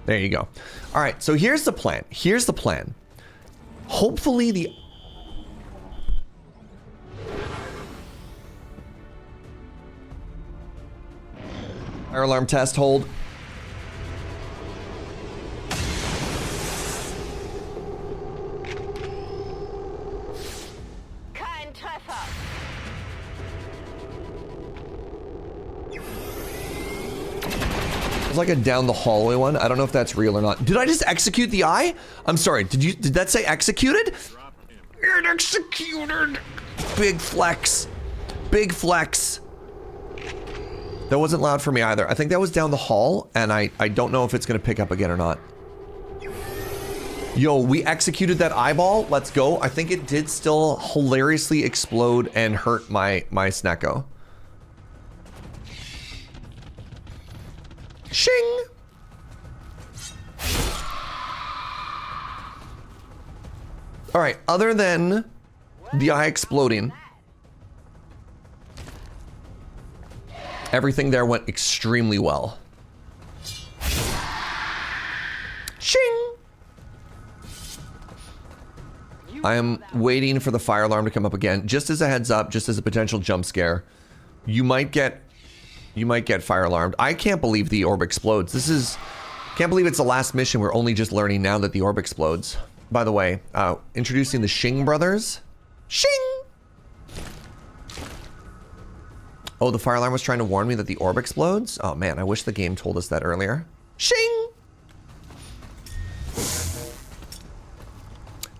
There you go. All right, so here's the plan. Here's the plan. Hopefully the... Fire alarm test, hold. Kein Treffer. It's like a down the hallway one. I don't know if that's real or not. Did I just execute the eye? I'm sorry. Did that say executed? It executed. Big flex. Big flex. That wasn't loud for me either. I think that was down the hall, and I don't know if it's going to pick up again or not. Yo, we executed that eyeball. Let's go. I think it did still hilariously explode and hurt my Snecko. Shing! All right, other than the eye exploding, everything there went extremely well. Shing! I am waiting for the fire alarm to come up again. Just as a heads up, just as a potential jump scare, you might get fire alarmed. I can't believe the orb explodes. Can't believe it's the last mission. We're only just learning now that the orb explodes. By the way, introducing the Shing brothers. Shing! Oh, the fire alarm was trying to warn me that the orb explodes? Oh man, I wish the game told us that earlier. Shing!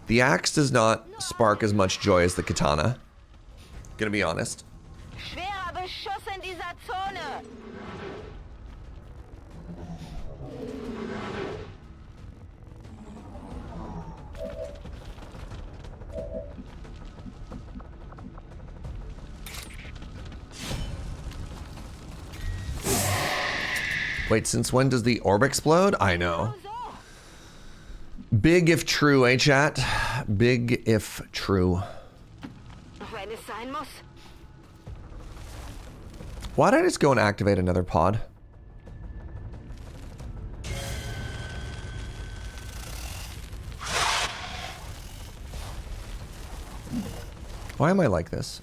The axe does not spark as much joy as the katana. Gonna be honest. Schwerer beschossen, dieser Zone! Wait, since when does the orb explode? I know. Big if true, eh, chat? Big if true. Wenn es sein muss. Why did I just go and activate another pod? Why am I like this?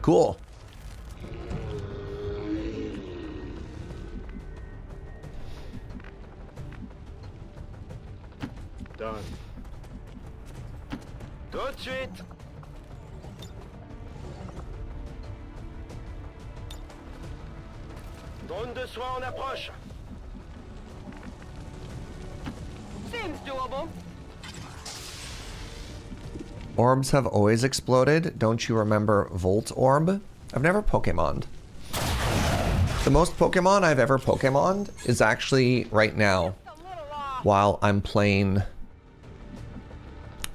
Cool. Done. Tout de suite. Drone de soin en approche. Seems doable. Orbs have always exploded. Don't you remember Volt Orb? I've never Pokemoned. The most Pokemon I've ever Pokemoned is actually right now while I'm playing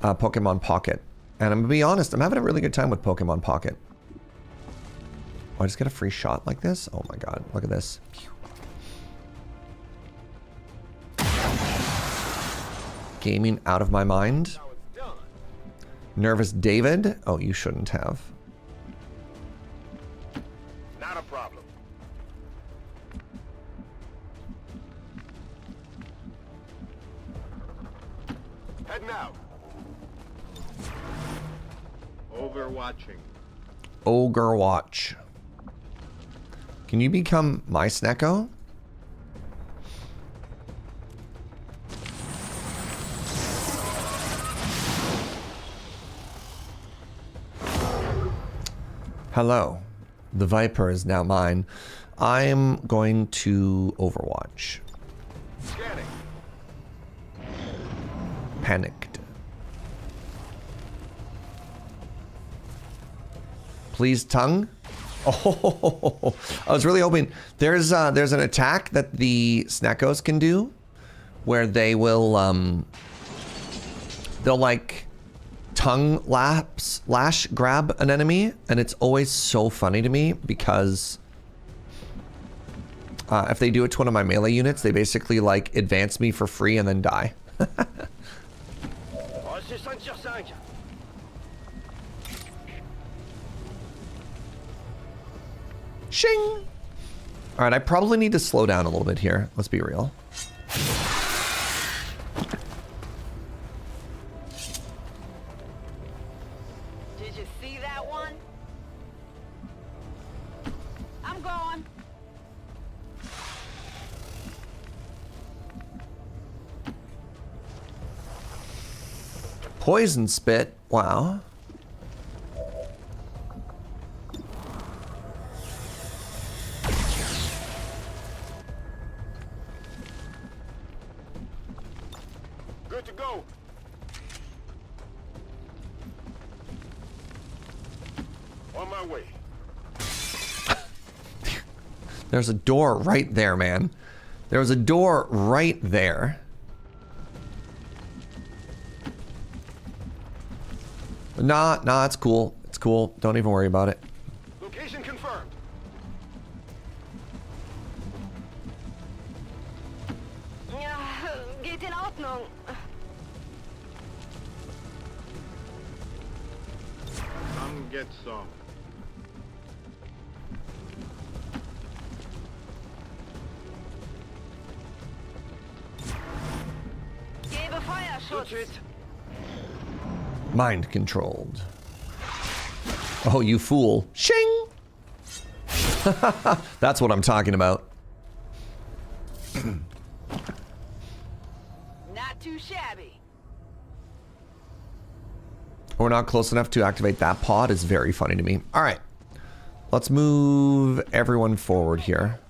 Pokemon Pocket. And I'm gonna be honest, I'm having a really good time with Pokemon Pocket. Oh, I just get a free shot like this? Oh my god, look at this. Gaming out of my mind. Nervous David? Oh, you shouldn't have. Not a problem. Heading out. Overwatching. Ogre Watch. Can you become my Snecko? Hello. The Viper is now mine. I'm going to Overwatch. Scanning. Panicked. Please tongue. Oh, I was really hoping there's an attack that the Sneckos can do where they will they'll like tongue lash grab an enemy, and it's always so funny to me because if they do it to one of my melee units, they basically like advance me for free and then die. Shing! All right, I probably need to slow down a little bit here. Let's be real. Did you see that one? I'm going. Poison spit. Wow. Good to go. On my way. There's a door right there, man. There was a door right there. Nah, it's cool. It's cool. Don't even worry about it. Location confirmed. Geht in Ordnung. Come get some. Gebe Feuerschutz. Mind controlled. Oh, you fool. Shing! That's what I'm talking about. Not too shabby. We're not close enough to activate that pod is very funny to me. All right. Let's move everyone forward here.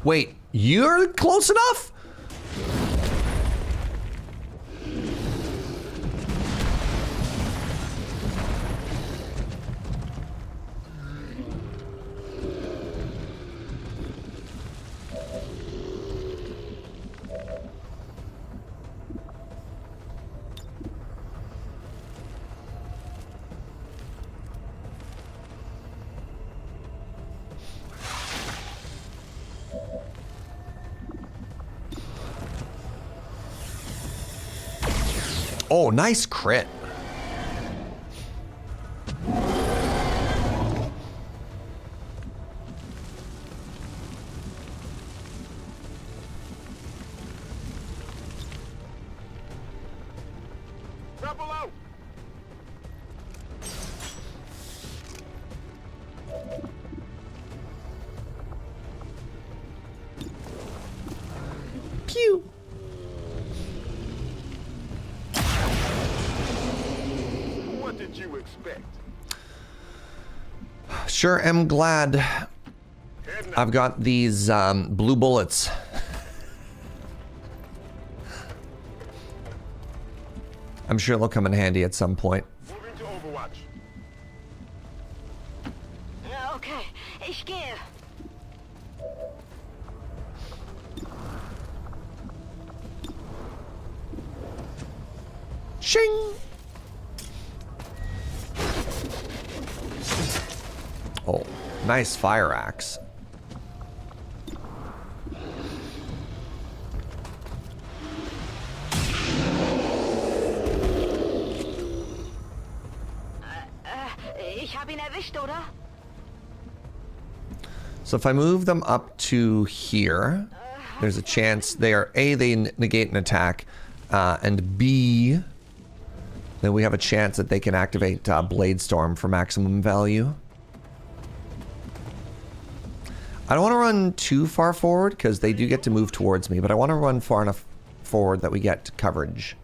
Wait, you're close enough? Oh, nice crit. Rebel out! Pew. What did you expect? Sure am glad I've got these blue bullets. I'm sure they'll come in handy at some point. Moving to Overwatch. Okay, ich gehe. Shing! Oh, nice fire axe. Ich hab ihn erwischt, oder? So if I move them up to here, there's a chance they are A, they negate an attack, and B, then we have a chance that they can activate Blade Storm for maximum value. I don't want to run too far forward because they do get to move towards me, but I want to run far enough forward that we get coverage.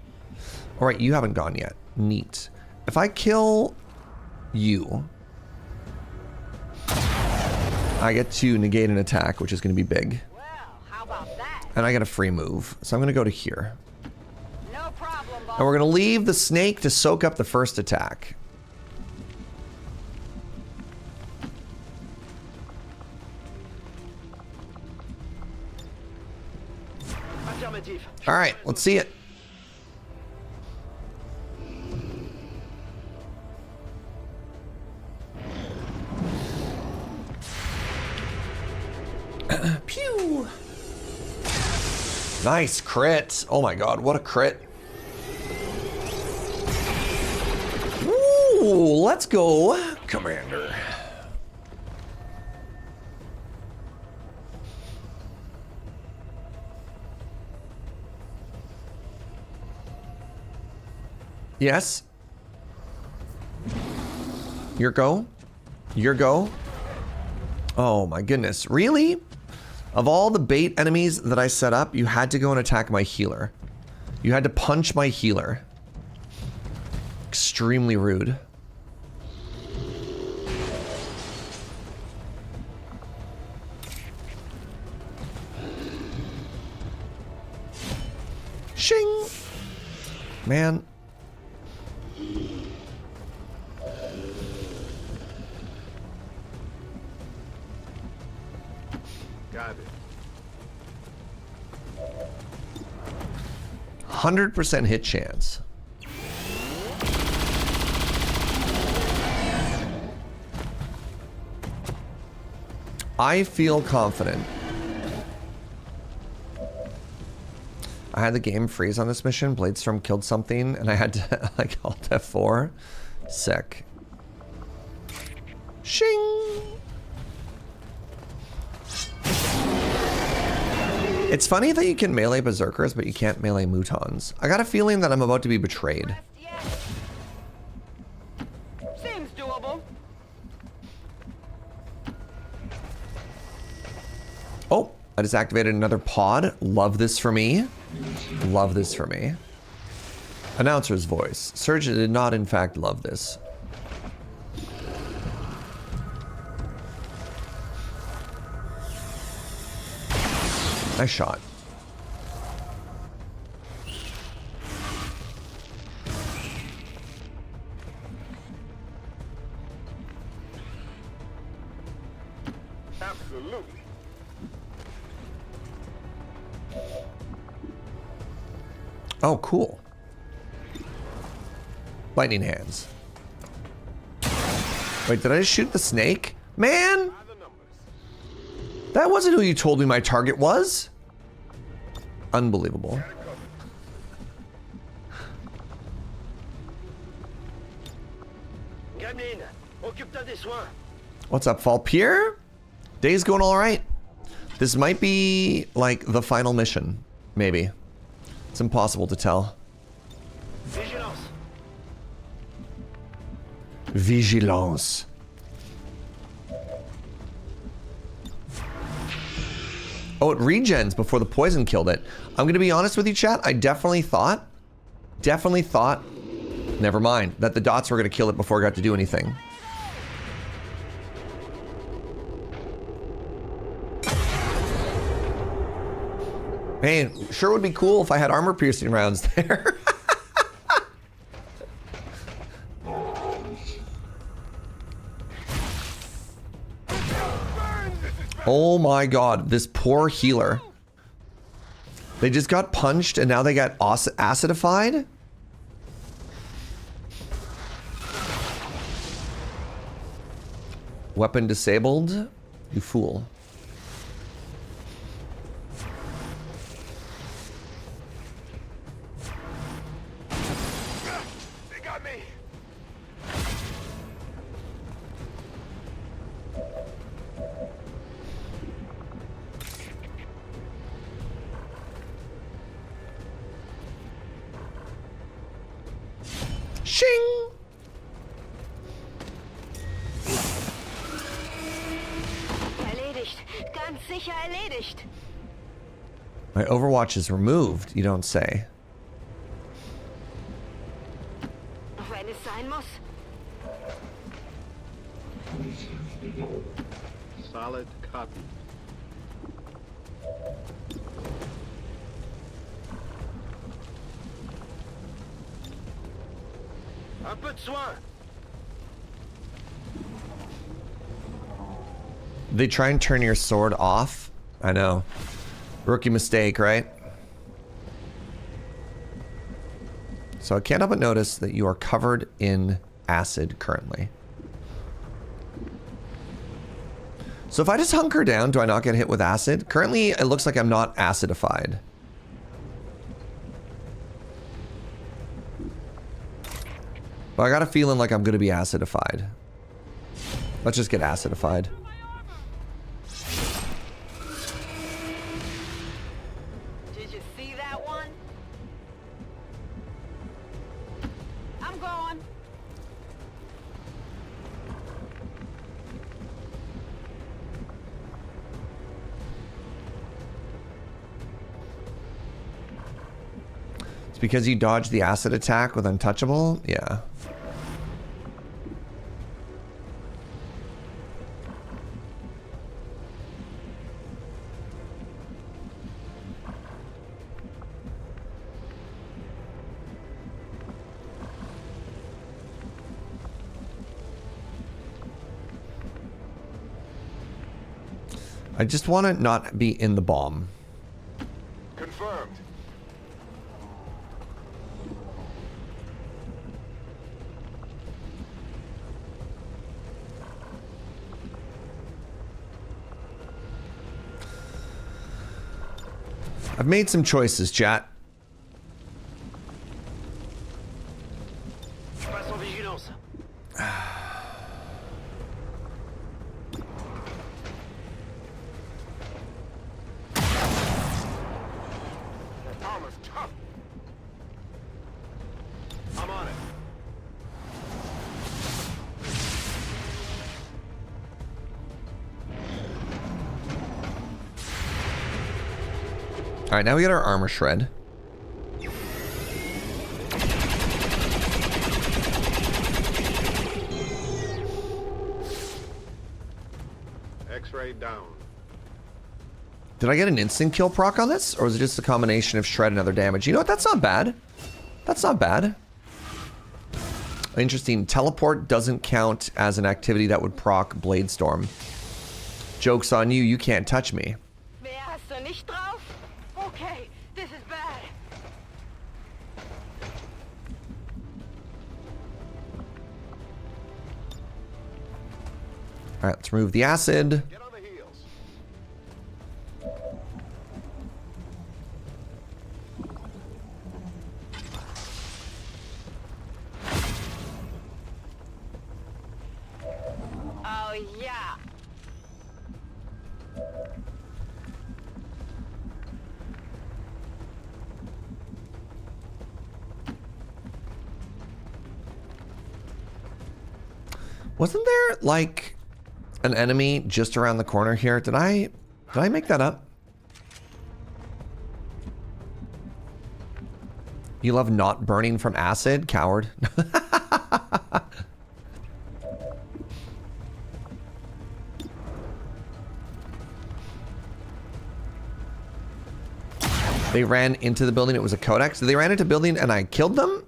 All right, you haven't gone yet. Neat. If I kill you, I get to negate an attack, which is going to be big. Well, how about that? And I get a free move. So I'm going to go to here. No problem, boss. And we're going to leave the snake to soak up the first attack. All right, let's see it. Pew! Nice crit. Oh my god, what a crit. Ooh, let's go, Commander. Yes. Your go? Your go? Oh my goodness. Really? Of all the bait enemies that I set up, you had to go and attack my healer. You had to punch my healer. Extremely rude. Shing! Man. Got it. 100% hit chance. I feel confident. I had the game freeze on this mission. Bladestorm killed something, and I had to like Alt F4. Sick. Shing! It's funny that you can melee berserkers, but you can't melee mutons. I got a feeling that I'm about to be betrayed. Seems doable. Oh, I just activated another pod. Love this for me. Love this for me. Announcer's voice. Surgeon did not, in fact, love this. Nice shot. Absolutely. Oh, cool. Lightning hands. Wait, did I just shoot the snake? Man! That wasn't who you told me my target was. Unbelievable. What's up, Falpier? Day's going all right. This might be like the final mission, maybe. It's impossible to tell. Vigilance. Vigilance. Oh, it regens before the poison killed it. I'm gonna be honest with you, chat. I definitely thought, never mind, that the dots were gonna kill it before it got to do anything. Man, sure would be cool if I had armor piercing rounds there. Oh my god, this poor healer. They just got punched and now they got acidified? Weapon disabled? You fool. They got me. Shing! Erledigt. Ganz sicher erledigt. My Overwatch is removed, you don't say. Wenn es sein muss. Solid copy. Un peu de soin. They try and turn your sword off? I know. Rookie mistake, right? So I can't help but notice that you are covered in acid currently. So if I just hunker down, do I not get hit with acid? Currently, it looks like I'm not acidified. But I got a feeling like I'm going to be acidified. Let's just get acidified. Did you see that one? I'm going. It's because you dodged the acid attack with Untouchable? Yeah. I just want to not be in the bomb. Confirmed. I've made some choices, chat. Je passe en vigilance. That armor's tough. I'm on it. All right, now we got our armor shred. X-ray down. Did I get an instant kill proc on this? Or was it just a combination of shred and other damage? You know what? That's not bad. That's not bad. Interesting. Teleport doesn't count as an activity that would proc Blade Storm. Joke's on you. You can't touch me. Mehr hast du nicht drauf? Okay, this is bad. All right, let's remove the acid. Get on the heels. Oh yeah. Wasn't there like an enemy just around the corner here? Did I make that up? You love not burning from acid, coward. They ran into the building. It was a codex. They ran into the building and I killed them?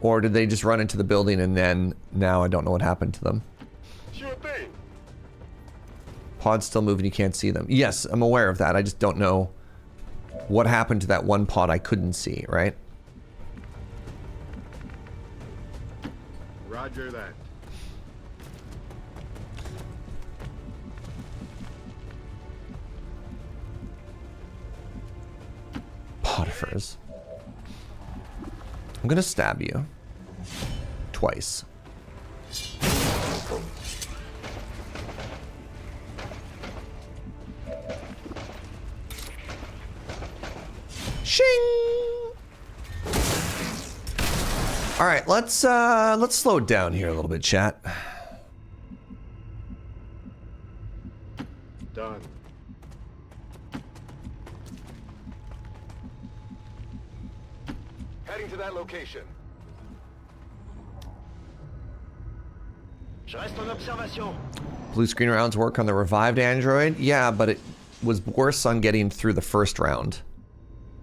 Or did they just run into the building and then now I don't know what happened to them? Sure thing. Pod's still moving. You can't see them. Yes, I'm aware of that. I just don't know what happened to that one pod I couldn't see, right? Roger that. Potiphars. I'm gonna stab you. Twice. Shing! All right, let's slow it down here a little bit, chat. Done. Heading to that location. Je reste en observation. Blue screen rounds work on the revived android. Yeah, but it was worse on getting through the first round.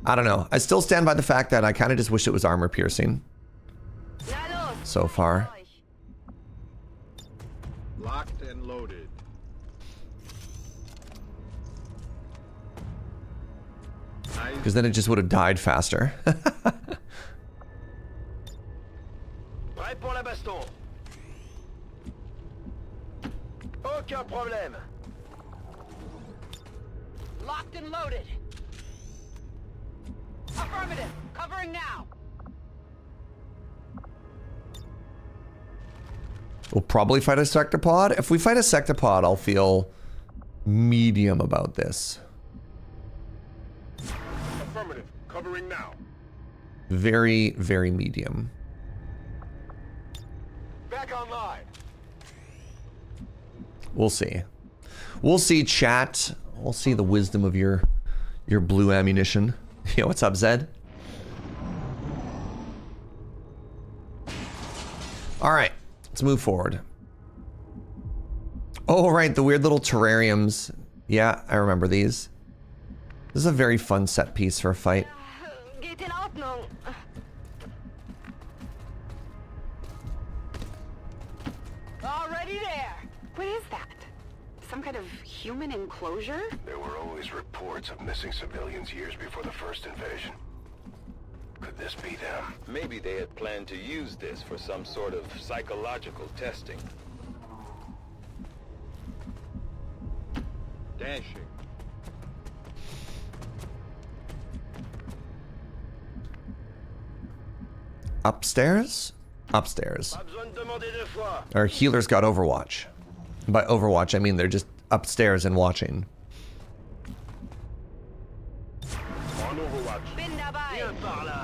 I don't know. I still stand by the fact that I kind of just wish it was armor piercing. So far. Locked and loaded. Because then it just would have died faster. Prêt pour la baston. Aucun problème. Locked and loaded. Affirmative. Covering now. We'll probably fight a sectopod. If we fight a sectopod, I'll feel medium about this. Affirmative. Covering now. Very, very medium. Back online. We'll see. We'll see, chat. We'll see the wisdom of your blue ammunition. Yo, what's up, Zed? All right, let's move forward. Oh, right, the weird little terrariums. Yeah, I remember these. This is a very fun set piece for a fight. Geht in Ordnung. Already there. What is that? Some kind of human enclosure? There were always reports of missing civilians years before the first invasion. Could this be them? Maybe they had planned to use this for some sort of psychological testing. Dashing. Upstairs? Upstairs. Pas besoin de demander deux fois. Our healers got Overwatch. By Overwatch, I mean they're just upstairs and watching. On Overwatch. Bin dabei. Viens par là.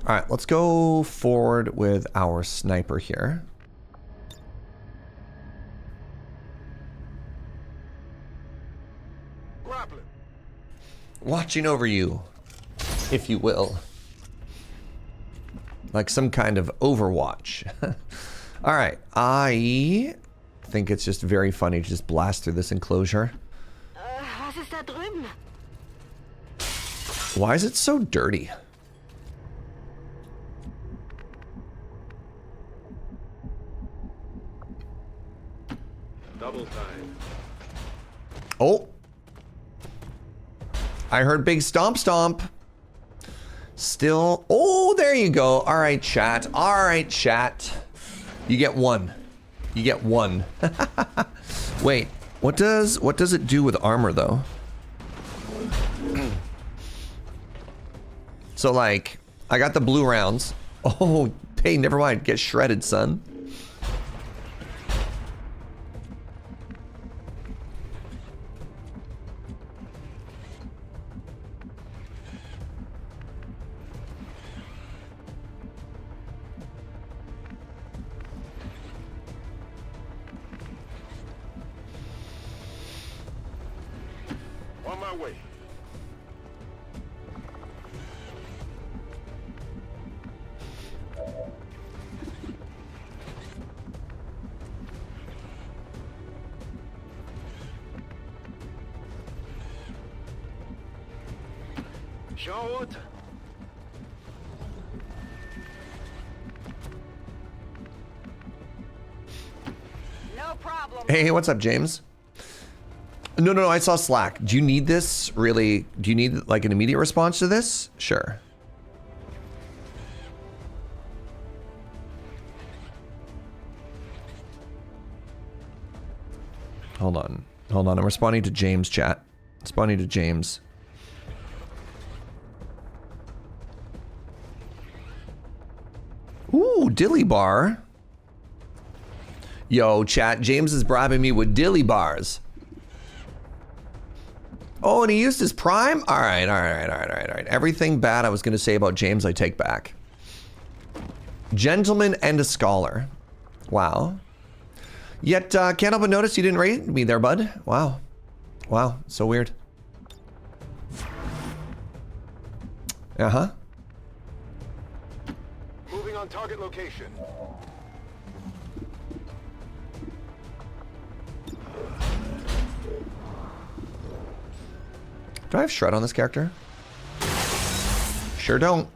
All right, let's go forward with our sniper here. Grappling. Watching over you, if you will. Like some kind of Overwatch. All right, I think it's just very funny to just blast through this enclosure. Was ist da drüben? Why is it so dirty? Double time. Oh. I heard big stomp stomp. Still. Oh, there you go. All right, chat. All right, chat. You get one. You get one. Wait, what does it do with armor though? So like, I got the blue rounds. Oh, hey, never mind. Get shredded, son. On my way. Short. No problem. Hey, what's up, James? No, I saw Slack. Do you need this really? Do you need like an immediate response to this? Sure. Hold on. I'm responding to James chat. Responding to James. Ooh, Dillybar. Yo, chat. James is bribing me with Dillybars. Oh, and he used his prime? All right. Everything bad I was going to say about James, I take back. Gentleman and a scholar. Wow. Yet, can't help but notice you didn't rate me there, bud. Wow. Wow, so weird. Uh-huh. Moving on target location. Do I have shred on this character? Sure don't.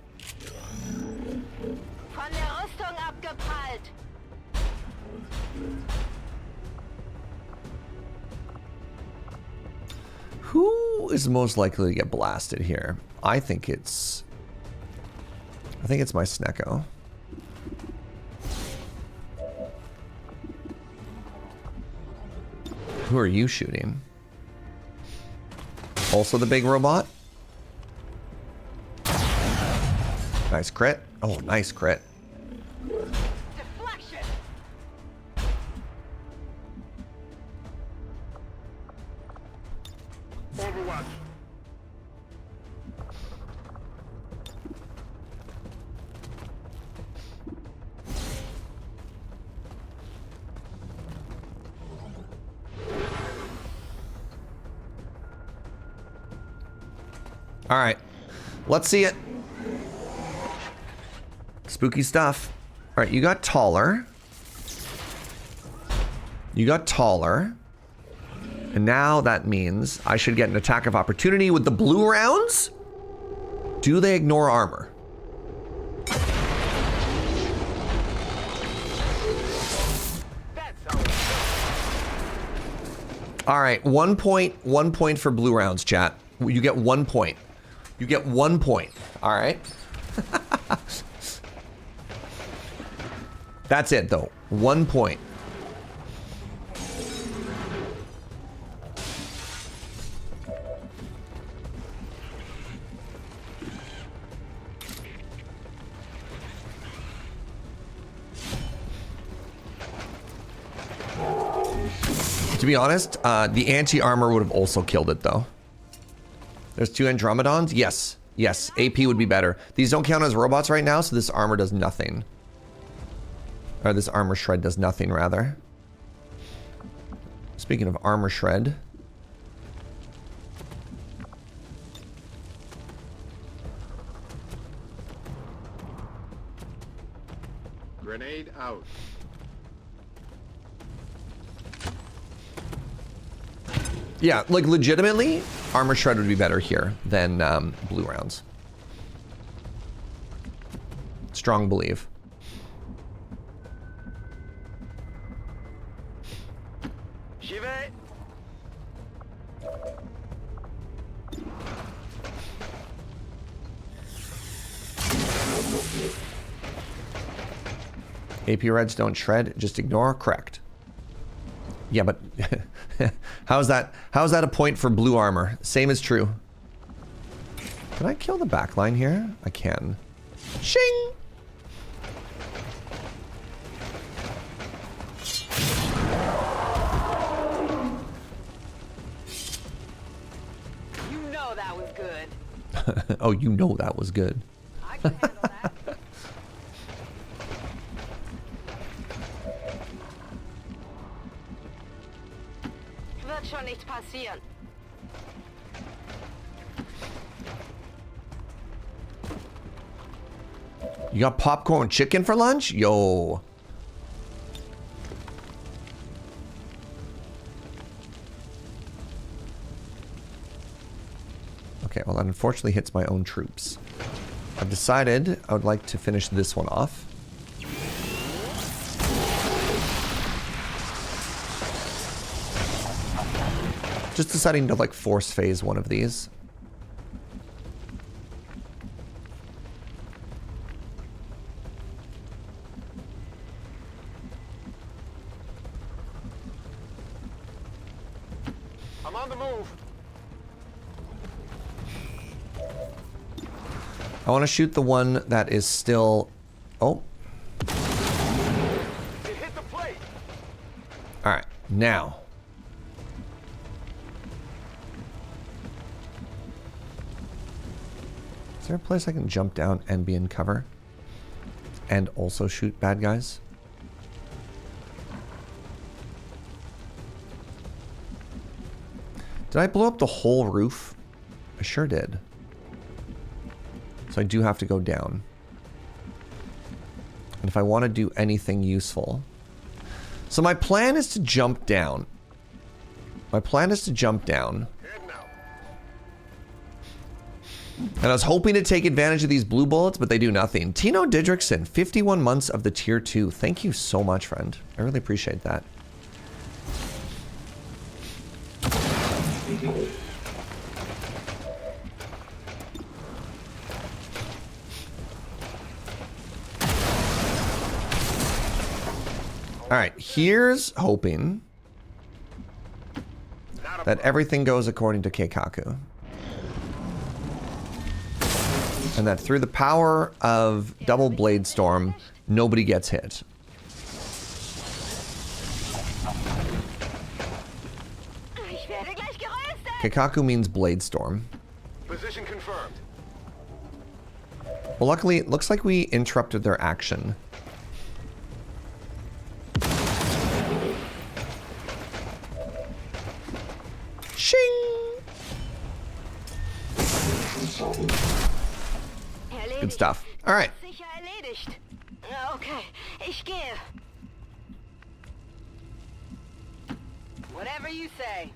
Von der Rüstung abgeprallt. Who is most likely to get blasted here? I think it's my Snecko. Who are you shooting? Also the big robot? Nice crit. Oh, nice crit. Deflection. Overwatch. All right, let's see it. Spooky stuff. All right, you got taller. You got taller. And now that means I should get an attack of opportunity with the blue rounds? Do they ignore armor? All right, 1 point, 1 point for blue rounds, chat. You get 1 point. You get 1 point. All right. That's it, though. 1 point. To be honest, the anti-armor would have also killed it, though. There's 2 Andromedons? Yes. Yes, AP would be better. These don't count as robots right now, so this armor does nothing. Or this armor shred does nothing, rather. Speaking of armor shred. Grenade out. Yeah, like legitimately, armor shred would be better here than blue rounds. Strong believe. J'y vais. AP reds don't shred, just ignore. Correct. Yeah, but how's that a point for blue armor? Same is true. Can I kill the backline here? I can. Shing! You know that was good. Oh, you know that was good. I can handle that. Wird schon nichts passieren. You got popcorn chicken for lunch? Yo. Okay, well that unfortunately hits my own troops. I've decided I would like to finish this one off. Just deciding to like force phase one of these. I'm on the move. I want to shoot the one that is still... Oh. It hit the plate. Alright, now. Is there a place I can jump down and be in cover? And also shoot bad guys? Did I blow up the whole roof? I sure did. So I do have to go down. And if I want to do anything useful... So my plan is to jump down. My plan is to jump down. And I was hoping to take advantage of these blue bullets, but they do nothing. Tino Didrikson, 51 months of the tier 2. Thank you so much, friend. I really appreciate that. All right, here's hoping that everything goes according to Keikaku. And that through the power of double blade storm, nobody gets hit. Keikaku means blade storm. Position confirmed. Well, luckily, it looks like we interrupted their action. Shing! Good stuff. All right. Sicher erledigt. Okay, ich gehe. Whatever you say.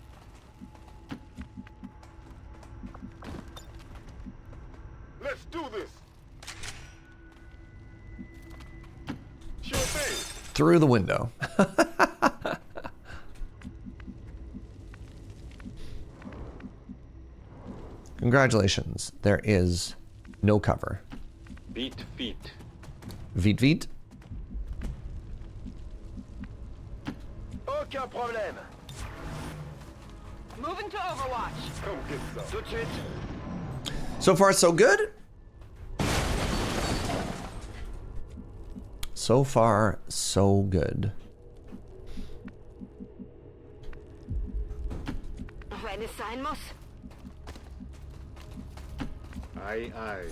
Let's do this. Sure thing. Through the window. Congratulations. There is no cover. Beat feet. Vite vite. Aucun problème. Moving to Overwatch. Come get some. Tout de suite. So far, so good. So far, so good. Wenn es sein muss. Aye, aye.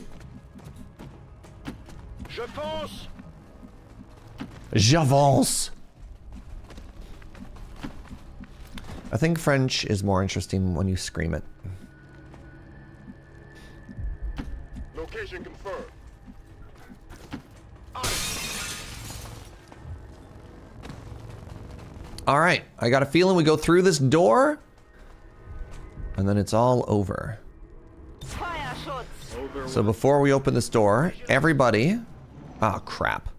Je fonce. J'avance. I think French is more interesting when you scream it. Location confirmed. All right, I got a feeling we go through this door And then it's all over. So before we open this door, everybody... Oh, crap.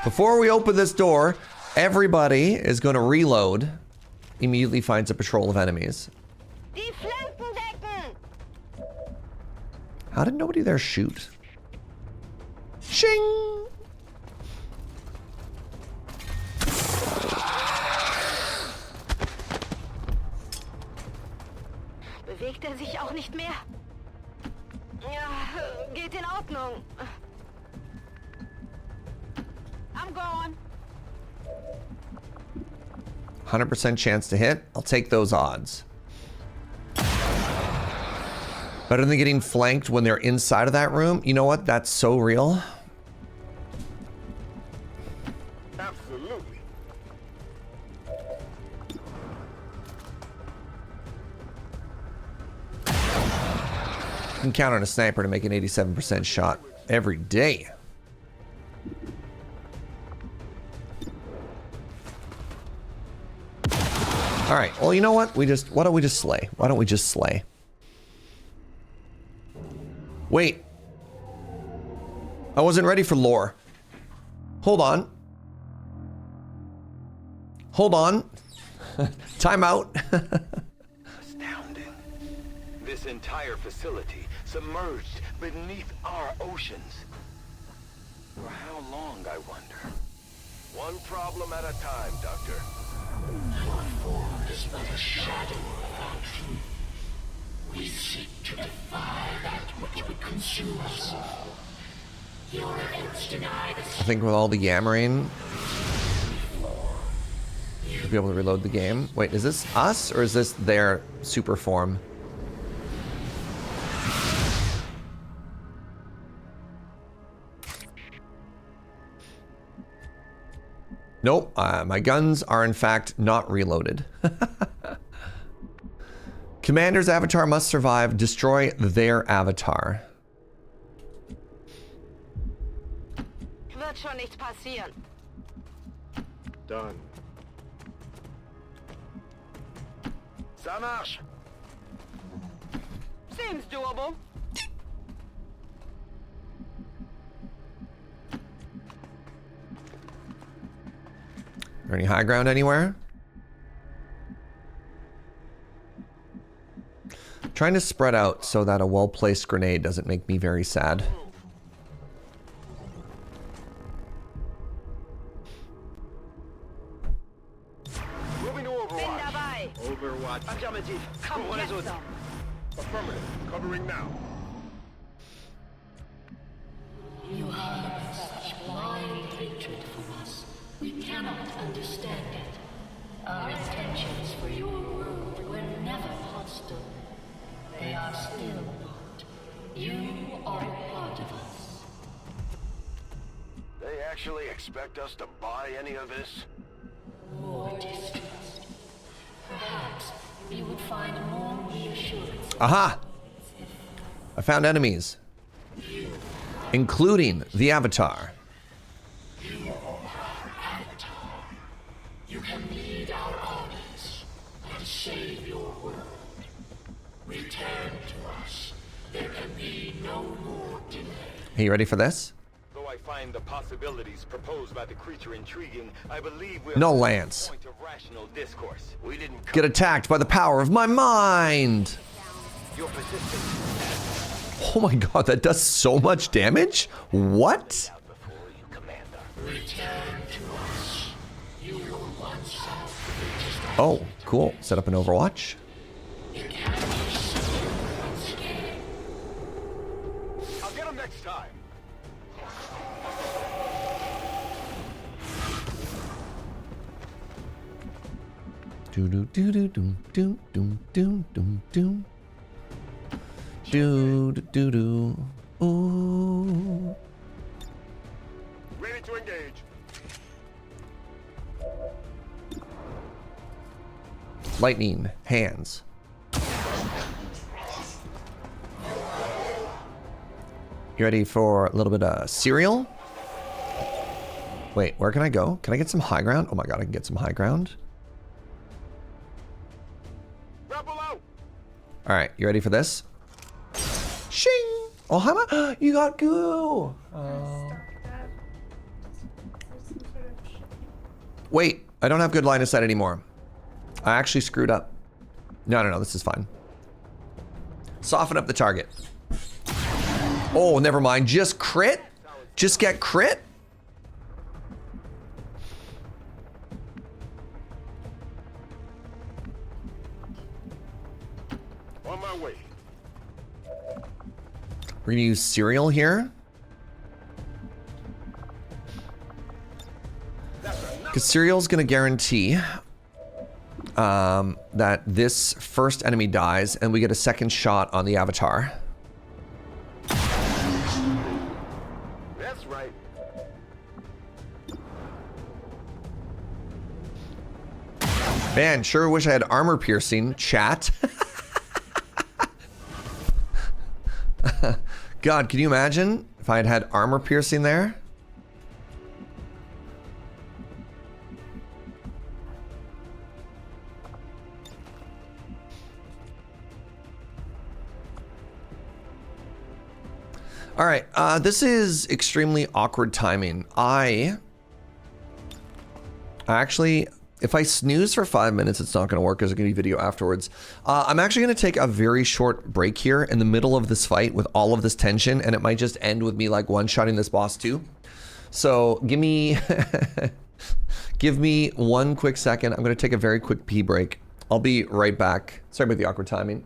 Before we open this door, everybody is going to reload. Immediately finds a patrol of enemies. How did nobody there shoot? Shing! Bewegt sich auch nicht mehr? Ja, geht in Ordnung. I'm going. 100% chance to hit. I'll take those odds. Better than getting flanked when they're inside of that room. You know what? That's so real. Absolutely. You can count on a sniper to make an 87% shot every day. All right. Well, you know what? Why don't we just slay? Why don't we just slay? Wait. I wasn't ready for lore. Hold on. Hold on. Time out. Astounding. This entire facility submerged beneath our oceans. For how long, I wonder? One problem at a time, Doctor. Our form is but a shadow of our truth. We seek to defy that which would consume us. Your efforts deny the... I think with all the yammering, you'll be able to reload the game. Wait, is this us or is this their super form? Nope, my guns are in fact not reloaded. Commander's avatar must survive. Destroy their avatar. Wird schon nichts passieren. Done. Samash! Seems doable. Is there any high ground anywhere? Trying to spread out so that a well-placed grenade doesn't make me very sad. Moving to Overwatch. Overwatch. Affirmative. Come get some. Affirmative. Covering now. You harbor such blind hatred for us. We cannot understand it. Our intentions for your world were never hostile. They are still not. You are a part of us. They actually expect us to buy any of this? More distrust. Perhaps you would find more reassurance. Aha! I found enemies. Including the avatar. You are our avatar. You can lead our armies and save your world. Return to us. There can be no more delay. Are you ready for this? Though I find the possibilities proposed by the creature intriguing, I believe we're No, Lance. point of rational discourse. We didn't Get attacked by the power of my mind! Your persistence. Oh my god, that does so much damage? What? Return to us. You will once have Oh, cool. Set up an Overwatch. I'll get him next time. Do do do do do do do do do do. Do do do do. Ooh. Ready to engage. Lightning hands. You ready for a little bit of cereal? Wait, where can I go? Can I get some high ground? Oh my god, I can get some high ground. All right, you ready for this? Shing! Oh, how much? You got goo. Oh. Wait, I don't have good line of sight anymore. I actually screwed up. No, this is fine. Soften up the target. Oh, never mind. Just crit? Just get crit? On my way. We're gonna use cereal here. Because cereal's gonna guarantee that this first enemy dies and we get a second shot on the avatar. That's right. Man, sure wish I had armor piercing, chat. God, can you imagine if I had had armor piercing there? All right, this is extremely awkward timing. I actually, if I snooze for 5 minutes, it's not going to work because there's going to be video afterwards. I'm actually going to take a very short break here in the middle of this fight with all of this tension, and it might just end with me like one-shotting this boss too. So give me, give me 1 quick second. I'm going to take a very quick pee break. I'll be right back. Sorry about the awkward timing.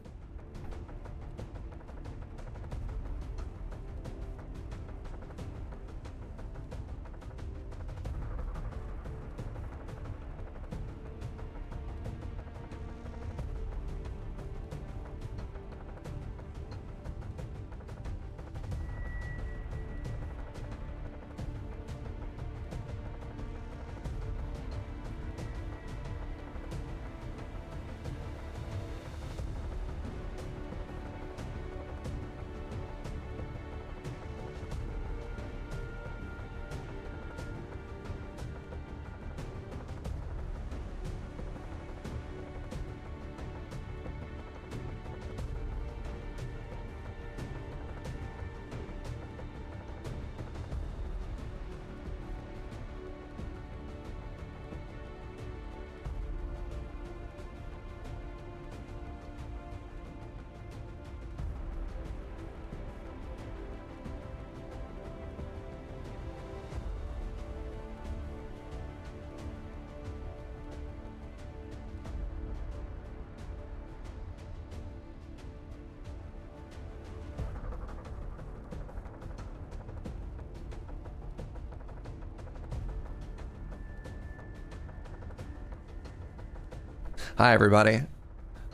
Hi, everybody.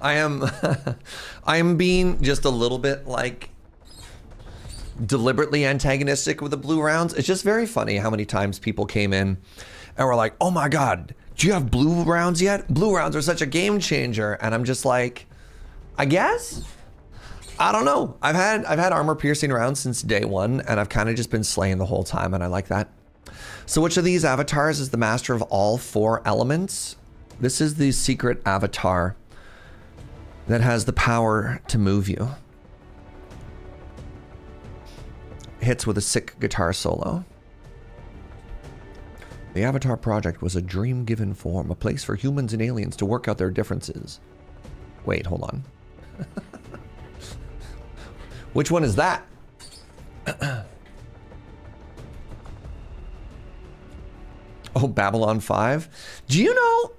I am being just a little bit like deliberately antagonistic with the blue rounds. It's just very funny how many times people came in and were like, oh my God, do you have blue rounds yet? Blue rounds are such a game changer. And I'm just like, I guess? I don't know. I've had armor piercing rounds since day one, and I've kind of just been slaying the whole time, and I like that. So which of these avatars is the master of all 4 elements? This is the secret avatar that has the power to move you. Hits with a sick guitar solo. The Avatar Project was a dream-given form, a place for humans and aliens to work out their differences. Wait, hold on. Which one is that? Oh, Babylon 5. Do you know,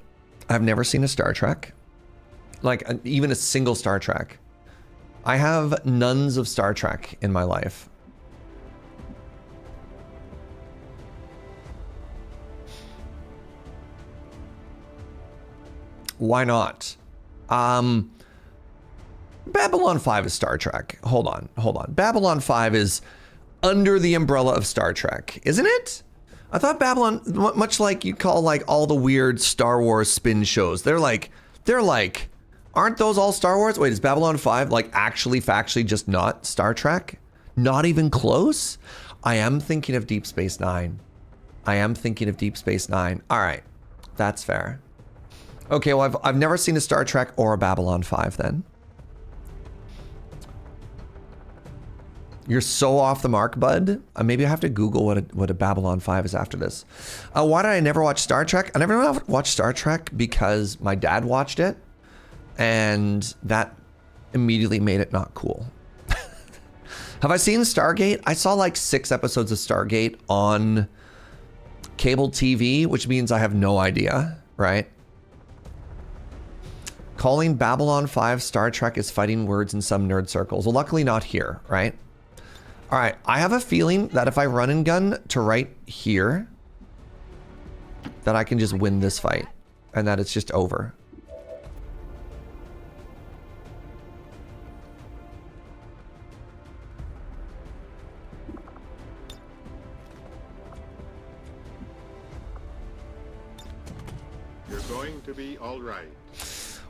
I've never seen a Star Trek. Like, even a single Star Trek. I have nuns of Star Trek in my life. Why not? Babylon 5 is Star Trek. Hold on. Babylon 5 is under the umbrella of Star Trek, isn't it? I thought Babylon, much like you call like all the weird Star Wars spin shows, they're like, aren't those all Star Wars? Wait, is Babylon 5 like actually factually just not Star Trek? Not even close? I am thinking of Deep Space Nine. All right, that's fair. Okay, well, I've never seen a Star Trek or a Babylon 5 then. You're so off the mark, bud. Maybe I have to Google what a Babylon 5 is after this. Why did I never watch Star Trek? I never watched Star Trek because my dad watched it, and that immediately made it not cool. Have I seen Stargate? I saw like 6 episodes of Stargate on cable TV, which means I have no idea, right? Calling Babylon 5 Star Trek is fighting words in some nerd circles. Well, luckily not here, right? All right, I have a feeling that if I run and gun to right here, that I can just win this fight and that it's just over. You're going to be all right.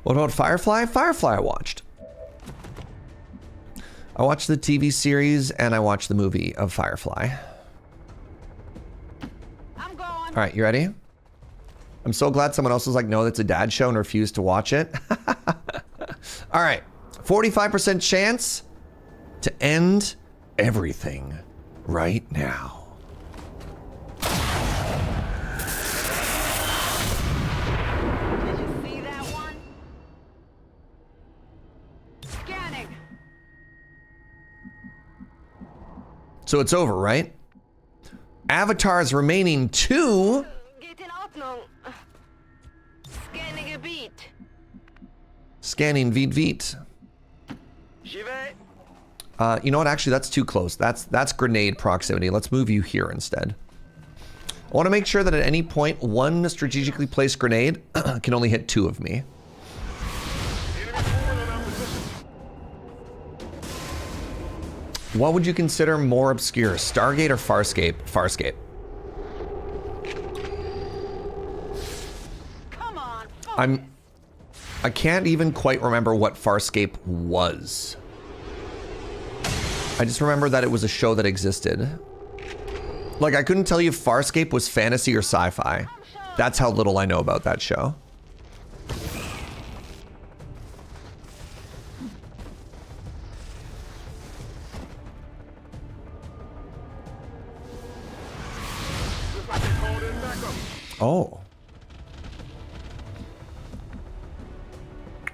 What about Firefly? Firefly I watched. I watched the TV series and I watched the movie of Firefly. I'm going. All right, you ready? I'm so glad someone else was like, no, that's a dad show and refused to watch it. All right, 45% chance to end everything right now. So it's over, right? Avatars remaining 2. Geht in Ordnung. Scanning Gebiet. Scanning Vít. You know what? Actually, that's too close. That's grenade proximity. Let's move you here instead. I want to make sure that at any point, one strategically placed grenade can only hit 2 of me. What would you consider more obscure, Stargate or Farscape? Farscape. Come on. I can't even quite remember what Farscape was. I just remember that it was a show that existed. Like, I couldn't tell you if Farscape was fantasy or sci-fi. That's how little I know about that show. Oh.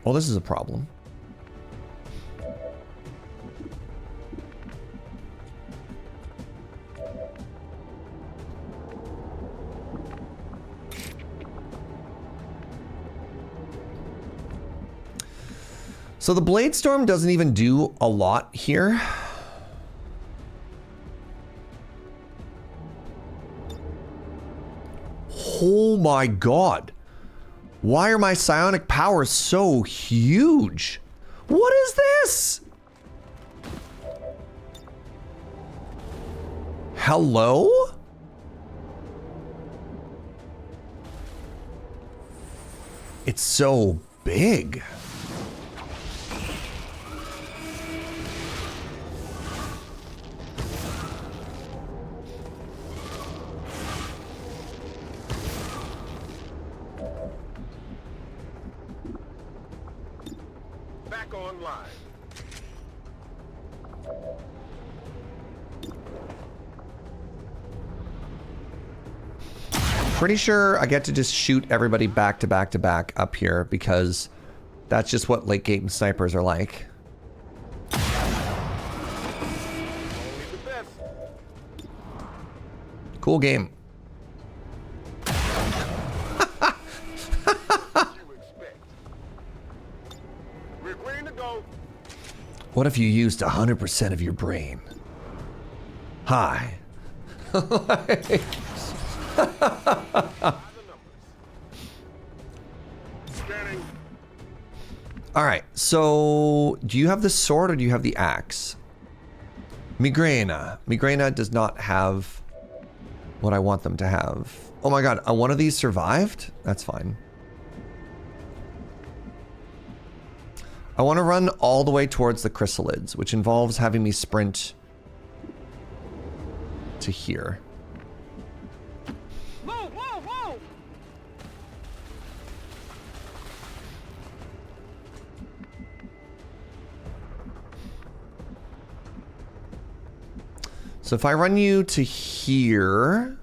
Well, this is a problem. So the Blade Storm doesn't even do a lot here. Oh my god. Why are my psionic powers so huge? What is this? Hello? It's so big. Back online. Pretty sure I get to just shoot everybody back to back to back up here because that's just what late game snipers are like. Cool game. What if you used 100% of your brain? Hi. All right, so do you have the sword or do you have the axe? Migrena. Migrena does not have what I want them to have. Oh my god, one of these survived? That's fine. I want to run all the way towards the chrysalids, which involves having me sprint to here. Move, move, move! So if I run you to here,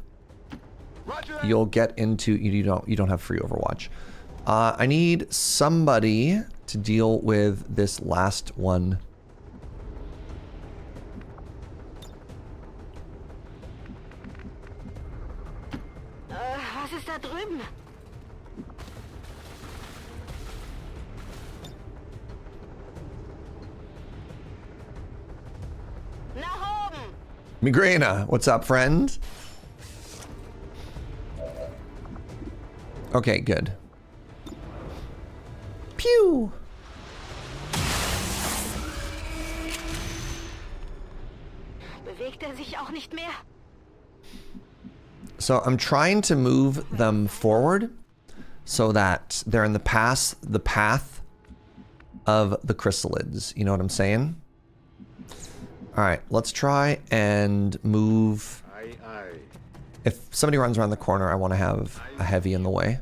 you'll get into, you don't have free Overwatch. I need somebody to deal with this last one. Was ist da drüben? Nach oben! Migrena, what's up, friend? Okay, good. Pew! Bewegt sich auch nicht mehr? So I'm trying to move them forward so that they're in the path of the chrysalids. You know what I'm saying? All right, let's try and move. If somebody runs around the corner, I want to have a heavy in the way.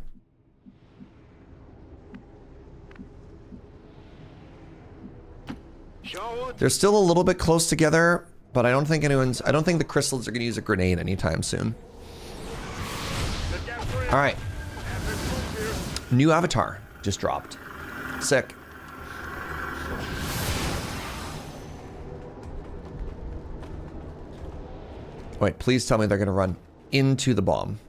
They're still a little bit close together, but I don't think the chrysalids are going to use a grenade anytime soon. All right. New avatar just dropped. Sick. Wait, please tell me they're going to run into the bomb.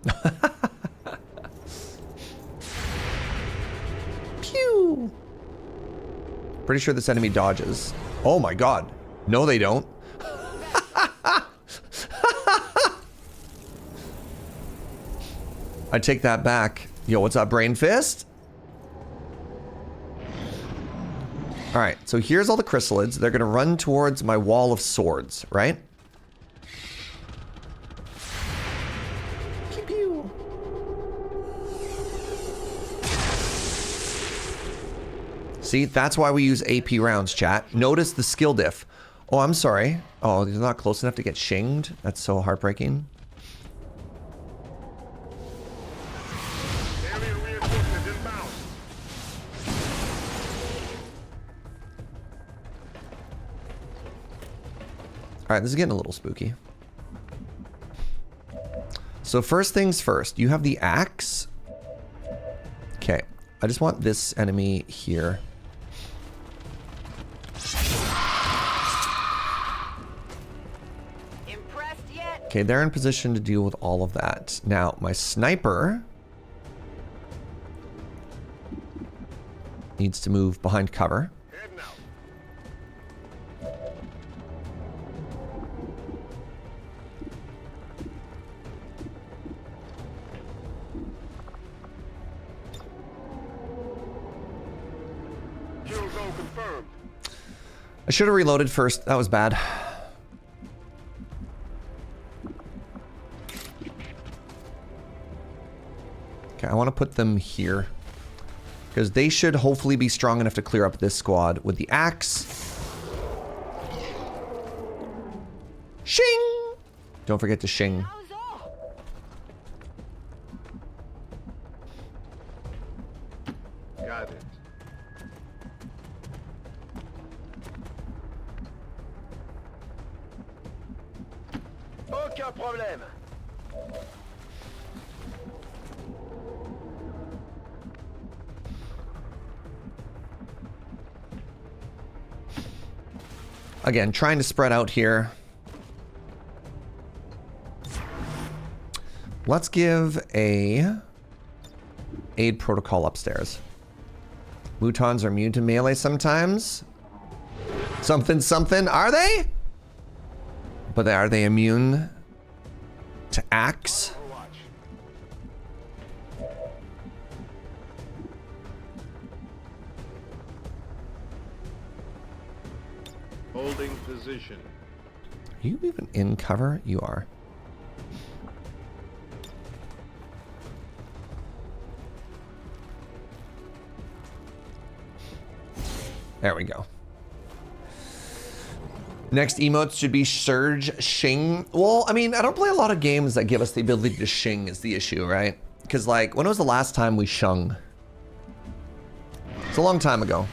Pew! Pretty sure this enemy dodges. Oh my god. No, they don't. I take that back. Yo, what's up, Brain Fist? All right, so here's all the chrysalids. They're going to run towards my wall of swords, right? Pew pew. See, that's why we use AP rounds, chat. Notice the skill diff. Oh, I'm sorry. Oh, they're not close enough to get shinged. That's so heartbreaking. All right, this is getting a little spooky. So first things first, you have the axe. Okay, I just want this enemy here. Impressed yet? Okay, they're in position to deal with all of that. Now, my sniper needs to move behind cover. I should have reloaded first. That was bad. Okay, I want to put them here. Because they should hopefully be strong enough to clear up this squad with the axe. Shing! Don't forget to shing. Got it. Aucun problème. Again, trying to spread out here. Let's give a aid protocol upstairs. Mutons are immune to melee sometimes. Something, something. Are they? But are they immune to axe? Holding position. Are you even in cover? You are. There we go. Next emotes should be Surge, Shing. Well, I mean, I don't play a lot of games that give us the ability to Shing is the issue, right? Because, like, when was the last time we shung? It's a long time ago.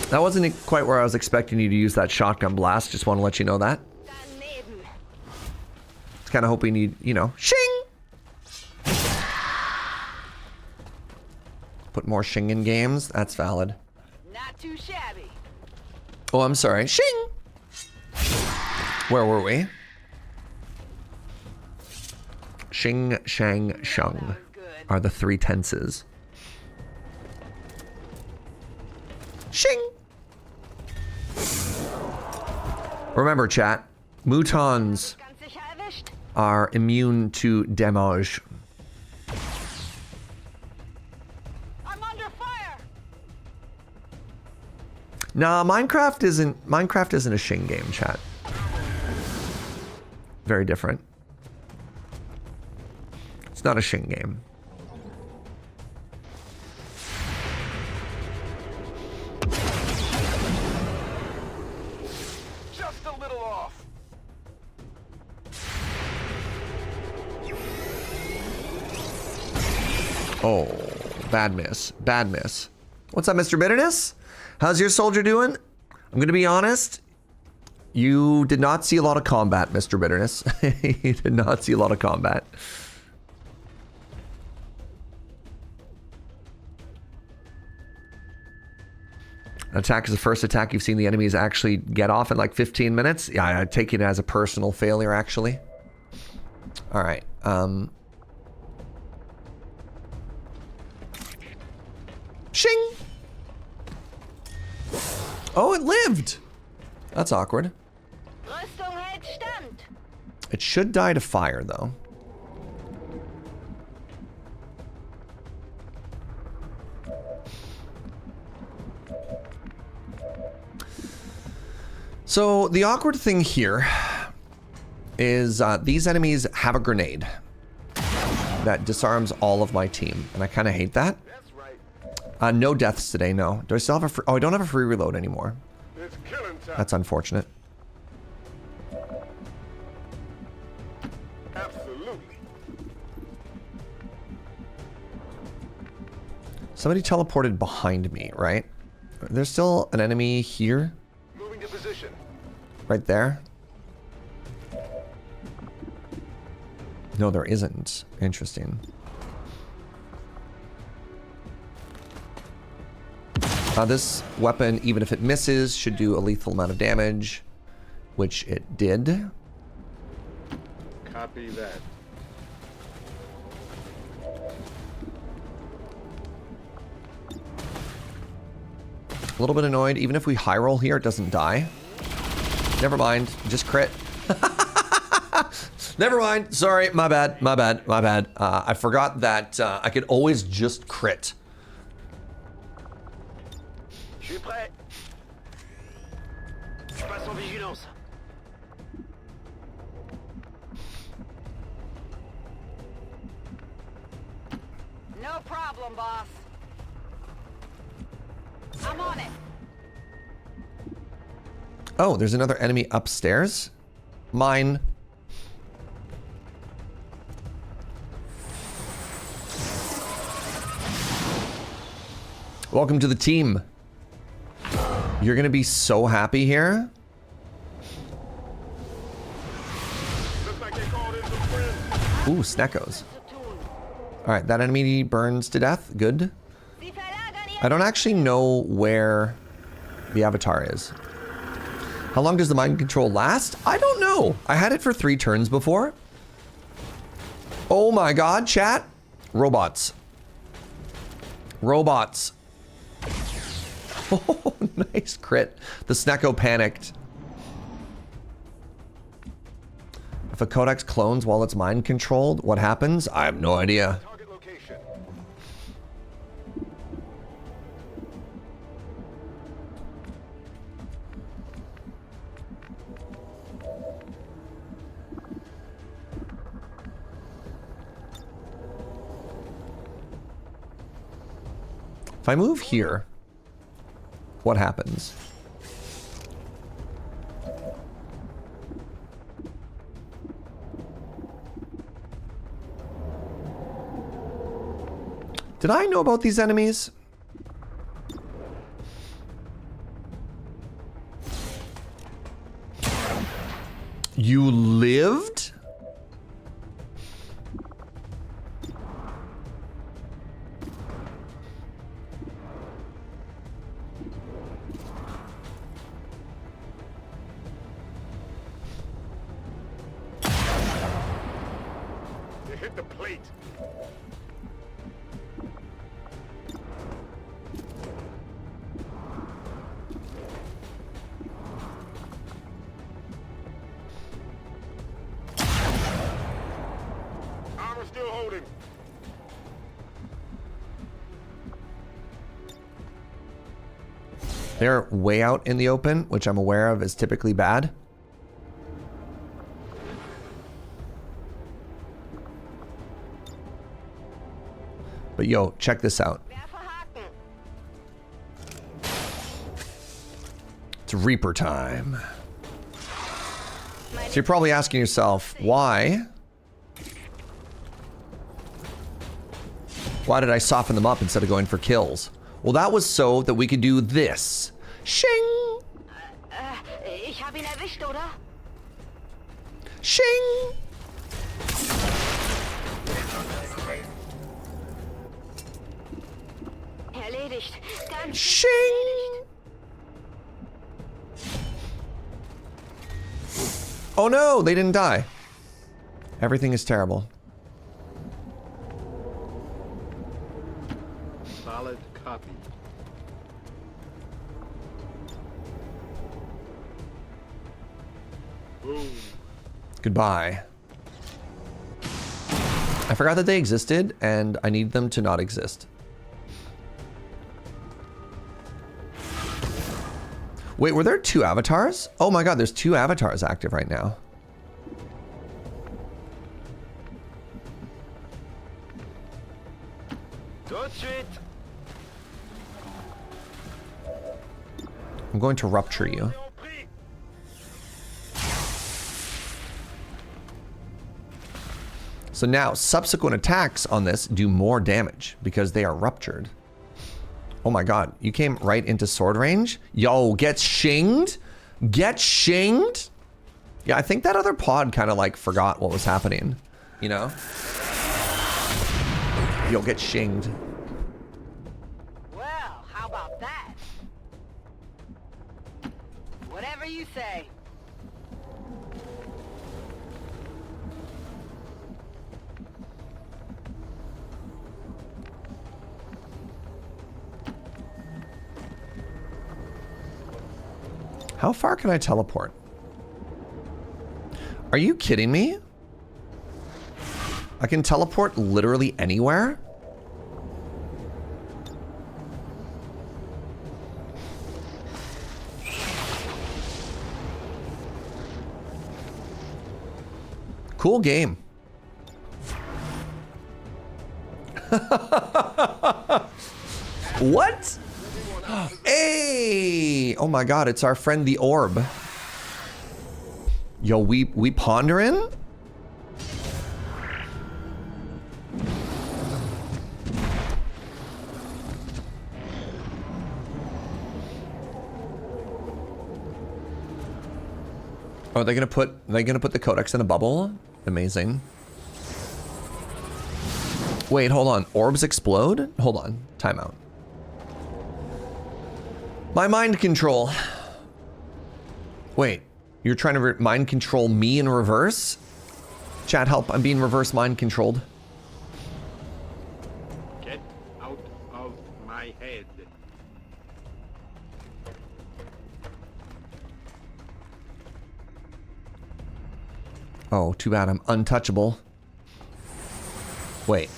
That wasn't quite where I was expecting you to use that shotgun blast. Just want to let you know that. It's kind of hoping you know, shing! Put more shing in games. That's valid. Not too shabby. Oh, I'm sorry. Shing! Where were we? Shing, shang, shung are the 3 tenses. Shing! Remember, chat, mutons are immune to damage. I'm under fire. Nah, Minecraft isn't a shing game, chat. Very different. It's not a shing game. Just a little off. Oh, bad miss. Bad miss. What's up, Mr. Bitterness? How's your soldier doing? I'm gonna be honest. You did not see a lot of combat, Mr. Bitterness. You did not see a lot of combat. Attack is the first attack you've seen the enemies actually get off in like 15 minutes. Yeah, I take it as a personal failure, actually. All right. Shing! Oh, it lived! That's awkward. Rüstung hält stand. It should die to fire, though. So, the awkward thing here is these enemies have a grenade that disarms all of my team, and I kind of hate that. No deaths today, no. Do I still have a free... Oh, I don't have a free reload anymore. It's killing time. That's unfortunate. Absolutely. Somebody teleported behind me, right? There's still an enemy here. Moving to position. Right there. No, there isn't. Interesting. This weapon, even if it misses, should do a lethal amount of damage, which it did. Copy that. A little bit annoyed. Even if we high roll here, it doesn't die. Never mind. Just crit. Never mind. Sorry. My bad. My bad. My bad. I forgot that I could always just crit. Je suis prêt. Je passe en vigilance. No problem, boss. I'm on it. Oh, there's another enemy upstairs. Mine. Welcome to the team. You're gonna be so happy here. Ooh, Sneckos. Alright, that enemy burns to death. Good. I don't actually know where the avatar is. How long does the mind control last? I don't know. I had it for 3 turns before. Oh my god, chat. Robots. Robots. Oh, nice crit. The Snecko panicked. If a codex clones while it's mind controlled, what happens? I have no idea. Target location. If I move here, what happens? Did I know about these enemies? You lived? You hit the plate. Armor still holding. They're way out in the open, which I'm aware of is typically bad. But yo, check this out. It's Reaper time. So you're probably asking yourself, why? Why did I soften them up instead of going for kills? Well, that was so that we could do this. Shing! Ich hab ihn erwischt, oder? Shing! Erledigt. Ganz Shing! Oh no, they didn't die. Everything is terrible. Solid copy. Boom. Goodbye. I forgot that they existed, and I need them to not exist. Wait, were there 2 avatars? Oh my god, there's 2 avatars active right now. Touch it. I'm going to rupture you. So now, subsequent attacks on this do more damage because they are ruptured. Oh my god, you came right into sword range? Yo, get shinged? Get shinged? Yeah, I think that other pod kind of like forgot what was happening, you know? You'll get shinged. Well, how about that? Whatever you say. How far can I teleport? Are you kidding me? I can teleport literally anywhere? Cool game. What? Hey! Oh my god, it's our friend the Orb. Yo, we pondering? Oh, they're gonna put the codex in a bubble? Amazing. Wait, hold on. Orbs explode? Hold on. Timeout. My mind control. Wait, you're trying to mind control me in reverse? Chat, help. I'm being reverse mind controlled. Get out of my head. Oh, too bad I'm untouchable. Wait.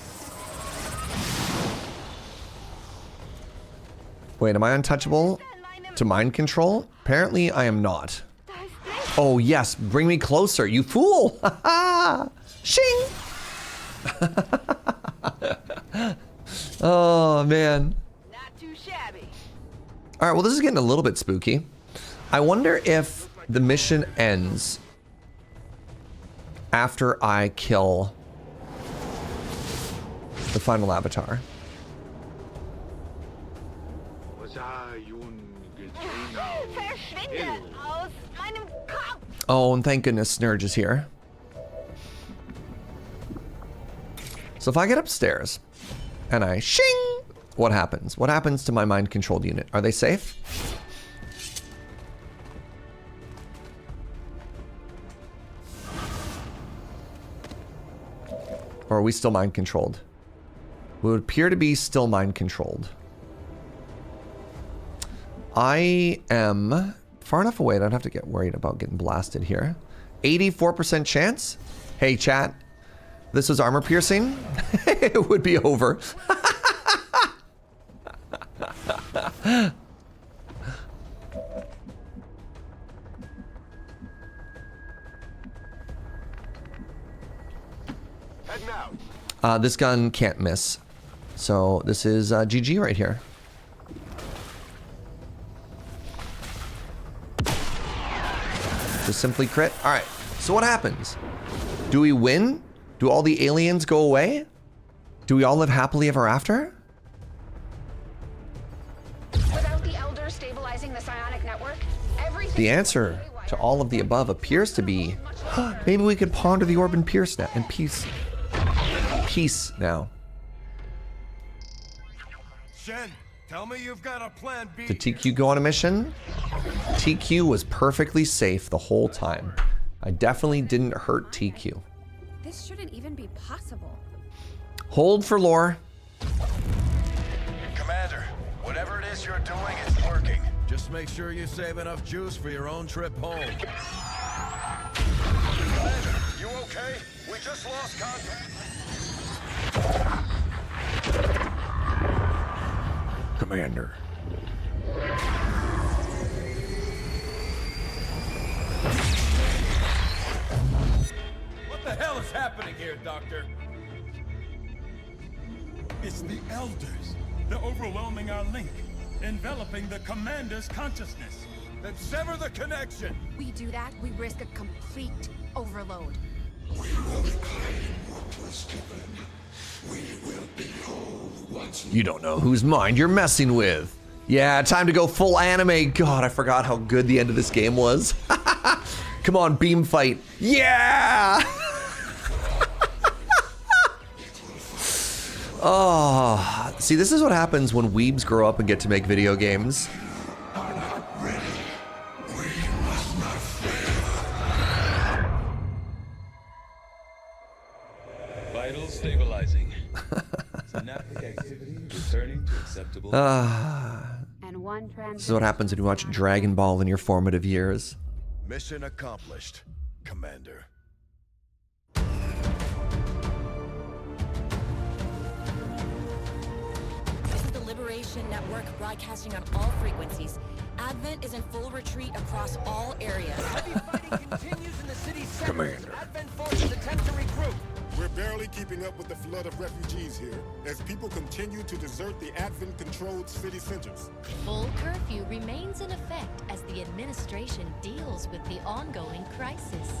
Wait, am I untouchable to mind control? Apparently I am not. Oh yes, bring me closer, you fool! Shing! Oh man. Not too shabby. All right, well this is getting a little bit spooky. I wonder if the mission ends after I kill the final avatar. Oh, and thank goodness Snurge is here. So if I get upstairs and I shing, what happens? What happens to my mind controlled unit? Are they safe? Or are we still mind controlled? We would appear to be still mind controlled. I am far enough away that I don't have to get worried about getting blasted here. 84% chance? Hey chat, this was armor piercing. It would be over. This gun can't miss. So this is GG right here. Just simply crit. All right. So what happens? Do we win? Do all the aliens go away? Do we all live happily ever after? Without the Elders stabilizing the psionic network, everything. The answer to all of the above appears to be, maybe we could ponder the orb in peace now. In peace. Peace now. Shen, tell me you've got a plan B. Did TQ go on a mission? TQ was perfectly safe the whole time. I definitely didn't hurt TQ. This shouldn't even be possible. Hold for lore. Commander, whatever it is you're doing is working. Just make sure you save enough juice for your own trip home. Commander, you okay? We just lost contact. Commander. What the hell is happening here, Doctor? It's the Elders. They're overwhelming our link, enveloping the Commander's consciousness. Then sever the connection! We do that, we risk a complete overload. We will reclaim what was given. We will behold what's... You don't know whose mind you're messing with. Yeah, time to go full anime. God, I forgot how good the end of this game was. Come on, beam fight. Yeah! Oh, see, this is what happens when weebs grow up and get to make video games. Vital stabilizing. Synaptic activity returning to acceptable. And one This is what happens when you watch Dragon Ball in your formative years. Mission accomplished, Commander. This is the Liberation Network broadcasting on all frequencies. Advent is in full retreat across all areas. Heavy fighting continues in the city's center. Commander. Advent forces attempt to regroup. We're barely keeping up with the flood of refugees here, as people continue to desert the Advent-controlled city centers. Full curfew remains in effect as the administration deals with the ongoing crisis.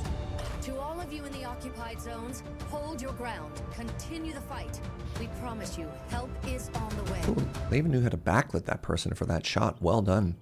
To all of you in the occupied zones, hold your ground. Continue the fight. We promise you, help is on the way. Ooh, they even knew how to backlit that person for that shot. Well done.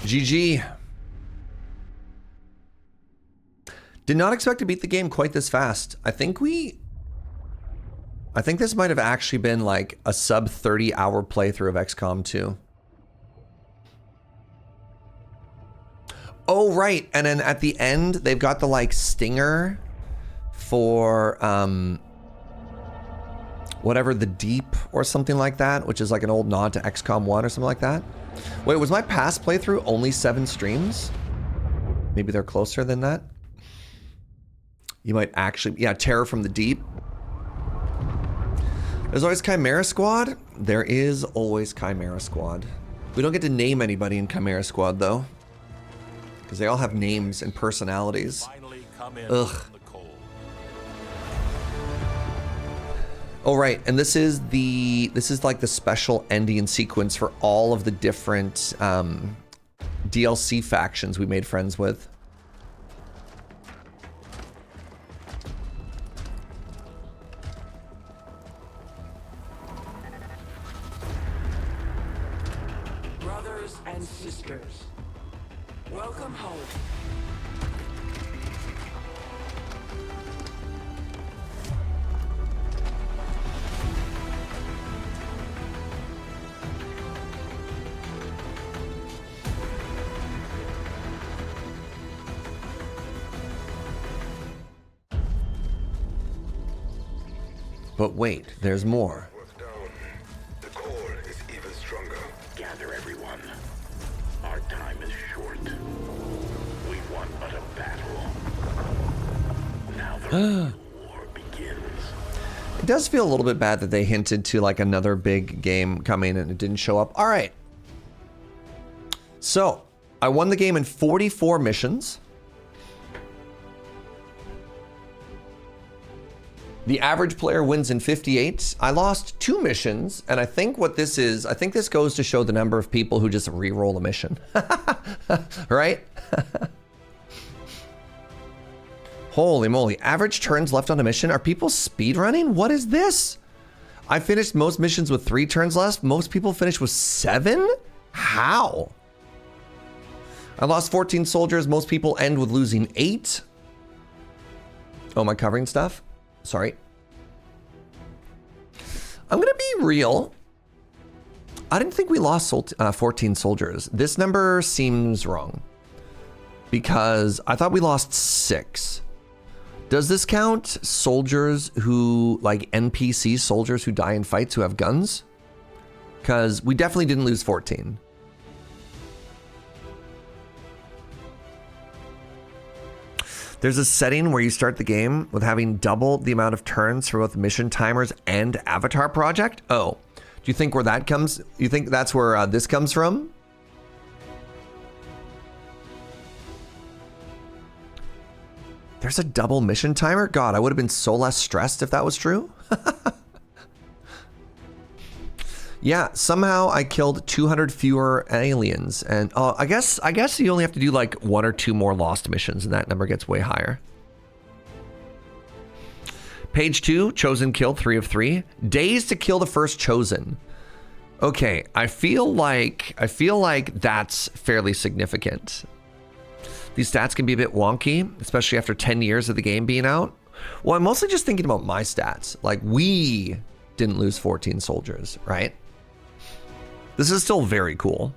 GG. Did not expect to beat the game quite this fast. I think this might have actually been like a sub 30-hour playthrough of XCOM 2. Oh, right. And then at the end, they've got the like stinger for whatever, the Deep or something like that, which is like an old nod to XCOM 1 or something like that. Wait, was my past playthrough only 7 streams? Maybe they're closer than that. You might actually, yeah, Terror from the Deep. There's always Chimera Squad. There is always Chimera Squad. We don't get to name anybody in Chimera Squad though, because they all have names and personalities. Ugh. Oh right, and this is like the special ending sequence for all of the different DLC factions we made friends with. Brothers and sisters, welcome home. But wait, there's more. The core is even stronger. Gather everyone. Our time is short. We won but a battle. Now the war begins. It does feel a little bit bad that they hinted to like another big game coming and it didn't show up. All right. So I won the game in 44 missions. The average player wins in 58. I lost 2 missions, and I think what this is, I think this goes to show the number of people who just re-roll a mission. Right? Holy moly. Average turns left on a mission? Are people speedrunning? What is this? I finished most missions with 3 turns left. Most people finish with 7? How? I lost 14 soldiers. Most people end with losing 8. Oh, am I covering stuff? Sorry. I'm gonna be real. I didn't think we lost 14 soldiers. This number seems wrong because I thought we lost 6. Does this count soldiers who, like NPC soldiers who die in fights who have guns? Because we definitely didn't lose 14. There's a setting where you start the game with having double the amount of turns for both mission timers and avatar project. Oh, do you think where that comes? You think that's where this comes from? There's a double mission timer? God, I would have been so less stressed if that was true. Yeah, somehow I killed 200 fewer aliens, and I guess you only have to do like 1 or 2 more lost missions, and that number gets way higher. Page 2, chosen kill 3 of 3. Days to kill the first chosen. Okay, I feel like that's fairly significant. These stats can be a bit wonky, especially after 10 years of the game being out. Well, I'm mostly just thinking about my stats. Like, we didn't lose 14 soldiers, right? This is still very cool.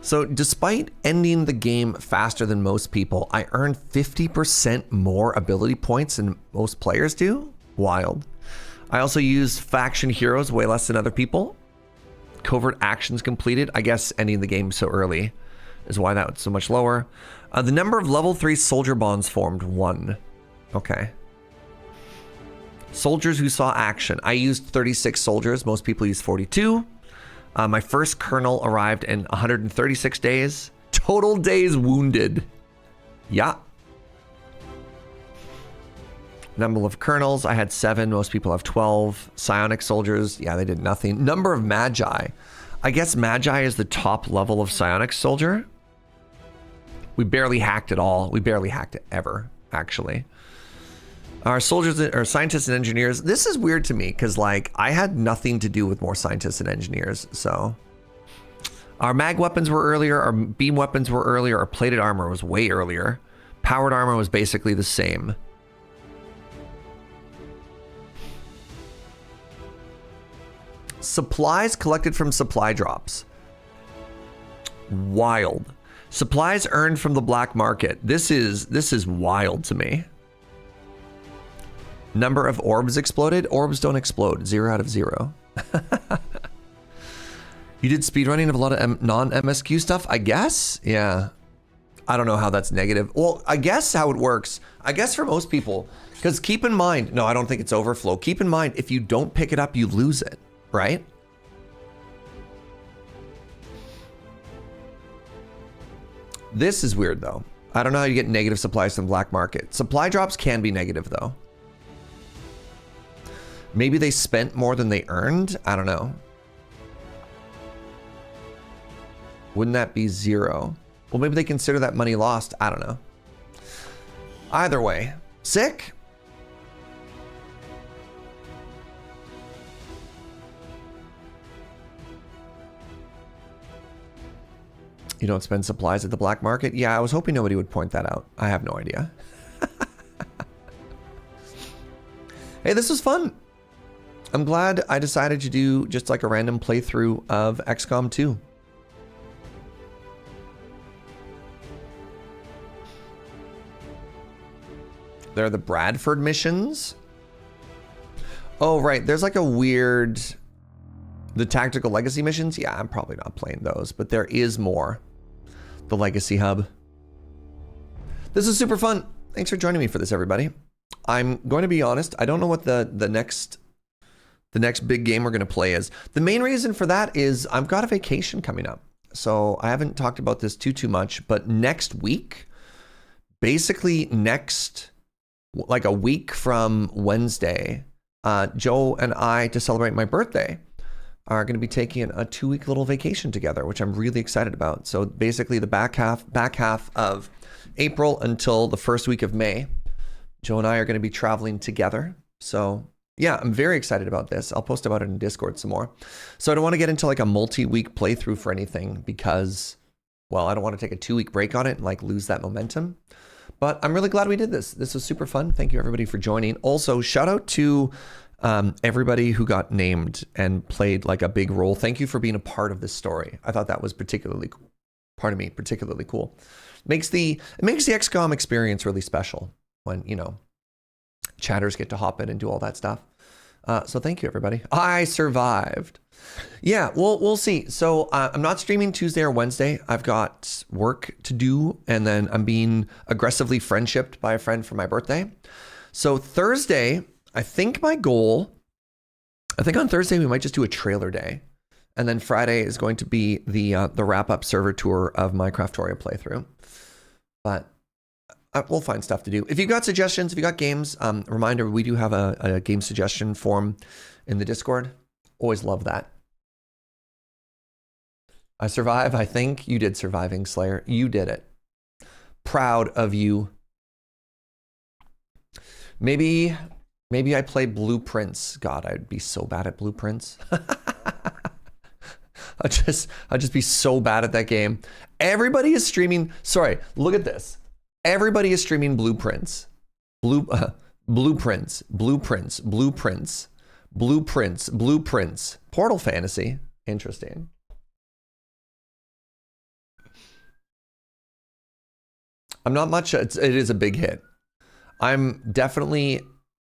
So despite ending the game faster than most people, I earned 50% more ability points than most players do. Wild. I also used faction heroes way less than other people. Covert actions completed. I guess ending the game so early is why that was so much lower. The number of level 3 soldier bonds formed, 1. Okay. Soldiers who saw action. I used 36 soldiers. Most people used 42. My first colonel arrived in 136 days. Total days wounded. Yeah. Number of colonels. I had 7. Most people have 12. Psionic soldiers. Yeah, they did nothing. Number of magi. I guess magi is the top level of psionic soldier. We barely hacked it all. We barely hacked it ever, actually. Our soldiers, or scientists and engineers. This is weird to me because, like, I had nothing to do with more scientists and engineers. So, our mag weapons were earlier. Our beam weapons were earlier. Our plated armor was way earlier. Powered armor was basically the same. Supplies collected from supply drops. Wild. Supplies earned from the black market. This is wild to me. Number of orbs exploded. Orbs don't explode. 0 out of 0. You did speedrunning of a lot of non-MSQ stuff, I guess? Yeah. I don't know how that's negative. Well, I guess how it works, I guess for most people, because keep in mind, no, I don't think it's overflow. Keep in mind, if you don't pick it up, you lose it, right? This is weird though. I don't know how you get negative supplies from the black market. Supply drops can be negative though. Maybe they spent more than they earned? I don't know. Wouldn't that be 0? Well, maybe they consider that money lost. I don't know. Either way, sick. You don't spend supplies at the black market? Yeah, I was hoping nobody would point that out. I have no idea. Hey, this was fun. I'm glad I decided to do just like a random playthrough of XCOM 2. There are the Bradford missions. Oh, right. There's like a weird... The Tactical Legacy missions? Yeah, I'm probably not playing those, but there is more. The Legacy Hub. This is super fun. Thanks for joining me for this, everybody. I'm going to be honest. I don't know what the next big game we're going to play is. The main reason for that is I've got a vacation coming up. So I haven't talked about this too much, but next week, basically like a week from Wednesday, Joe and I, to celebrate my birthday, are going to be taking a 2-week little vacation together, which I'm really excited about. So basically the back half of April until the first week of May, Joe and I are going to be traveling together. So yeah, I'm very excited about this. I'll post about it in Discord some more. So I don't want to get into like a multi-week playthrough for anything because, well, I don't want to take a 2-week break on it and like lose that momentum. But I'm really glad we did this. This was super fun. Thank you everybody for joining. Also, shout out to everybody who got named and played like a big role. Thank you for being a part of this story. I thought that was particularly cool. It makes the XCOM experience really special when, you know, chatters get to hop in and do all that stuff. So thank you, everybody. I survived. Yeah, we'll see. So I'm not streaming Tuesday or Wednesday. I've got work to do, and then I'm being aggressively friendshipped by a friend for my birthday. So Thursday, I think on Thursday we might just do a trailer day. And then Friday is going to be the wrap-up server tour of my Craftoria playthrough. But we'll find stuff to do. If you've got suggestions, if you got games, reminder, we do have a game suggestion form in the Discord. Always love that. I survive. I think you did, Surviving Slayer. You did it. Proud of you. Maybe I play Blueprints. God, I'd be so bad at Blueprints. I'd just be so bad at that game. Everybody is streaming. Sorry, look at this. Everybody is streaming Blueprints. Blueprints. Portal Fantasy. Interesting. I'm not much. It is a big hit. I'm definitely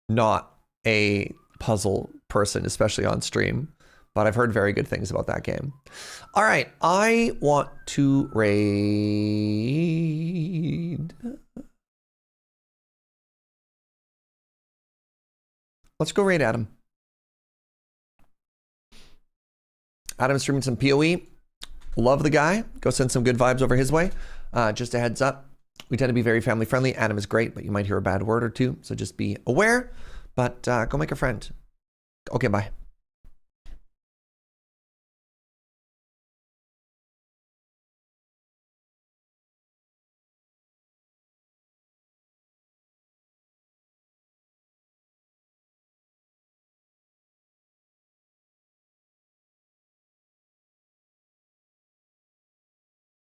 not a puzzle person, especially on stream, but I've heard very good things about that game. All right, I want to raid. Let's go raid Adam. Adam's streaming some PoE. Love the guy. Go send some good vibes over his way. Just a heads up. We tend to be very family friendly. Adam is great, but you might hear a bad word or two. So just be aware. But go make a friend. Okay, bye.